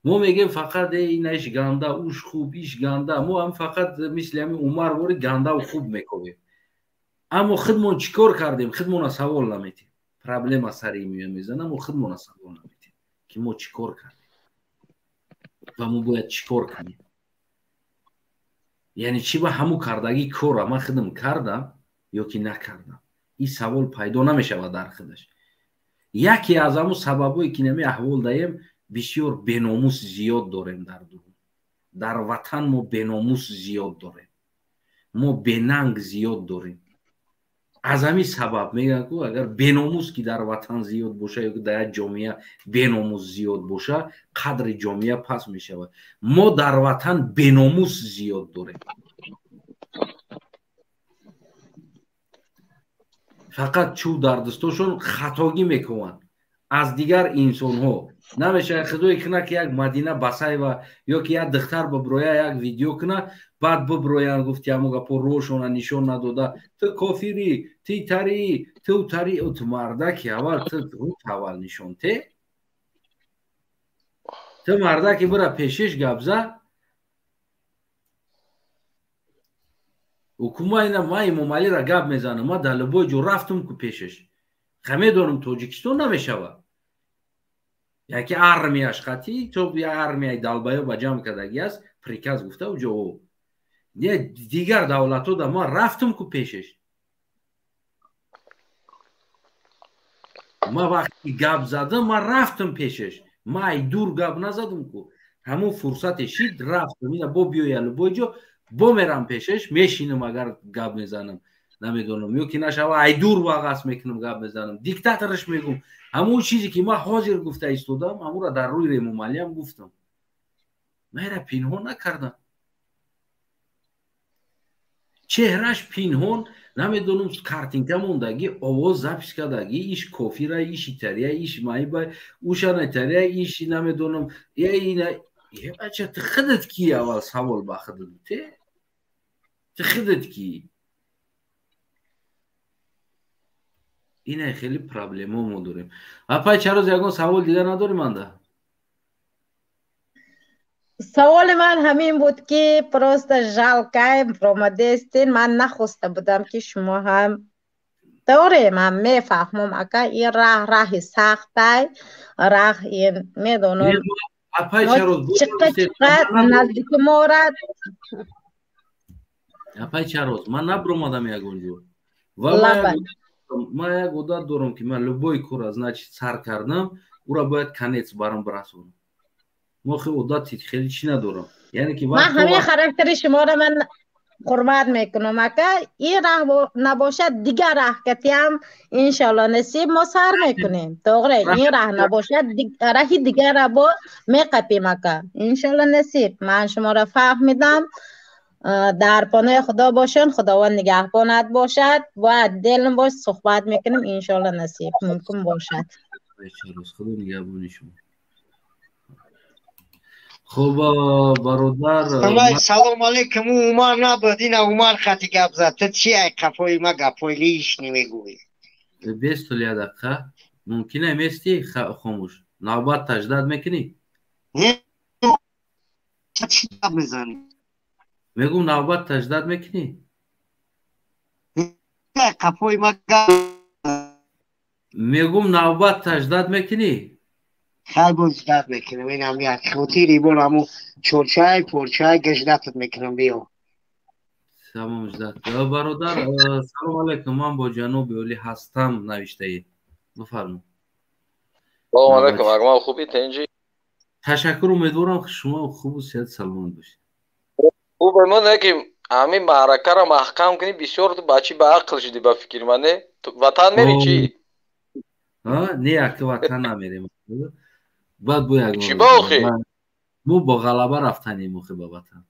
ما میگیم فقط اینش گنده اوش خوب ایش گنده ما هم فقط مثل همین عمر واری گنده و خوب میکنیم اما خودمون چیکار کردیم خودمون سوال نمیتیم پرابلم سری میزنم و خودمون سوال نمیتیم که ما چیکار کردیم و ما باید چیکار کنیم یعنی چی با همون کردگی کار من خودم کردم یا که نکردم این سوال پیدا نمیشه در خودش یکی از همون سببایی که نمی احوال داریم بسیار بیناموس زیاد داریم در دنیا در وطن ما بیناموس زیاد داریم ما بیننگ زیاد داریم از همین سبب میگن که اگر بیناموس که در وطن زیاد باشه یا که در جامعه بیناموس زیاد باشه قدر جامعه پس میشه ما در وطن بیناموس زیاد داریم فقط چو در دستاشون خطاگی میکنن از دیگر انسان ها نمیشه خدایی کنه که یک مدینه بسای و یا که یک دختر ببرویه یک ویدیو کنه بعد ببرویه گفتی همو گپو روشون نشون نداده تو کافری تی تری تو تری او تو مردکی اول تو اول نشون تو مردکی برا پیشش گبزه حکومه اینا ما ممالی را گب میزنه ما در لبای جو رفتم که پیشش خمه دارم تاجیکستان نمیشه яке армияш хати то я армияи далбаё ба ҷамъ кардаги аст приказ гуфта уҷо не дигар давлатҳо да ма рафтум ку пешеш ма вақти гап задам ма рафтум пешеш ма ай дур гап назадам ку ҳамун фурсате шид рафтум ина бо биёя любойҷо бо мерам пешеш мешинам агар гап мезанам намедонам ё ки нашава ай дур вағас мекунам гап мезанам диктатораш мегум ҳамун чизе ки ма ҳозир гуфта истодам ҳамунро дар рӯи ремомалиям гуфтам маера пинҳон накардам чеҳраш пинҳон намедонам картинка мондаги овоз запис кардаги иш кофира иш итария иш майба ушана итария иш намедонам ина бача ты худат ки аввал савол ба худат ты худат ки ина хеле проблема мо дорем апай чароз ягон савол дигар надорим анда سوال من همین بود که پروست جالکای پرومدستین من نخواسته بودم که شما هم دوره من میفهمم اگه این راه سخته راه این میدونم چقدر نزدیک مورد اپای چاروز من نبرومادم یگونجور ما یک عادت دارم که من любой کار значит سر کردم او را باید کنیت برام برسونم ما خیلی عادت خیلی چی ندارم یعنی که من همین خاراکتر شما را من حرمت میکنم اگه این راه نباشد دیگر راه کتی هم انشالله نصیب ما سر میکنیم دوغره این راه نباشد راه دیگر را با میقپیم اگه انشالله نصیب من شما را فهمیدم در پناه خدا باشن خداوند نگهبانت باشد و دلم باش صحبت میکنیم انشالله نصیب ممکن باشد خدا نگهبان شما خب برادر سلام علیکم عمر نبودین عمر خطی گپ زد تو چی ای قفای ما گپای لیش نمیگوی 20 دقیقه ممکنه میستی خاموش نوبت تجدید میکنی چی گپ میزنی میگم نوبت تجدید میکنی قفای ما میگم نوبت تجدید میکنی خیلی بزدت میکنم اینم یک خوتی ریبون همون چورچای پورچای گشدتت میکنم بیو تمام جدت برادر سلام علیکم من با جناب اولی هستم نوشته ای بفرمایید سلام علیکم اگه خوبی تنجی تشکر امیدوارم که شما خوب و صحت سلامت باشید خوبه من که همین معرکه را محکم کنی بسیار تو بچی به عقل شدی با فکر منه وطن میری چی؟ نه که وطن نمیریم بعد باید چی باخی؟ مو با غلبه رفتنیم موخی با وطن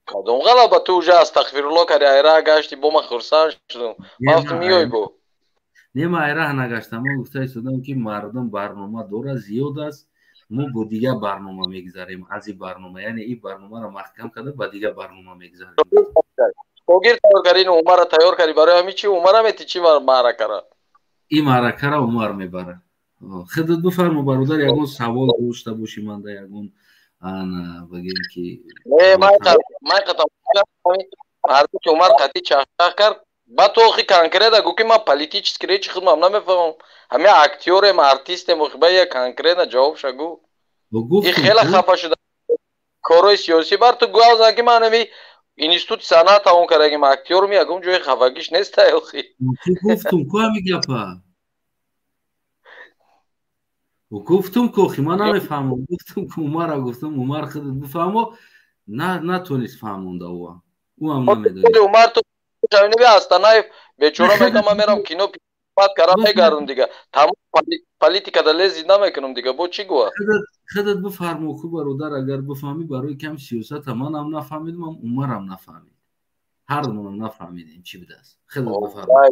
کدوم غلبه تو اوجا استغفرالله کردی ایره گشتی با من خرسان شدم بافتو میای بو نیم ایره نگشتم من گفته ایستادم که مردم برنامه داره زیاد است ما با دیگه برنامه میگذاریم از این برنامه یعنی این برنامه را محکم کرده با دیگه برنامه میگذاریم شاگرد تیار کردین عمر را تیار کردی برای همین چی عمر هم ایتی چی معرکه را این معرکه را عمر میبره خودت بفرما برادر یگون سوال داشته باشی من در یگون انا بگیم که من قطعا مردم که عمر قطعی چاقه کرد با تو خی کانکره دا گو که من پالیتیچ کری چی خود من نمیفهمم همه اکتیورم ارتیستم و خیلی یک کانکره دا جواب شگو این خیلی خفه شده کاروی سیاسی بر تو گواه که من همی اینستیتوت صنعت اون کردیم اکتیور می اگم جوی خفگیش نیست تا خی گفتم کو میگه پا و گفتم که من نمیفهمم گفتم که عمر گفتم عمر خودت بفهمو نتونست فهمونده او هم نمیدونه عمر تو جایونی بی استانای بیچاره میگم من میرم کینو پیشنهاد کردم میگردم دیگه تمام پالیتیکا دل زنده میکنم دیگه با چی گوه خودت بفرمو خوب برادر اگر بفهمی برای کم سیاست من هم نفهمیدم عمر هم نفهمید هر دومون نفهمیدیم چی بوده است خودت بفرمو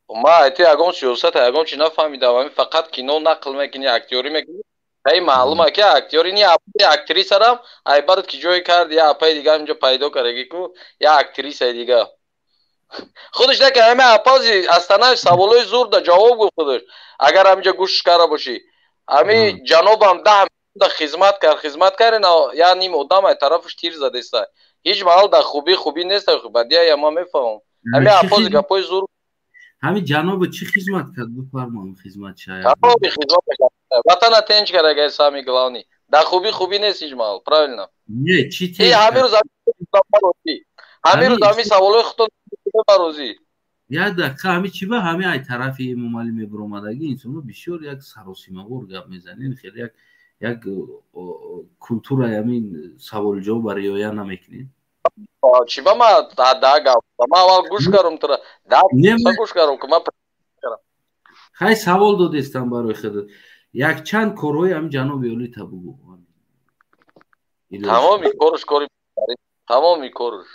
ما ایتی اگم سیاست اگم چی نفهمیدم همین فقط کینو نقل میکنی اکتیوری میکنی ای معلومه که اکتیوری نی اکتریس هم ای برات کی جوی کرد یا اپای دیگه اینجا پیدا کردی کو یا اکتریس دیگه خودش نکه همه اپازی استانای سوالای زور دا جواب گفت خودش اگر همینجا گوش کرده باشی همین جنابم ده خدمت کرد نه یا نیم ادام ای طرفش تیر زده است هیچ محل دا خوبی نیست بدیه یا ما میفهمم همین اپازی گپای زور همین جناب چی خدمت کرد بفرمایید خدمت شاید Ватана тенч карага самый главный. Да хуби не сижмал, правильно? Не, чити. И Хамиру зами саволои худо барози. Яда хами чиба хами ай тарафи мумали мебромадаги инсону бисёр як саросимавор гап мезанин хеле як культура ямин саволҷавоб ба риоя намекунед. Чиба ма да гап ма аввал гӯш карам тура да гӯш карам ки ма хай савол додестам барои худ як чанд корҳои ҳам ҷаноби Олита бугу. Тамоми корш кори тамоми корш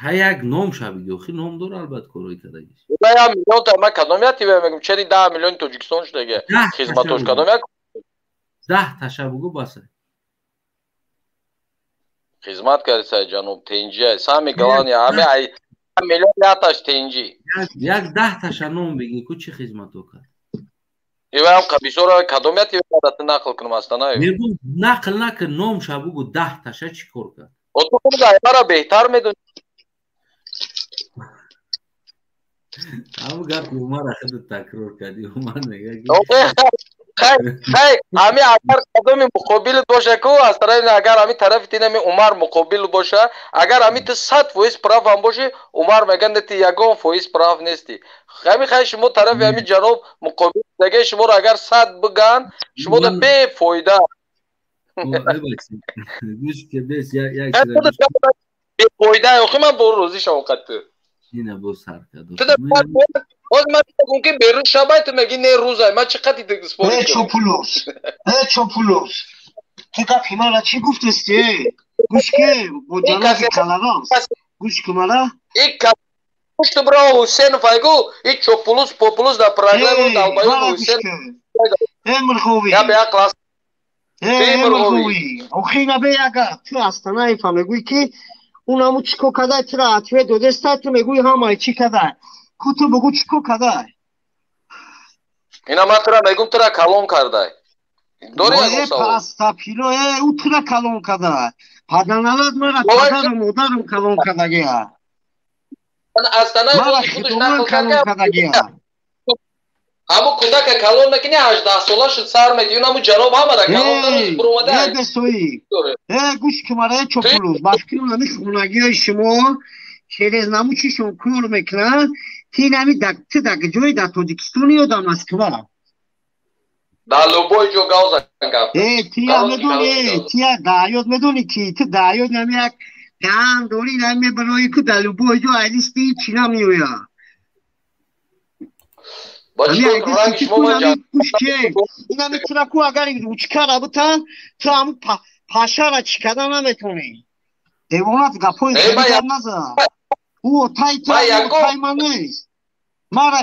ҳай як ном шабиги охи ном дора албат корҳои кадагиш. Я миллион та ма кадомияти мегум чери 10 миллион Тоҷикистон шудага хизматош кадомия 10 таша бугу баса. Хизмат кардисай ҷаноб тенҷи сами главни ҳаме ай миллион яташ тенҷи. Як 10 таша ном биги ку чи хизмато кард. Ивам кабисора кадомияти вадати нақл кунам астана. Мегум нақл накр ном шабугу 10 таша чӣ кор кард? Ото кунда мара беҳтар медуни. Ҳам гапи Умар худ такрор кардӣ. Умар мега хай ами агар кадоми муқобил боша ку аз тарафи агар ами тарафи тинами Умар муқобил боша агар ами ту 100% прав ам боши Умар меган ти ягон фоиз прав нести. Хами хай шумо тарафи ами ҷаноб муқобил дага шуморо агар 100 биган шумо да бефоида бефоида охи ман бо розӣ шавам қатту ина бо сарка Oz man bugün ki berun şabaytı megi ne ruzay ma çıkati de spor. Çopulus. Tika pimala çi guftesti? Guşke bu canavi kalavam. Guş kumara? İlk Kuştu bravo Hüseyin Faygo. İlk Çopulus Populus da Prag'la da albayı Hüseyin. Emrhovi. Ya be klas. Emrhovi. Oxina be yaga. Tu astana ifamegui ki unamu çiko kadar tira atve dodestat megui hamay çi kadar. Kutu bugu çiko kadar. İna matra megum tira kalon karday. Doğru ya Gosa. Pasta pilo utra kalon kadar. Padanalad mara padarım odarım kalon kadar ya. Astana mara xidman kalon kadar ya. Ama kudaka kalon makine 18 sola şut sarmedi. Unamu canob hamara kalondan burumada. Ne besoyi. Guş kumara çopuluz. Başkırım nami xunagi şimo. Через намучишон кор мекунад тинами дакти даг ҷои дар Тоҷикистони ё дар Москва дар любой ҷо гавзангап тия медони тия даёд медони ки ту даёд нами як ган дори нами мебарои ку дар любой ҷо айлисти чина меоя инами тура ку агар ручкара бутан ту ҳамун пашара чӣ карда наметавонӣ девонат гапои хелигар назан тайма нест мара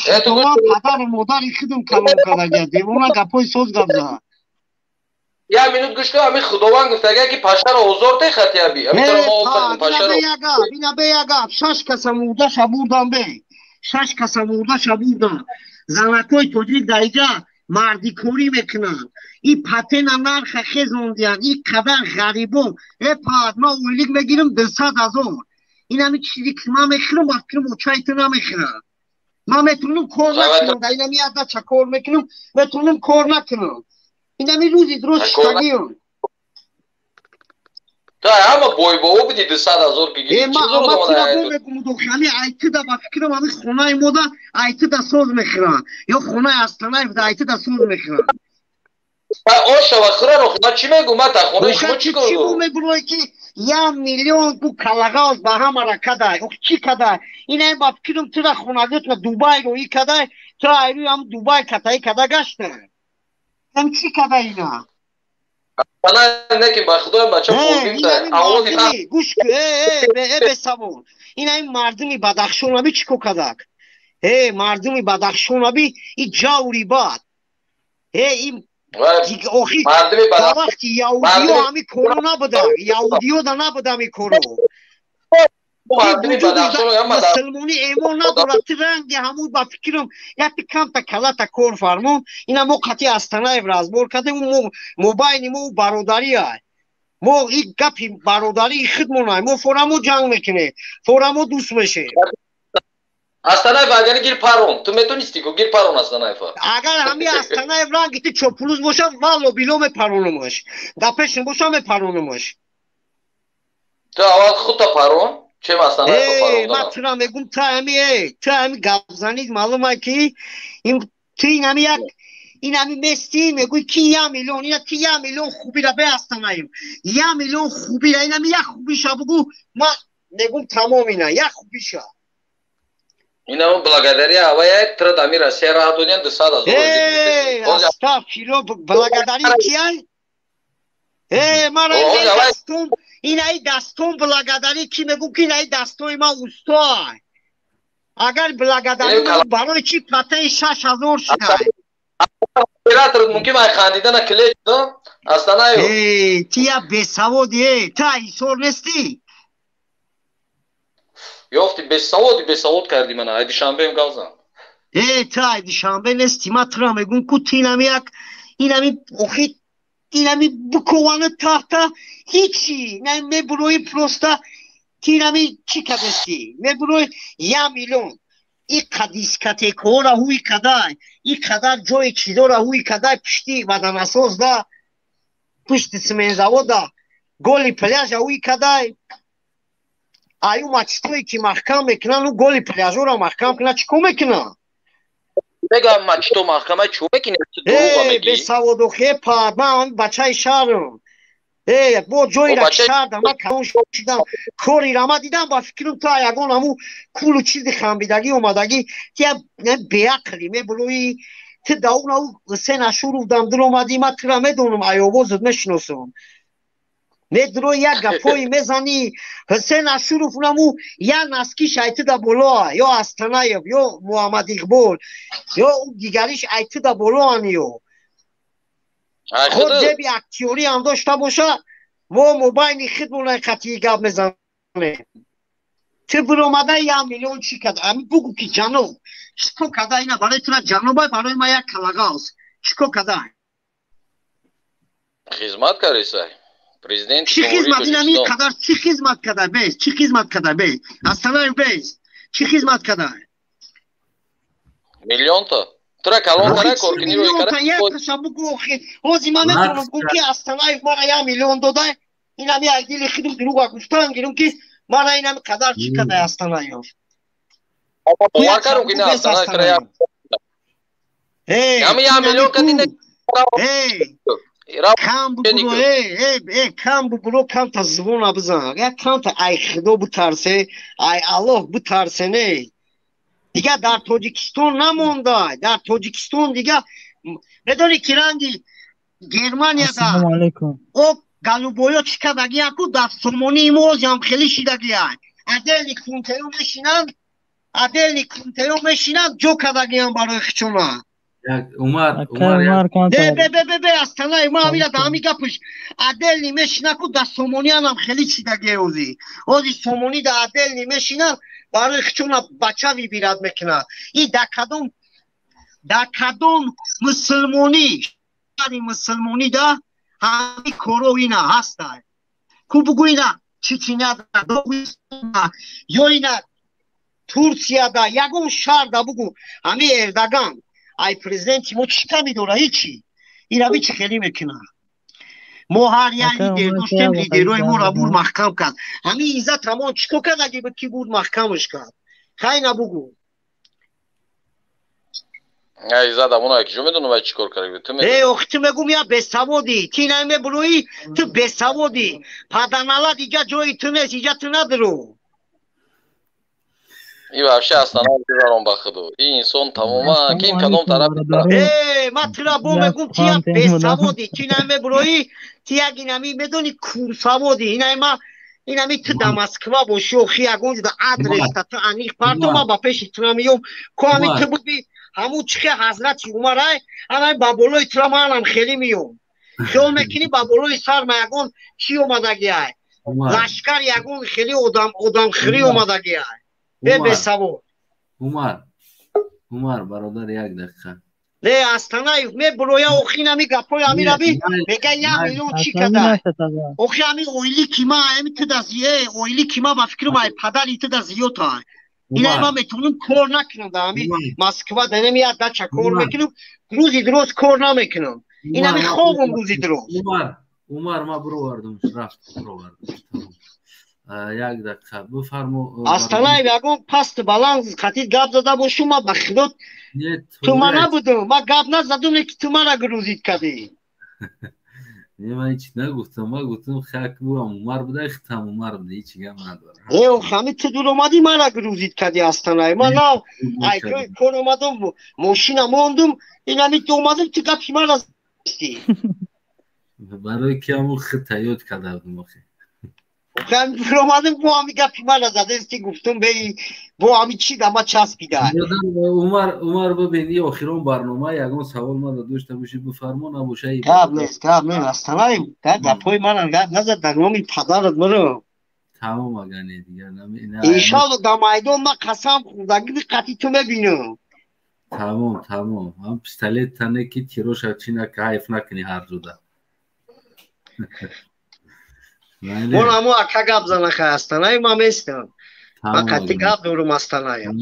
хитонат падару модари худам калон кардагия девона гапои соз гап зад я минут гӯш кун ами худованд гуфтага ки пашаро озор техати аби бина бе як гап 6 каса мурда шабурдан бе 6 каса мурда шабурдан занакои тоҷик дар иҷа мардикорӣ мекунанд и патена нарха хезондиянд и қадар ғарибон пад ман ойлик мегирам 200 000 инами чизи ки ман мехӯрам бафкирам очайто намехӯрам ман метавонам кор накунам дар инами ядача кор мекунам метавонам кор накунам инами рӯзи дуруст штагиём та ҳама бойбово буди 200 000 гигиами айтида бафкирам ами хонаи мода айтида соз мехӯрам ё хонаи астанаев да айтида соз мехӯрам ошава хӯрано ма чӣ мегӯ ма та хонаи шумо чӣ кор чӣ мегӯрои ки 1 миллион ку калагаос ба ҳамара кадай чӣ кадай инай ба фикрам тура хонагиотна дубай роӣ кадай тура айрӯи ҳам дубай катаи када гашта ҳам чӣ кадай ина гӯш бесавол инаи мардуми бадахшонаби чӣ ко кадак мардуми бадахшонаби и ҷаври бад охи ба вақти яҳудиё ҳами коро набуда яҳудиё да набуда ами коро мусулмонӣ эмон надорад ти ранги ҳамун ба фикрам яки камта калата кор фармон ина мо қати астанаев разбор кардем мо байни мо бародария мо и гапи бародарии худмонай мо форамо ҷанг мекунем форамо дӯст мешем Астанаев агар гир парон, ту метонисти ку гир парон Астанаева. Агар ҳами Астанаев ранг ити чопулуз боша, валло било мепаронумаш. Дапешин боша мепаронумаш. Ту аввал хута парон, чем Астанаев парон? Ма тура мегум та ҳами гапзанид маълума ки ту ин ҳами мести мегӯй ки 1 миллион, ина ки 1 миллион хубира бе Астанаев. 1 миллион хубира, ин ҳами як хубиша бугу, ма мегум тамом ина, як хубиша. Ина благодаря авая трад ами Россия раҳатониям 200,000. Астағфирулло, благодари кияй? Мара инаи дастон благодари ки мегум ки инаи дастони ма устой. Агар благодари барои чи патаи 6,000 шудай. Оператор мумкин ай хандидана клеч до Астанаев. Тия бесаводи, та исор нести? Ёфти бесавод карди мана, айди шанбеем гавзам. Та айди шанбе нести, ма тура мегум ку ту инами охи инами букована тахта ҳичи мебурои просто ти инами чи кадести мебурои 1 миллион ика дискотекора ҳуи кадай икадар ҷои чизора ҳуи кадай пишти ваданасозда пишти смензавода голи пляжа ҳуи кадай аю мачтое ки маҳкам мекунад ну голи пляжора маҳкам кунад чӣ кор мекунад Бегам мачто маҳкамаи чӯ мекунӣ? бесаводохе па ман бачаи шаҳрам. бо ҷойра ки шаҳрдам ман калон шидам корира ман дидам ба фикрам та ягон ҳамун кулу чизи хамбидагӣ омадагӣ тия беақлӣ мебулои ти дауна Ҳусейн Ашуров дамдир омадӣ ман тира медонам айёбо зуд мешиносам медурои як гапҳои мезанӣ Ҳусейн Ашуров наму як наскиш айтида болоа ё Астанаев ё Муҳаммад Иқбол ё дигариш айтида болоани ё худ деби актёрӣ ҳам дошта боша мо мобайни хидмонаи қатъии гап мезанем ти биромада 1 миллион чӣ када ҳами бугу ки ҷаноб чӣ кор када ина барои тура ҷанобай барои ман як калагаст чӣ кор када хизмат карисай президент чӣ хизмат инами қадар чӣ хизмат када без чӣ хизмат када без Астанаев без чӣ хизмат када миллионта тура калон кара коркинирои кара як ташаббук охи ҳозир ман метавонам гуфам ки Астанаев мара 1 миллион дода инами айдили хидм дурӯга гуфтан гирам ки мара инами қадар чӣ када Астанаев вакару кини Астанаев кара ами 1 миллион кадине кам бубуро камта звона бизан як камта ай худо бутарсе ай аллоҳ бутарсе не дига дар Тоҷикистон намонда дар Тоҷикистон дига медонӣ ки ранги Германияда о галубоё чӣ кардагиян ку дар сомонии мо озиам хеле шидагиян адели кунтеё мешинанд ҷо кардагиян барои хичона Астанаев ма ҳамира да ҳами гапш адели мешина ку да сомониянам хеле чидаге ҳозир сомонӣ да адели мешинанд барои хичона бача вибирад мекунад и да кадом мусулмонӣ шаҳри мусулмонӣ да ҳами коро ина ҳаста ку бугӯ ина Чеченияда Догистонда ё ина Турсияда ягон шаҳрда бугӯ ҳами Эрдоган ай президенти мо чӣ ка медора ҳичи инами чӣ хеле мекунад мо ҳар як лидер доштем лидерои моро бур маҳкам кард ҳами Иззат Рамон чӣ кор кардаги ки бур маҳкамаш кард хай набугу Иззат Рамон киҷо медонам ай чӣ кор кард охи ту мегум я бесаводӣ ти инами мебуроӣ ту бесаводӣ паданалад иҷа ҷои ту нест иҷа ту надиро И вообще Астанаев гузарон ба худо и инсон тамоман ки ин кадом тараф ман тура бо мегум ти як бесаводӣ ти инами мебуроӣ ти як инами медонӣ курсаводӣ инами ту да Москва бошӣ охи ягон ҷода адреста ту аниқ парто ман ба пеши тура меём ку ҳами ту буди ҳамун чихе ҳазрати Умарай ҳамаи ба болои тура манам хеле меём хиёл мекунӣ ба болои сар ма ягон чӣ омадагиай лашкар ягон хеле одамхӯрӣ омадагиай бесавод умар бародар як дақиқа не Астанаев мебуроя охи инами гапои ҳамираби мега 1 миллион чӣ када охи ҳами оили ки ма ҳами ту да зие оили ки ма ба фикрам ай падари ту да зиёд ай اینا ما میتونم کار نکنم دامی مسکوا دارم یا دچا کار میکنم روزی درست کار نمیکنم اینا می خوابم روزی درست عمر ما برو واردم رفت برو واردم یک دقیقه بفرمو اصلا یگون پست بالانس خاطر گپ زده باشم ما بخیرت تو ما نبودم ما گپ نزدم که تو ما گروزید کردی نه من هیچ نگفتم ما گفتم خاک بورم عمر بوده ختم عمر بوده هیچ گپ نداره ایو خمی تو دور اومدی ما گروزید کردی اصلا ما نه ایکای کار اومدم ماشین موندم اینا می تو اومدم تو گپی ما راستی برای که همون خطایات کرده بودم آخه من اومدم با همی گپی من زده استی گفتم بی با همی چی دما چسبیده عمر ببینی آخران برنامه یگان سوال من داشته باشی بفرما نباشه گپ نیست اصلا گپای من نزد در نامی پدرت مرو تمام اگه دیگر ایشالله در میدان من قسم خوردگی قطعی تو میبینم تمام هم پستالیت تنه که تیروش هرچی نکه حیف نکنی هر جوده من همو اکا گپ زنه که هستنه ما میستم فقط گپ دورم هستنه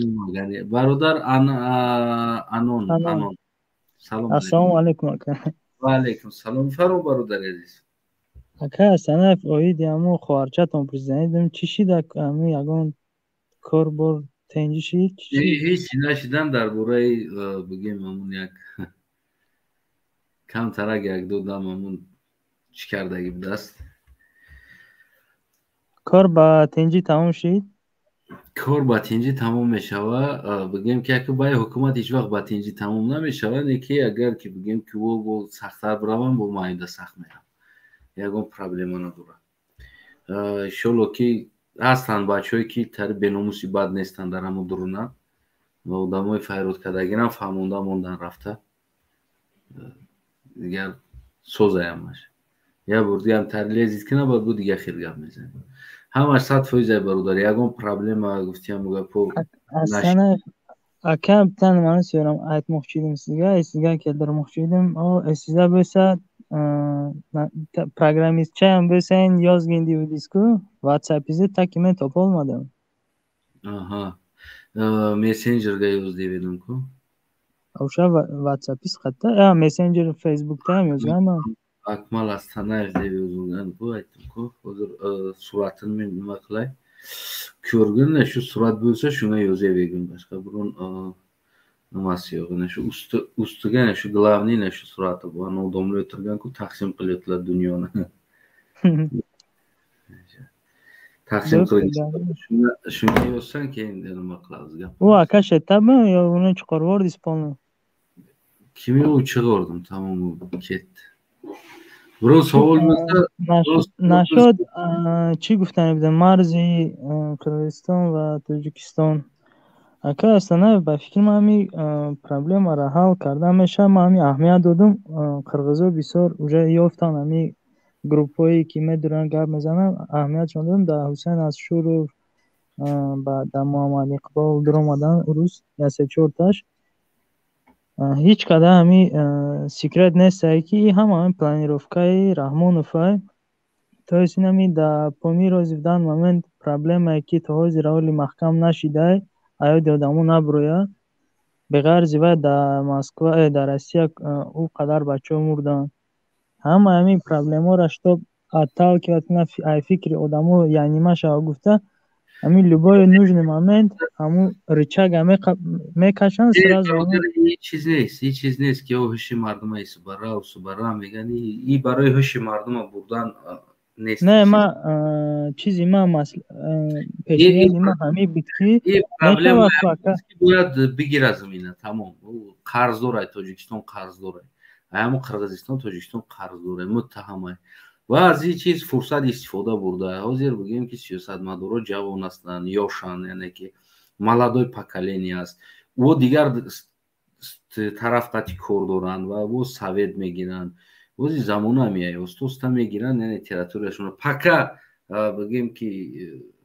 برادر انون سلام السلام علیکم اکا و علیکم سلام فرو برادر عزیز اکا هستنه اوید همو خوارچه تون پرزنیدم چی شید همو یگان کار بار تنجی شید هیچی نشیدن در باره بگیم همون یک کم ترک یک دو دم همون چی کردگی بود است کار با تنجی تمام شید کار با تنجی تمام میشوه بگیم که باید حکومت هیچ وقت با تنجی تمام نمیشوه نیکی اگر که بگیم که او سختتر بروم با مایده سخت میرم یکم پرابلم نداره شلو که هستن بچه هایی که تر بیناموسی بد نیستن در همون درونه و آدم های فیروت کردگی هم فهمونده موندن رفته دیگر سوزه همش یا بردی هم تر لیزید که نباید بود دیگه خیلی گم میزنی همش 100% برادر یکم پرابلم گفتیم مگپو اصلا اکم تن من سیارم ایت مخشیدم سیگه که در مخشیدم اسیزه بسد программист чаям бесен ёзгинди удиску ватсапизе такиме топolmadim aha messengerga yozdibedimku o'sha whatsappis qayerda messenger facebookda ham yozganman akmal astanayev deb yozilgan-ku aytdim-ku hozir suratini men nima qilay ko'rgin shu surat bo'lsa shunga yozavergin boshqa biron nimasi yo'q shu ustiga shu главный shu surati bor odamlar o'tirgan-ku taqsim qilyaptilar dunyoni taqsim qilgan shunga yozsang keyin nima qilamiz gap u aka shetami yo uni chiqarib yubordi ispanni kimi u chiqardim tamom ketdi biroz savol bo'lsa nashod چی گفتن بودن مرزی قرقیزستان و تاجیکستان اکا اصلا به فکر من همی پرابلم را حل کرده میشه من همی اهمیت دادم قرقیزا بسیار اونجا یافتن همی گروپ هایی که میدونن گپ میزنن اهمیت دادم در حسین از شروع در محمد اقبال در آمدن روز یا 3-4 تاش هیچ کده همی سیکرت نیست که همه پلانیروفکای رحمانوفای تا این همی در پامی رازیدن момент پرابلم که تا حاضر راولی محکم نشیده آیا دیادمو نبرویا بغیر زیوه در مسکو در روسیه او قدر بچه مردن همه همی پرابلم ها رشتا اتال که ای فکر آدمو یعنی ما شما گفته همی لبای نوجن момент همو ریچگ همی میکشن سراز هیچ چیز نیست که او هشی مردم ای سبرا میگن ای برای هشی مردم بردن نیست نه ما چیزی ما پیشنهاد ما همین بود که پرابلم باید بگیر از زمینه تمام قرض داره تاجیکستان قرض داره همون قرقیزستان تاجیکستان قرض داره متهمه و از این چیز فرصت استفاده برده حاضر بگیم که سیاستمدارا جوان هستند یاشان یعنی که молодой поколение است و دیگر طرف قطعی کار دارند و و سوید میگیرن وزی زمانه میایه استوستا میگیرن یعنی تیراتورشون پاکا بگیم که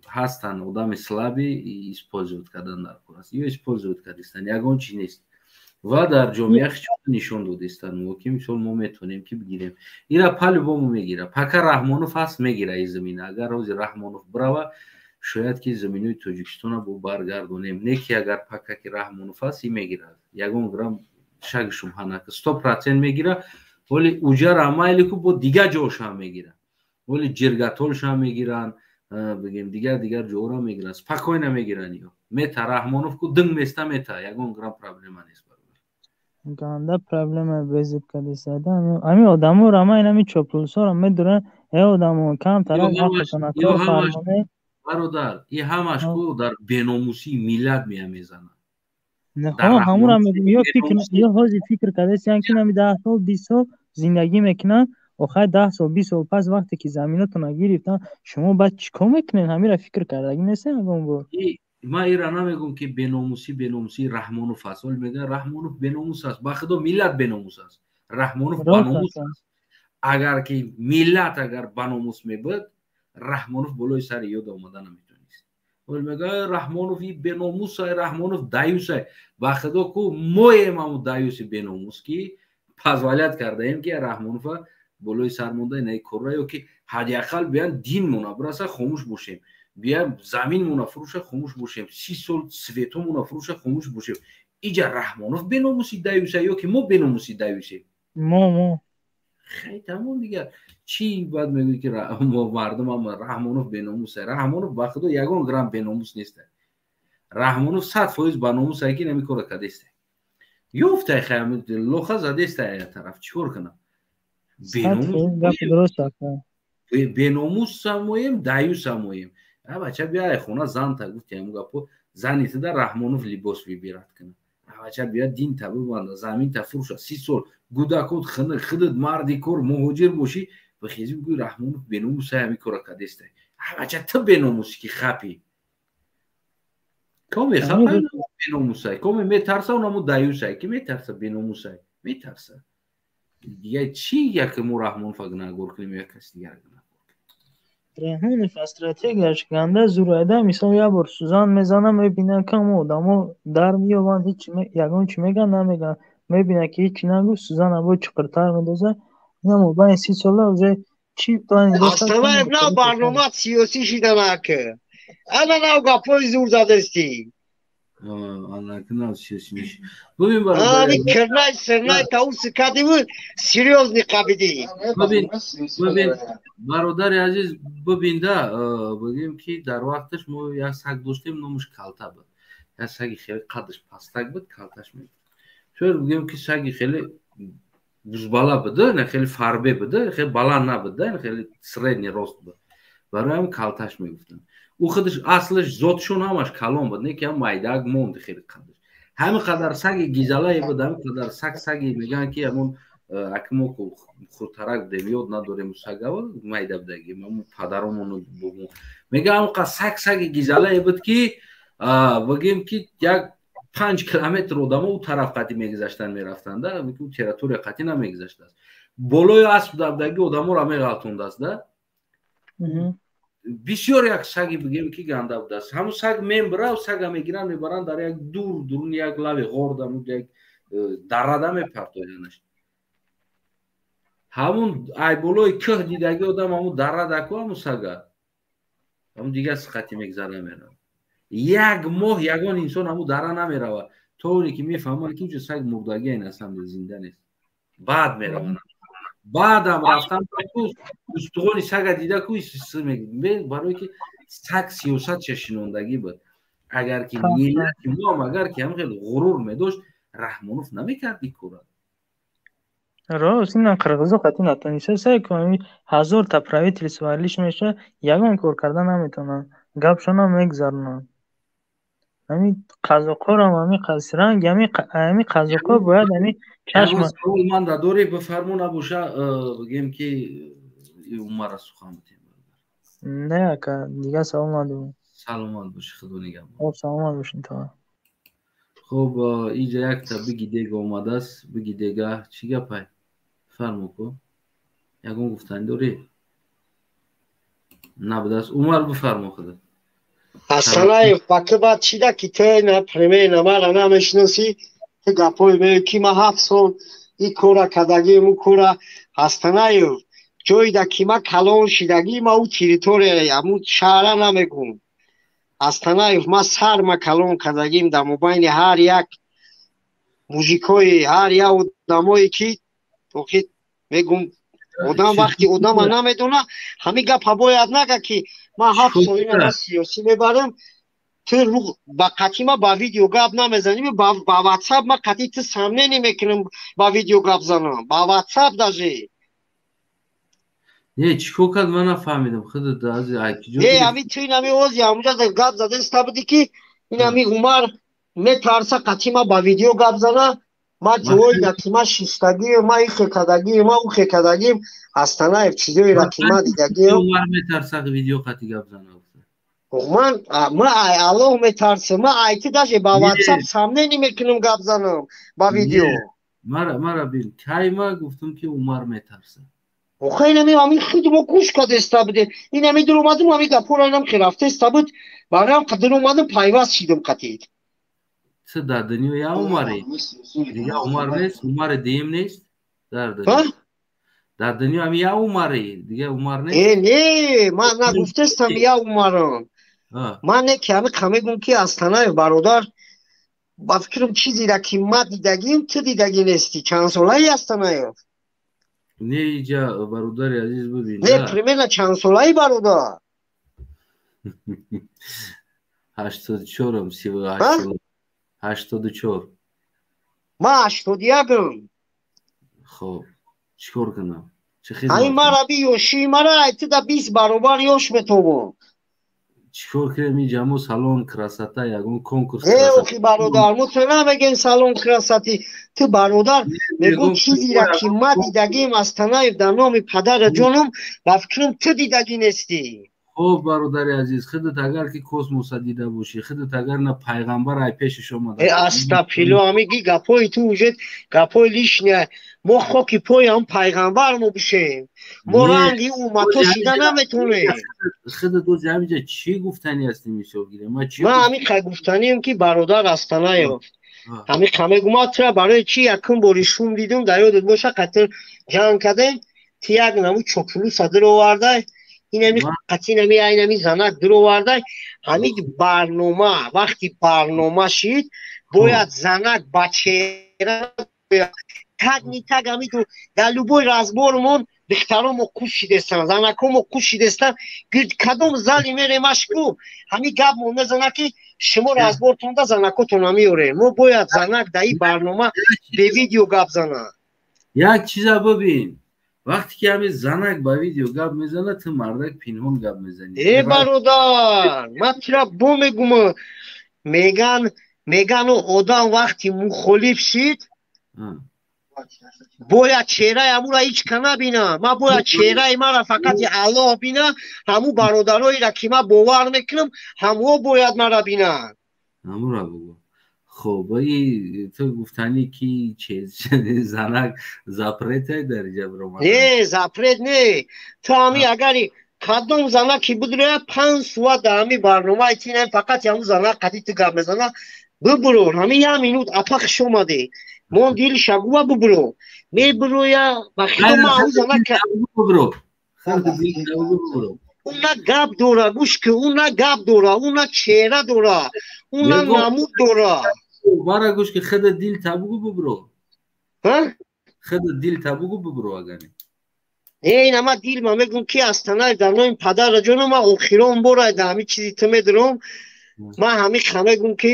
هستن آدم سلابی اسپوزیوت کردن در کلاس یا اسپوزیوت کردن یگان چی نیست و در جامعه خیلی نشون دادستان و که مثال ما میتونیم که بگیریم اینا پالی بامو میگیره پاکا رحمانوف هست میگیره این زمینه اگر روزی رحمانوف براوه шояд ки заминои тоҷикистона бо баргардонем, не ки агар пакаки Раҳмонов аст и мегирад, ягон грам шагшум ҳанак 100% мегира, вали уҷара майли ку бо дигар ҷошам мегира, вали ҷиргатолшам мегиран, бигем дигар ҷора мегиран, спокойно мегиран. ё мета Раҳмонов ку динг места мета, ягон грам проблема нест. ганда проблема безиб кадисада ами одамор ама инами чоплусора медуран е одамо кам тараз ҳаққатонакро фармоне бародар и ҳамаш ку дар беномусии миллат меамезанад. ҳамура ё фикр ё ҳози фикр кадесиян ки нами 10 сол 20 сол зиндагӣ мекунам охир 10 сол 20 сол пас вақте ки заминотона гирифтан шумо баъд чикор мекунед ҳамира фикр кардагӣ нестен ягон бор. ман ира намегум ки беномусӣ Раҳмонов аст, вале мегӯям Раҳмонов беномус аст, ба худо миллат беномус аст, Раҳмонов баномус аст. агар ки миллат агар баномус мебуд Раҳмонов болои сари ёд омада наметавонист, вале мегӯям Раҳмонов и беномус ай, Раҳмонов даюс ай, ба худо ку моем аму даюси беномус ки позволят кардаем ки Раҳмонова болои сар монда инаи корра ё ки ҳадиақал биям динмона бураса хомӯш бошем, биям заминмона фурӯша хомӯш бошем, 30 сол светомона фурӯша хомӯш бошем. Иҷа Раҳмонов беномуси даюс ай ё ки мо беномуси даюсем? мо хай тамом дигар. Чӣ баъд мегӯӣ ки мардумам Раҳмонов беномус ай? Раҳмонов ба худо ягон грам беномус нест. Раҳмонов 100% баномус ай ки нами кора кадест. ёфтай хай лоха задест ай тараф чикор кунам? беномус самоем, даюс самоем. бача биай хона занта гуфтем гапо зани туда Раҳмонов либос вибирад кана. бача бия дин та бибанда, замин та фурӯша 30 сол гудакот хидид марди кор муҳоҷир бошӣ, бихези бигӯи Раҳмонов беномус ай ҳами кора кадест ай. бача ту беномусӣ ки хапӣ. коме хапа беномус ай, коме метарса онаму даюс ай ки метарса беномус ай, метарса. дигар чӣ як мо Раҳмонов нагор кунем як каси дигар Раҳмонов стратегияш ганда зурайда мисол як бор сӯзан мезанам мебинам ки ҳамон одамо дар меёбанд ҳеч ягон чӣ мегӯян намегӯян, мебинам ки ҳечӣ нагӯфт сӯзан або чуқуртар медозад, инам баъди 30 сола уже чӣ плани дошта нав барнома сиёсӣ шида накӣ. ана нав гапҳои зур задестӣ. Кирнай сирнай тауси кадиму серьезный қабиди. бародари азиз бибинда бигем ки дар вақташ мо як саг доштем номаш Калта буд. як саги хеле қаддаш пастак буд, калташ мебуд. шояд бигем ки саги хеле бузбала буд, не хеле фарбе буд, хеле баланд набуд, хеле средний рост буд. бароям Калташ мегуфтам. ӯ худаш аслаш зотшон ҳамаш калон буд, не ки ҳам майдак монд хеле қаддаш. ҳамин қадар саги гизалае буд, ҳамин қадар саги мегӯян ки ҳамон акмо хурдтарак будем ёд надорем сагава майда будагим ҳамон падаромону бобо мегӯям ҳамон саги гизалае буд ки бигем ки як 5 километр одамо ӯ тараф қатӣ мегузаштан мерафтанда, территория қатӣ намегузаштааст. болои асп давдаги одаморо меғалтондааст да. бисёр як саги бигем ки ганда будааст. ҳамон саг мебирад, сага мегиранд мебаранд дар як дуруни як лави ғор дамуд як даррада мепартоянаш. ҳамон ай болои кӯҳ дидаги одам ҳамон даррадаку ҳамон сага ҳамон дигар қатӣ мегзара меравад. як моҳ ягон инсон ҳамон дарра намеравад то оне ки мефаҳмад ки саг мурдаги айн аст, зинда нест. баъд меравад. баъдам рафтан устуғони сага дида ку барое ки саг сиёсатша шинондагӣ буд. агар ки миллати мо агар ки ҳам хеле ғурур медошт, Раҳмонов намекард ин кора. рост инам қирғизо қатӣ натониста сай кунам 1000 та правительство лиш меша ягон кор карда наметавонанд, гапшона мегзаронанд. ҳамин қазоқорам ҳамин қасранг ҳамин қазоқор бояд ҳамин чашма ман дадори бифармо набоша бигем ки умара сухан бутем. не ака дигар савол надорам. саломат боши, худо нигаҳбон. саломат бошин то. хуб инҷа якта биги дега омадааст, биги дега чӣ гапай? фармо ку ягон гуфтанӣ дорӣ? набудааст. умар бифармо худо. Асанаев бакиба чида ки тена премена мара намешноси ти гапои ме ки ма 7 сол и кора кадаги му кора Астанаев ҷойда ки ма калон шидаги ма у территория аму шаҳра намегум Астанаев ма сар ма калон кардагим дар мобайни ҳар як мужикои ҳар як одамое ки охи мегум одам вақти одама намедона ҳамин гапа бояд нага ки ман 7 солина ба сиёсӣ мебарам ту ба қатъи ма ба видео гап намезаним ба ватсап ма қатъи ту самне намекунам ба видео гап занам ба ватсап даже не чикор кард ман нафаҳмидам худ ази айкиҷо ҳамин ту ин ҳамин ози ҳамунҷа гап зада истабуди ки ин ҳамин Умар метарса қатъи ма ба видео гап зана ма ҷои ки ма шистагием ма ихе кардагием ма ухе кардагием Астанаев чизоира ки ма дидагием Умар метарса видео қатъи гап зана ма Аллоҳ метарса ма айти даже ба ватсап самне намекунам гап занам ба видео мара бин кай ма гуфтам ки Умар метарса охе ин ҳамин худ мо гӯш карда истабуде ин ҳамин дар омадам ҳамин гапҳоро ки рафта истабуд барам дар омадам пайваст шидам қатъи ца дар дунё я Умаре дига Умар нест Умари диюм нест дар дунё ҳамин я Умаре дига Умар нест не ман нагуфтастам я Умарам ман не ки ҳамин камегум ки Астанаев бародар ба фикрам чизеро ки ма дидагим ту дидагӣ нести чанд солаи Астанаев не иҷа бародари азиз бубин не примерно чанд солаи бародар 84-ам 84 ма 81-ам хоб чикор кунам ҳамин мара би ёшии мара айти да 20 баробар ёш метавон чикор кунем ин ҷамо салон красота ягон конкурс охи бародар мо ту намегем салон красоти ту бародар мегӯ чизеро ки ма дидагим Астанаев дар номи падара ҷонам ба фикрам ту дидагӣ нестӣ хоб бародари азиз худат агар ки космоса дида бошӣ худат агар на пайғамбар ай пешаш омада астағфирулло ҳамин ги гапҳои ту уҷед гапҳои лишня мо хоки пои ҳам пайғамбар мо бишем мо ранги уммато шида наметонем худат ози ҳаминҷа чӣ гуфтанӣ ҳасти мисол гирем ман ҳамин қай гуфтанием ки бародар Астанаев ҳамин камегума тура барои чӣ якум бори шум дидум дар ёдат боша қатъи ҷанг кардем ту як наму чокулуса дуровардай инами қатъи инами занак дуровардай ҳамин барнома вақти барнома шид бояд занак ба чера так ҳамин дар любой разбормон духтаро мо куш шидестан занако мо куш шидестан кадом зали мерем ашку ҳамин гап мо мезана ки шумо разбортонда занакотон меёрем мо бояд занак дар ин барнома бе видео гап зана як чиза бубин вақте ки ҳамин занак ба видео гап мезана ту мардак пинҳон гап мезанӣ бародар ман тура бо мегум меган одам вақти мухолиф шид бояд чеҳраи ҳамура ҳеҷ ка набинам ман бояд чеҳраи мара фақати Аллоҳ бина ҳаму бародароеро ки ман бовар мекунам ҳамуҳо бояд мара бинанд ҳамура бугӯ хоб ту гуфтанӣ ки занак запретай дар иҷа биромад не запрет не ту ҳамин агари кадом занаки будроя 5 суат дар ҳамин барномаи тинам фақат ҳамун занак қатъи ту гап мезана бубурон ҳамин як минут апахш омаде мон дил шагуа бубуро мебуроя ба хидома ҳамун занак уна гап дора гӯш ки уна гап дора уна чеҳра дора уна намуд дора бара гӯш ки худа дил табугу бубуро худа дил табугу бубуро агани ин ама дил ма мегӯм ки Астанаев дар номи падара ҷоно ман охирон бора дар ҳамин чизи ту медорам ман ҳамин мегӯм ки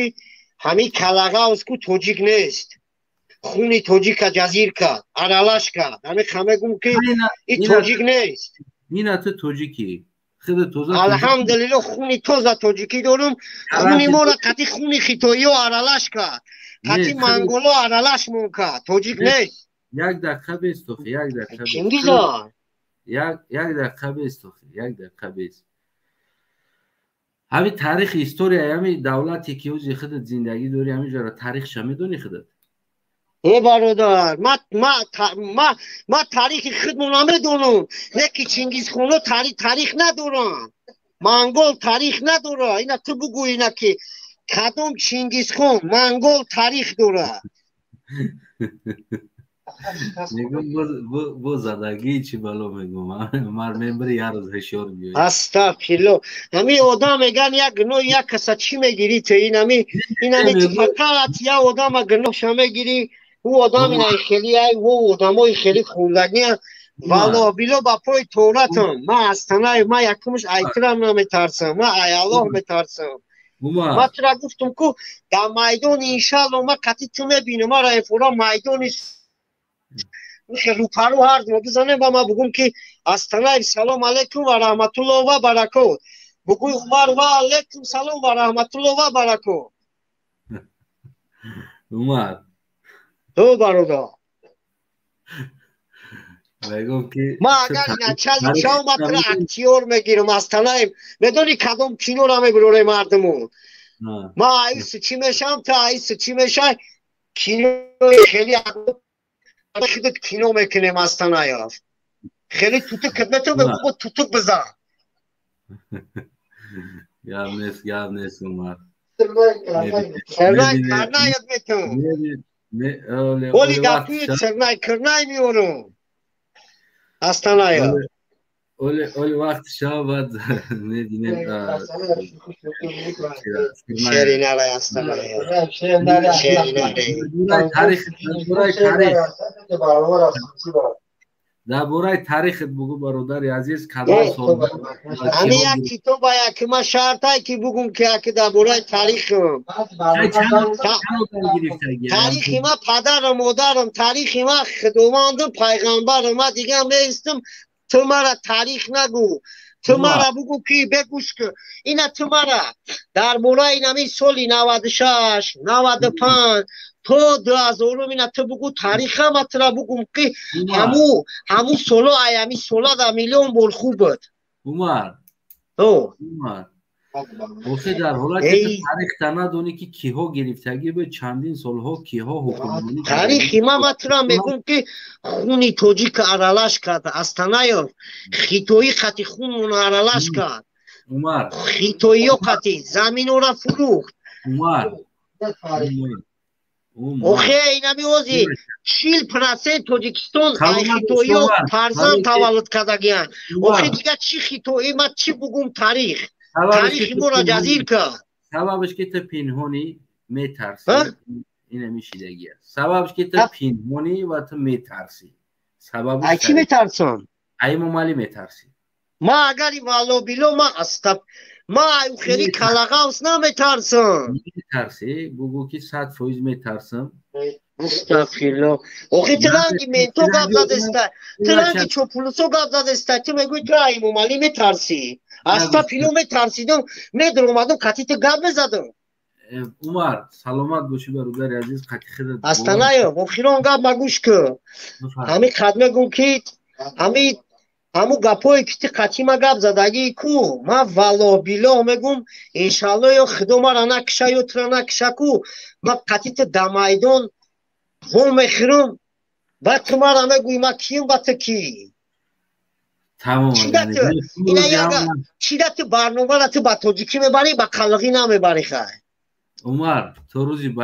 ҳамин калагавску тоҷик нест хуни тоҷика ҷазир кард аралаш кард ҳамин мегӯм ки ин тоҷик нест ина ту тоҷикӣ алҳамдулилло хуни тоза тоҷикӣ дорум хуни мора қатъи хуни хитоиҳо аралаш кард қатъи монголо аралаш мон кард тоҷик нест як дақиқа бестохи як дақиқа чингизон як дақиқа бестохи як дақиқа бест ҳамин таърихи историяи ҳамин давлате ки ӯзи худат зиндагӣ дорӣ ҳаминҷоро таърихша медонӣ худат бародар ма таърихи худмо намедонам не ки чингизхонҳо таърих надоранд монгол таърих надорад ина ту бугӯ ина ки кадом чингизхон монгол таърих дорад میگم بو زدگی چی بلو میگم مار ممبر یار هشیار بیای استغفرالله همین آدم میگن یک گناه یک کس چی میگیری تو اینمی فقط یا آدم گناه شما گیری او آدم اینای خیلی او آدمای خیلی خوندگی والا بیلو با پای توراتم ما استنای ما یکمش ایترام نمیترسم ما ای الله میترسم ما ترا گفتم که در میدان انشالله ما قطعی تو میبینم ما را افورا میدانی رو پرو هر دو بزنه و ما بگم که استنای سلام علیکم و رحمت الله و برکات بگوی عمر و علیکم سلام و رحمت الله و برکات عمر تو برادر میگم که ما اگر این چلی چاو ما ترا اکتیور میگیرم استنای میدونی کدام کینو را میبروره مردمون ما ایس چی میشم تا ایس چی میشه کینو خیلی خیلی کینو میکنیم استنای خیلی توتو کدمتو بگو توتو بزن گرم نیست عمر سرنای کرنای میتون ولی گفتی سرنای کرنای میورم استنای اولی وقت شابد نبینیم شیری نرای استنای شیری نرای در برای تاریخت بگو برادر عزیز کدام سال همه یک کتاب که ما شرطه که بگم که در برای تاریخ تاریخ ما پدر و مادرم تاریخ ما خدماندم پیغمبر ما دیگه میستم تو مرا تاریخ نگو تو مرا بگو که بگوش که اینا تو مرا در برای نمی سالی 96 95 تو 2000 اینا تو بگو تاریخ هم اترا بگم که همو سولو ایامی سولا در میلیون بول خوب بود عمر بخی در حالا که تاریخ ندونی که کیها گرفتگی به چندین سالها کیها حکمرانی تاریخ ما اترا میگم که خونی توجیک ارالش کرد استنایو خیتوی خطی خون ارالش کرد عمر خیتوی خطی زمین را فروخت عمر اوخی اینمی اوزی 40% توجیکستان خیتوی و پرزان تولد کردگیان اوخی دیگه چی خیتوی ما چی بگم تاریخ ما را جزیر کرد سببش که تو پینهونی میترسی اینه میشیدگی است سببش که تو پینهونی و تو میترسی سببش ای چی میترسم؟ ای ممالی میترسی ما اگری والو بیلو ما استب ما او خیلی کلغاوس نمیترسم میترسی بگو که 100% میترسم استغفرالله اوخی ترانگی منتو گاب زدسته ترانگی چوپولوسو گاب زدسته تو میگوی تو ای ممالی میترسی استا پیلو میترسیدم میدر اومدم کتیت گاب میزدم عمر سلامت باشی برادر عزیز قطی خیلی استا نه مخیران گاب مگوش که همی خدمه گم که همو گپایی که تی قطی ما گپ زدگی کو ما والا بیلا میگم انشالله یا خدا ما را نکشه یا ترا نکشه کو ما قطی تی دمیدون هم میخیرم و تو ما را میگوی ما کیم و تو کی تمام چی ده تو برنامه را تو با توجیکی میبری با قلقی نمیبری خواه عمر تو روزی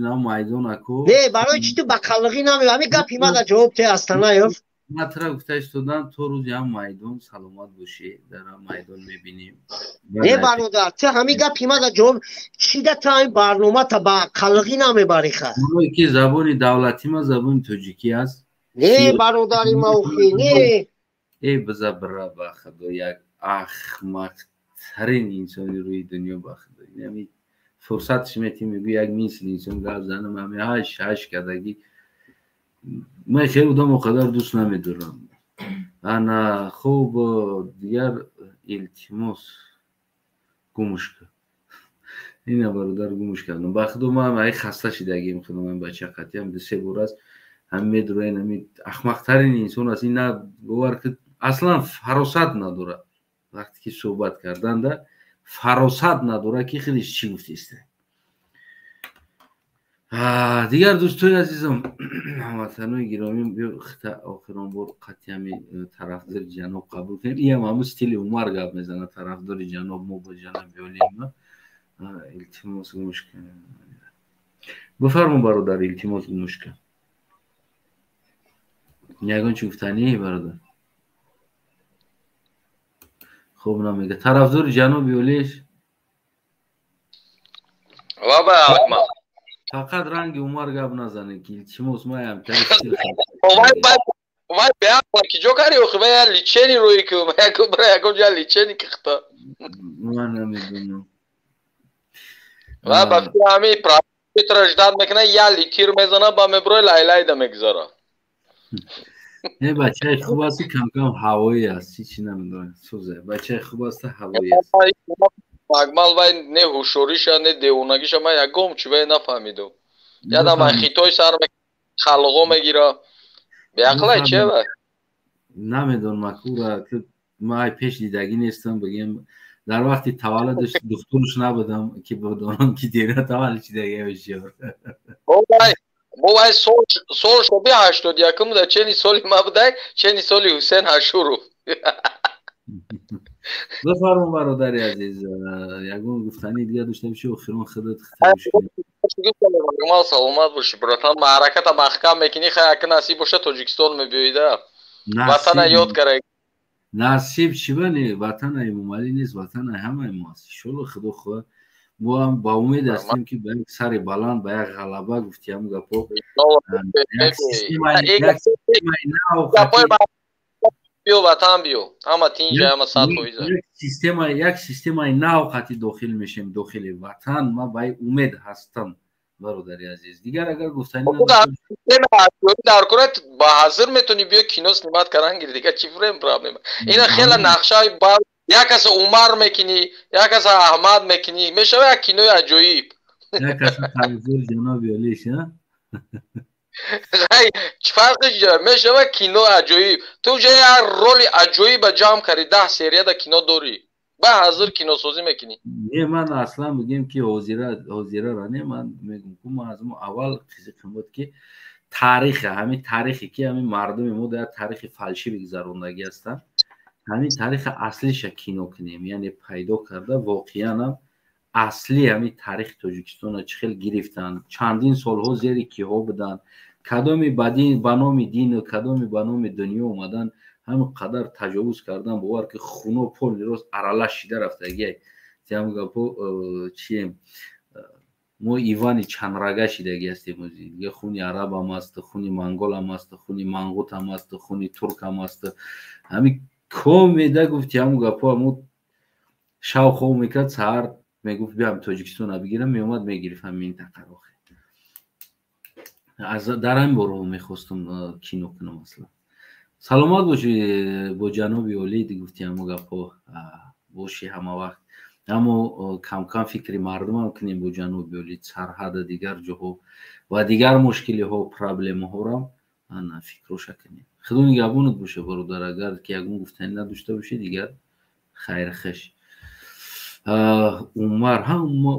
نام میدون اکو نه برای چی تو با قلقی نمیبری همی گپی ما را جواب تی استانه یفت مطرح گفتش دادم تو روزی هم میدون سلامت باشی در هم میدون میبینیم نه برادر تو همی گپی ما را جواب چی ده تا این برنامه تا با قلقی نمیبری خواه اونایی که زبانی دولتی ما زبانی توجیکی است نه برادری ما اوخی نه ای بزا برا با خدا یک احمق ترین انسانی روی دنیا با خدا یعنی فرصتش میتی میگو یک میسل انسان گفت زنم همه هش کدگی من خیلی بودم و قدر دوست نمیدارم انا خوب دیگر التماس گمش کرد اینه برادر گمش کردم بخدا ما هم خسته شدگی میخونم من بچه قطعی هم 3 بار است هم میدروه نمید احمق ترین انسان است این نه گوار که اصلا فراست نداره وقتی که صحبت کردن ده فراست نداره که خیلی چی گفتیسته دیگر دوستای عزیزم هموطنان گرامی بیا آخران بار قطعی همی طرفدار جناب قبول کنیم این هم استیل عمر گپ میزنه طرفدار جناب ما با جناب بیالیم التماس گوش کنیم بفرمون برادر التماس گوش کن ягон чӣ гуфтанӣ бародар? хуб намега. Тарафдори ҷаноби Олиш? ва ба акмал. Фақат ранги Умар гап назанед ки илтимос маям тарифтир вай беақла ки ҷо кари охи вай личени рӯи ку бра ягон ҷа личени кихта. ман намедонам. ва ба фиҳами промоутера ждат мекуна я литир мезана ба меброи лайлайда мегзара. не бачаи хуб асти камкам ҳавоӣ аст чӣ намедонам сӯзе бачаи хуб аста ҳавоӣ аст. акмал вай не ҳушёриша не девонагиша ман ягом чӣ вай нафаҳмидум. ядам ай хитой сар халғо мегира беақлай че вай намедонам акура ман пеш дидагӣ нестам бигем дар вақти таваллудаш духтурш набудам ки бодонам ки дера таваллуд шидагия бешёр. бо вай сол шоби 81 да чени соли ма будай чени соли Ҳусейн Ашуров. бифармон бародари азиз ягон гуфтани дига дошта бошӣ охирон худат акмал саломат бошӣ братан маъраката маҳкам мекунӣ хай ака насиб боша тоҷикистон мебиёида ватана ёд карай насиб чӣ бани ватанаи мумалӣ нест ватанаи ҳамаи мо аст иншоалло худо хоҳад мо ҳам ба умед ҳастем ки ба як сари баланд ба як ғалаба гуфти ҳам гапо биё ватан биё ҳама тинҷа ҳама 100%. як системаи нав қати дохил мешем дохили ватан ма ба умед ҳастам бародари азиз дигар агар гуфтани дар курат ба ҳазир метони биё кино снимат кардан гир дига чӣ фрем проблема ина хела нақшаи бар як аса Умар мекунӣ як аса Аҳмад мекунӣ мешава як кинои аҷоиб як аса тарафдори ҷаноби Олиш чӣ фарқиш ҷара мешава кино аҷоиб ту ҷа як роли аҷоиба ҷамъ карди 10 серияда кино дорӣ ба ҳазир киносозӣ мекунӣ. не ман аслан мегӯям ки ҳозирара не ман мегӯям ки ман аз мо аввал қизиқам буд ки таъриха ҳамин таърихе ки ҳамин мардуми мо дар таърихи фалшӣ гузарондагӣ ҳастанд ҳамин таърихи аслиша кино кунем яъне пайдо карда воқеан ҳам асли ҳамин таърихи Тоҷикистона чӣ хел гирифтанд чандин солҳо зери киҳо буданд кадоми ба номи дину кадоми ба номи дунё омадан ҳамин қадар таҷовуз кардан бовар ки хуно полни рост аралаш шида рафтагия тиам гапо чием мо ивани чанрага шидагӣ ҳастем дига хуни араб ҳам аст хуни монғол ҳам аст хуни манғут ҳам аст хуни турк ҳам аст ҳамин комеда гуфти ҳамун гапо ҳамо шавқо мекард саҳар мегуфт биям Тоҷикистона бигирам меомад мегирифт ҳамин минтақаро дар ҳамин боро мехостам кино кунам аслан. саломат бошӣ бо ҷаноби Олӣ гуфти ҳамун гапо бошӣ ҳама вақт аммо камкам фикри мардумам кунем бо ҷаноби Олӣ сарҳада дигар ҷоҳо ва дигар мушкилиҳо проблемаҳорам ана фикроша кунем. худо нигаҳбонат боша бародар агар ки ягон гуфтанӣ надошта бошӣ дигар хайрхеш. Умар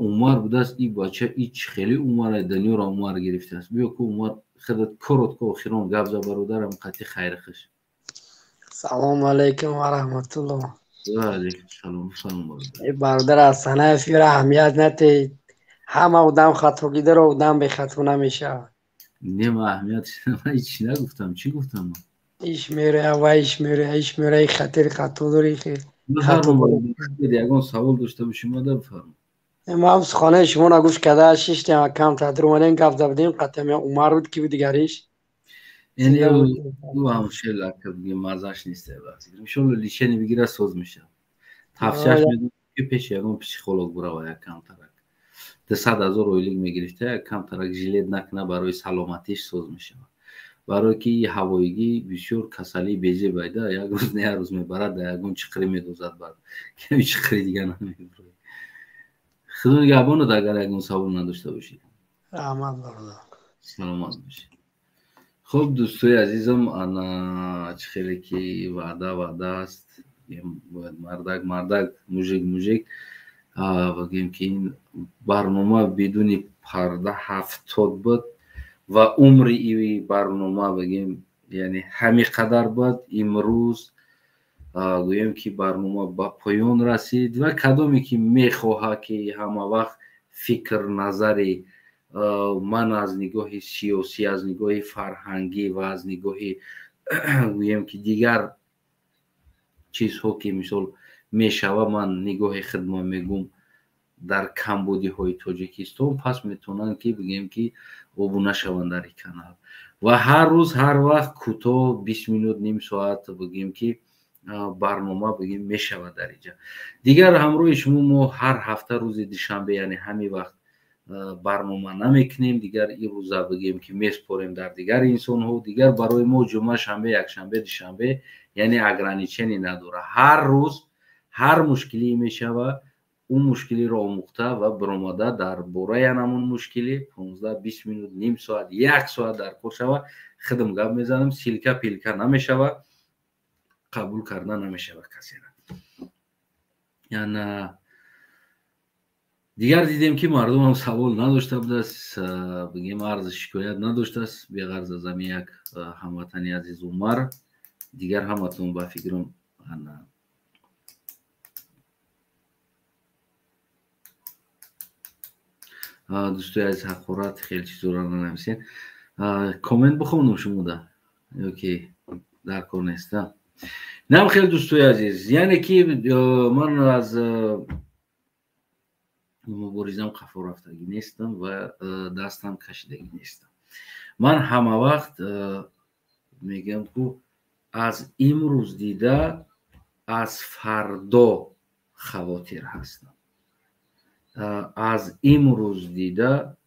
Умар будааст ин бача ин чӣ хеле Умара дунёро Умар гирифтааст биё ку Умар худат коротко охирон гап за бародарам қати хайрхеш. салому алайкум ва раҳматуллоҳ. ва алайкум салом. салом бародар. бародар Ҳасанаев ира аҳамият надиҳед ҳама одам хатогидара одам бехато намешавад. не ман аҳамият ҳеҷ чӣ нагуфтам чӣ гуфтам ман иш мероя ва иш мероя хатири хато дори ягон савол дошта бошем ада бифармо. ман суханаи шуморо гӯш карда 6 дақиқа камтар дар омадем гап зада будем қатъан Умар буд ки буд дигариш ҳамшел мазаш нест иншолло лишени бигира соз мешавад тавсияш медам ки пеши ягон психолог бурава як камтарак 200,000 ойлик мегирифта як камтарак жилет накуна барои саломатиш соз мешавад барое ки ҳавоигӣ бисёр касалии безе байда як рӯз не як рӯз мебарад да ягон чиқрӣ медозад бар ками чиқри дига намебурад. худо нигаҳбонад агар ягон савол надошта бошед. раҳмат бародар. саломат бошед. хуб дӯстои азизам ана чӣ хеле ки ваъда аст мардак мужик бигем ки ин барнома бидуни парда 70 буд ва умри ин барнома бигем яъне ҳамин қадар буд имрӯз гӯем ки барнома ба поён расид ва кадоме ки мехоҳад ки ҳама вақт фикр назари ман аз нигоҳи сиёсӣ аз нигоҳи фарҳангӣ ва аз нигоҳи گویم که دیگر چیزها که مثال میشوه من نگاه خدمت میگم در کمبودی های تاجیکستان پس میتونن که بگیم که ابونه شوند در این کانال و هر روز هر وقت کوتاه 20 minut نیم ساعت بگیم که برنامه بگیم میشود در اینجا دیگر همراه شما ما هر هفته روز دوشنبه یعنی همین وقت برنامه نمیکنیم دیگر این روزا بگیم که میسپاریم در دیگر انسان ها دیگر برای ما جمعه شنبه یک شنبه دوشنبه یعنی اگرانیچنی نداره هر روز هر مشکلی میشوه اون مشکلی را آموخته و برآمده در باره همون مشکلی 15-20 minut نیم ساعت یک ساعت در کار شوه خدم گپ میزنم سیلکه پیلکه نمیشوه قبول کردن نمیشوه کسی را یعنی دیگر دیدیم که مردم هم سوال نداشته بوده است بگیم عرض شکایت نداشته است به غرض از یک هموطنی عزیز عمر دیگر همتون با فکرم دوستای عزیز حقارت خیلی چیزا رو نمیسین کامنت بخونم شما ده اوکی در کار نیستم نم خیلی دوستای عزیز یعنی که من از مبارزم قفا رفتگی نیستم و دستم کشیدگی نیستم من همه وقت میگم که از امروز دیده از فردا خواطر هستم از امروز دیده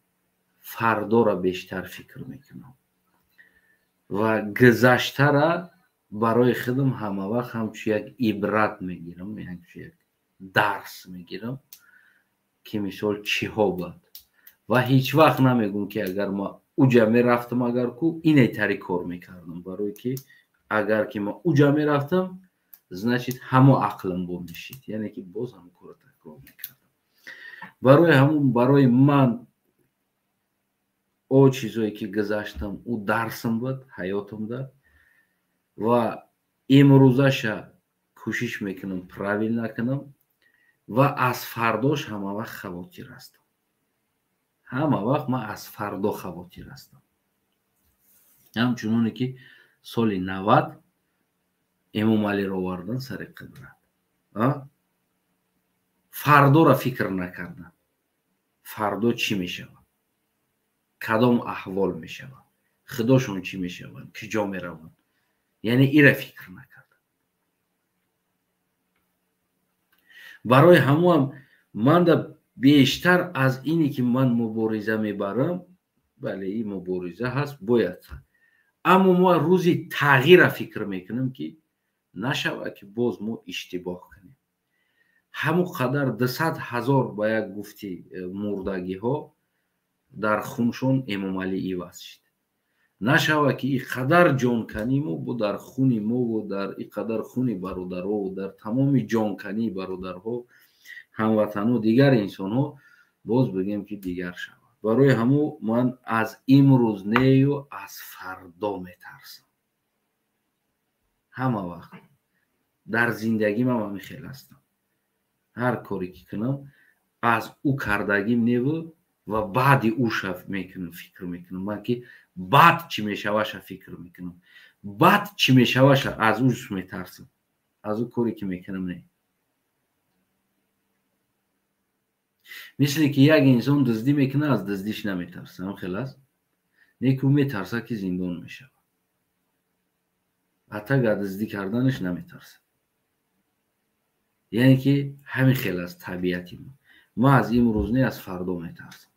فردا را بیشتر فکر میکنم و گذشته را برای خودم همه وقت همچون یک عبرت میگیرم همچون یک درس میگیرم که مثال چی ها بود و هیچ وقت نمیگم که اگر ما اوجا میرفتم اگر کو اینه طری کار میکردم برای که اگر که ما اوجا میرفتم значит همه عقلم بم میشید یعنی که باز هم کار تکرار میکردم برای من او چیزایی که گذاشتم او درسم بود حیاتم ده و امروزش کوشش میکنم правильно نکنم و از فرداش همه وقت خواطر هستم همه وقت من از فردا خواطر هستم همچنانی که سال 90 امام علی را آوردن سر قدرت فردا را فکر نکردن فردا چی میشود کدام احوال میشود خداشون چی میشوند کجا میروند یعنی این را فکر نکردن برای همون من بیشتر از اینی که من مبارزه میبرم بله این مبارزه هست باید اما ما روزی تغییر فکر میکنیم که نشود که باز ما اشتباه کنیم همون قدر 200,000 با یک گفتی مردگی ها در خونشون امام علی عوض شد نشود که این قدر جان کنیم و در خونی ما و در این قدر خونی برادرها و در تمام جان کنی برادرها هموطن و دیگر انسان ها باز بگیم که دیگر شود برای همون من از امروز نه و از فردا میترسم همه وقت در زندگی من خیلی هستم هر کاری که کنم از او کردگیم نه و بعد او شف میکنم فکر میکنم من که بعد چی میشوش فکر میکنم بعد چی میشوش از اوش میترسم از او کاری که میکنم نه مثل که یک انسان دزدی میکنه از دزدیش نمیترسه هم خلاص نیکو میترسه که زندان میشه حتی اگر دزدی کردنش نمیترسه یعنی که همین خلاص طبیعتی ما از امروز نه از فردا میترسم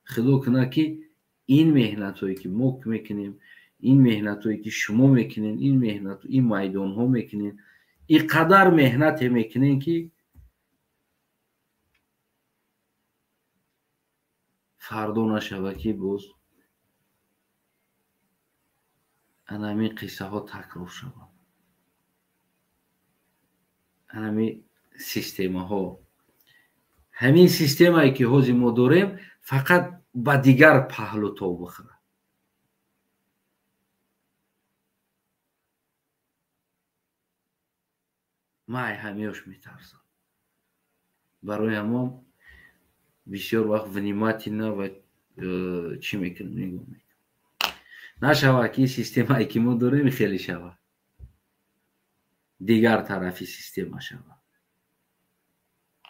خدا کنه که این مهنت هایی که ما میکنیم این مهنت هایی که شما میکنین این مهنت این میدان ها میکنین این قدر مهنت میکنین که فردا نشود که باز همین قصه ها تکرار شود همین سیستم ها همین سیستم هایی که حوزی ما داریم فقط با دیگر پهلو تا بخوره من همیش میترسم برای همون بسیار وقت ونیمتی نه و چی میکنم نگاه میکنم نشود که سیستمی که ما داریم خیلی شود دیگر طرفی سیستم شود.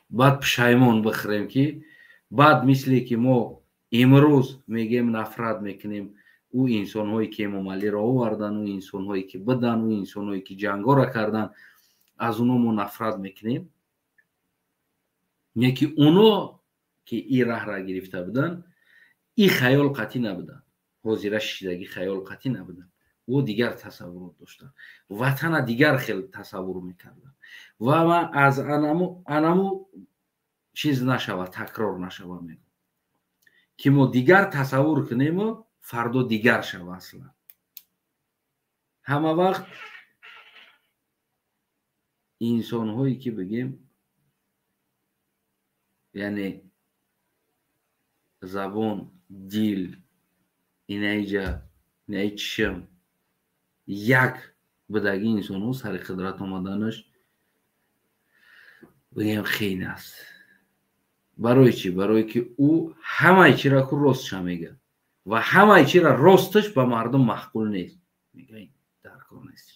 بعد پشیمون بخوریم که بعد مثلی که ما امروز میگیم نفرت میکنیم او انسان هایی که ممالی را آوردن، او انسان هایی که بدن، او انسان هایی که جنگ را کردن، از اونا ما نفرت میکنیم. یکی اونا که این راه را گرفته بودن این خیال قطعی نبودن، حاضر شدگی خیال قطعی نبودن، او دیگر تصورات داشتن، وطن دیگر خیلی تصور میکردن و من از انمو چیز نشود، تکرار نشود میگم که ما دیگر تصور کنیم و فردا دیگر شود. اصلا همه وقت انسان هایی که بگیم یعنی زبان، دل، اینجا چشم یک بدگی انسان ها سر قدرت آمدنش بگیم خیلی است. برای چی؟ برای که او همه چی را که راستش میگه و همه چی را راستش به مردم محقول نیست. میگه این درکار نیست.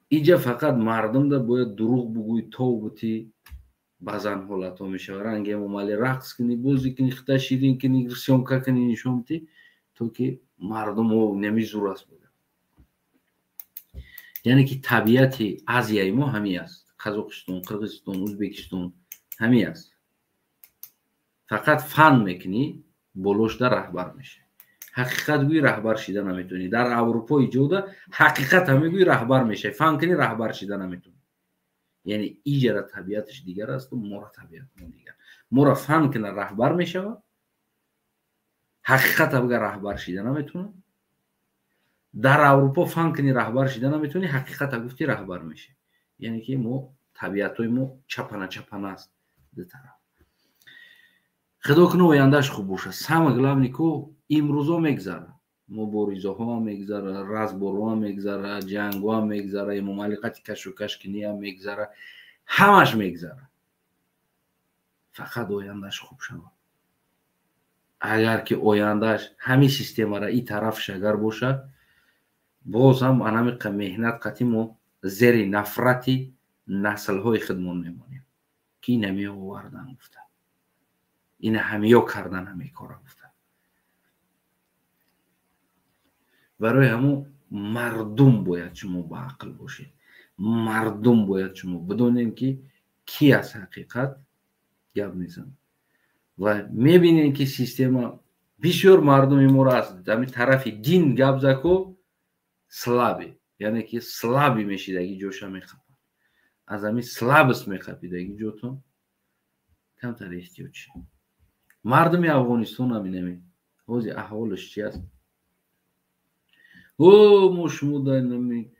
اینجا فقط مردم در باید دروغ بگوی تا بودی بازن حالت ها میشه رنگ ممالی رقص کنی، بوزی کنی، خطا شیرین کنی، سیامکا کنی، نشونتی تو که مردم ها نمی زور است بوده. یعنی که طبیعت آسیای ما همی است. قزاقستان، قرغیزستان، ازبکستان همی است. فقط فن میکنی بلوش در رهبر میشه. حقیقت گوی رهبر شیده نمیتونی. در اروپا ایجاد حقیقت همه گوی رهبر میشه، فن کنی رهبر شیده نمیتونی. یعنی ایجاد طبیعتش دیگر است و ما را طبیعت ما دیگر. ما را فن کنه رهبر میشه، حقیقت بگه رهبر شیده نمیتونه. در اروپا فن کنی رهبر شیده نمیتونی، حقیقت گفتی رهبر میشه. یعنی که ما طبیعتای ما چپنه است دو طرف. خدا کنه آیندهش خوب باشه. سم گلم کو امروزا میگذره، مبارزه ها میگذره، رزبارو ها میگذره، جنگ ها میگذره، مملکت کش و کش کنی هم میگذره، همش میگذره. فقط آیندهش خوب شود. اگر که آیندهش همین سیستم را این طرف شگر باشه، باز هم انمی مهنت قطعی ما زیر نفرتی نسل های خودمون میمونیم که این همی آوردن گفته، این همیا کردن همی کارا گفته. برای همون مردم باید شما با عقل باشه، مردم باید شما بدونیم که کی از حقیقت گپ میزنه و میبینین که سیستم بسیار مردم ما را از طرف دین گپ زکو سلابی، یعنی که سلابی میشیدگی جوشا میخواد از همین سلابس میخوابیدگی جوتون کمتر احتیاج چی. مردم افغانستان هم نمی حوضی احوالش چی است؟ ما شما داریم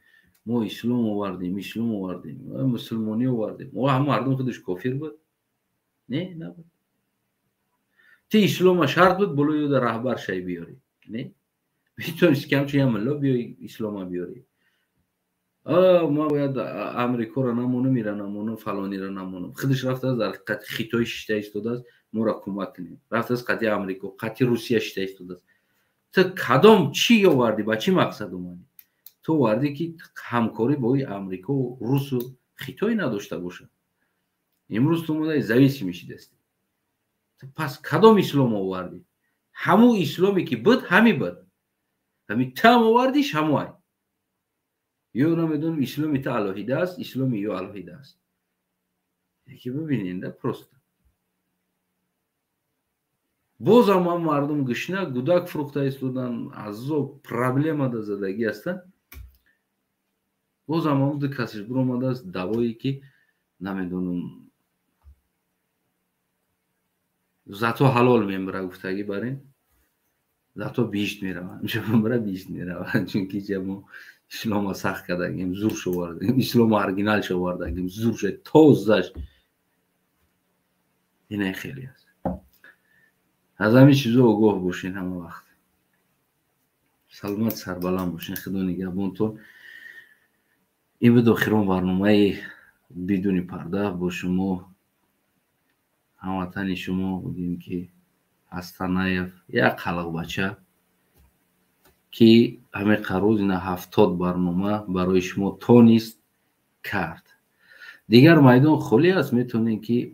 ما اسلام آوردیم، مسلمانی آوردیم. هم مردم خودش کافر بود؟ نه نبود. تی اسلام شرط بود بلوی در رهبر شای بیاری؟ نه میتونست کم چه هم الله بیایی اسلام بیاری. ما باید امریکا را نمونه میره نمونه فلانی را نمونه. خودش رفته از در قطع خیتای شیطه ایستاده است ما را کمک کنیم. رفته از قطع امریکا قطع روسیه شیطه ایستاده است. تو کدام چی آوردی؟ با چی مقصد اومدی؟ تو آوردی که همکاری با امریکا و روس و خیتای نداشته باشه. امروز تو اومده زویسی میشی دستی. تو پس کدام اسلام آوردی؟ همون اسلامی که بود همی بود. همی تم آوردیش همون. یا نمیدونم اسلامی تا الهیده است، اسلامی یا الهیده است. یکی ببینین ده پروست. باز هم مردم گشنه گودک فروخته ایستادن، از او پرابلم ده زدگی هستن. باز هم ده کسیش برآمده است دوایی که نمیدونم زاتو حلال میمره گفتگی برین زاتو بیشت میروند میشه بمره بیشت میروند چون که جمع اسلام سخت کردگیم زور شو وردگیم اسلام ارگینال شو وردگیم زور شو توزش اینه خیلی هست. از همین چیزا آگاه باشین همه وقت. سلامت سربلند باشین. خدا نگهبانتون. این بود آخرین برنامه بدون پرده با شما هموطن شما بودیم که از تنایف یک خلق بچه که همه قرار اینا 70 برنامه برای شما تونست کرد. دیگر میدان خالی است، میتونین که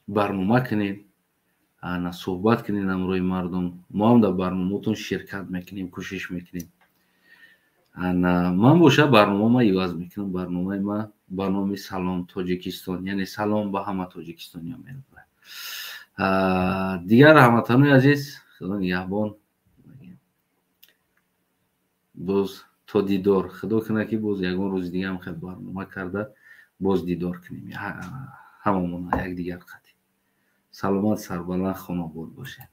برنامه کنین، انا صحبت کنین امروی مردم. ما هم در برنامه‌تون شرکت میکنیم، کوشش میکنیم. انا من باشه برنامه ما ایواز میکنم. برنامه ما برنامه سلام تاجیکستان، یعنی سلام به همه تاجیکستانی‌ها میگویم. دیگر هموطنان عزیز، خدا نگهبان. باز تا دیدار، خدا کنه که باز یگان روز دیگه هم خیلی برنامه کرده باز دیدار کنیم، هممون یک دیگر قطعی. سلامت سربلند خانه بود باشه.